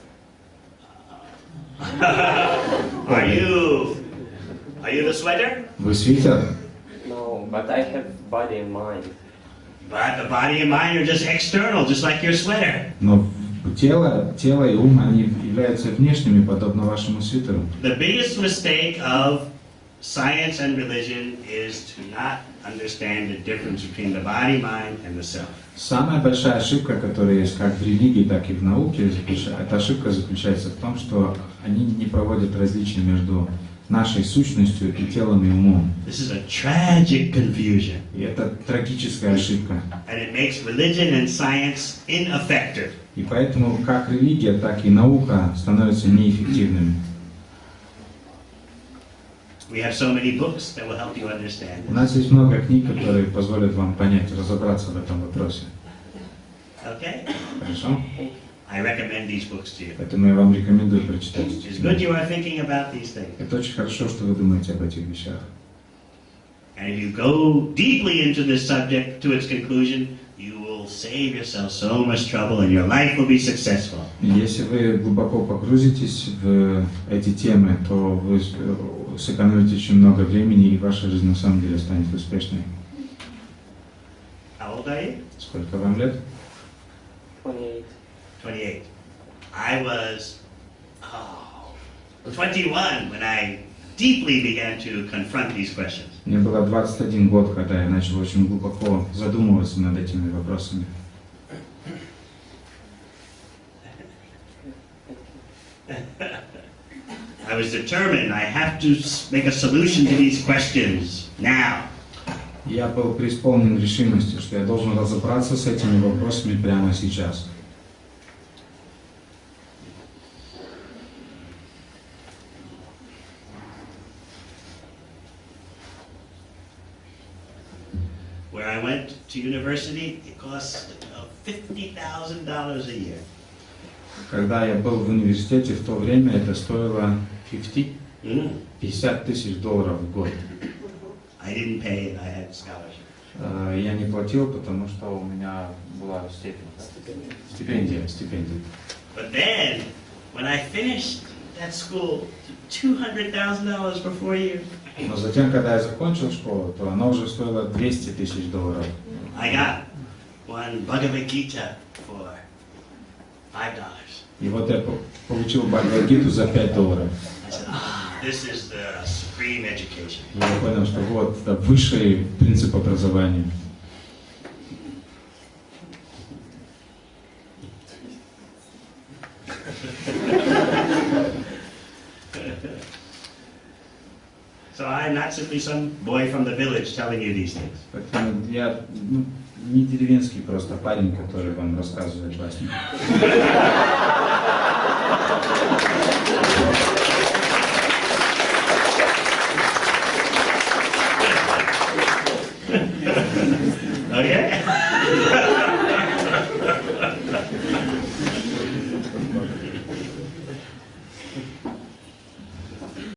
Are you the sweater? Вы свитер? No, but I have body and mind. But the body and mind are just external, just like your sweater. Но тело и ум, они являются внешними, подобно вашему свитеру. The biggest mistake of science and religion is to not understand the difference between the body, mind, and the self. Самая большая ошибка, которая есть как в религии, так и в науке, эта ошибка заключается в том, что они не проводят различия между нашей сущностью и телом и умом. This is a tragic confusion. И это трагическая ошибка. And it makes religion and science ineffective. И поэтому как религия, так и наука становятся неэффективными. We have so many books that will help you understand У this. нас есть много книг, которые позволят вам понять, разобраться в этом вопросе. Okay? Хорошо? I recommend these books to you. Поэтому я вам рекомендую прочитать эти It's good книги. you are thinking about these things. Это очень хорошо, что вы думаете об этих вещах. And if you go deeply into this subject to its conclusion, you will save yourself so much trouble and your life will be successful. Если вы глубоко погрузитесь в эти темы, то вы сэкономите очень много времени, и ваша жизнь на самом деле станет успешной. How old are you? Сколько вам лет? 28. 28. I was 21 when I deeply began to confront these questions. Мне было 21 год, когда я начал очень глубоко задумываться над этими вопросами. I was determined I have to make a solution to these questions now. Я был преисполнен решимостью, что я должен разобраться с этими вопросами прямо сейчас. Where I went to university, it cost $50,000 a year. Когда я был в университете, в то время это стоило 50 тысяч долларов в год. I didn't pay it, I had scholarship. Я не платил, потому что у меня была стипендия. But then, when I finished that school, $200,000 for 4 years. Но затем, когда я закончил школу, то оно уже стоило 200 тысяч долларов. I got one Bhagavad Gita for $5. И вот я получил Бхагавад-гиту за $5. I said, this is the supreme education. И я понял, что вот это высший принцип образования. So I'm not simply some boy from the village telling you these things. Поэтому я не деревенский просто парень, который вам рассказывает басни.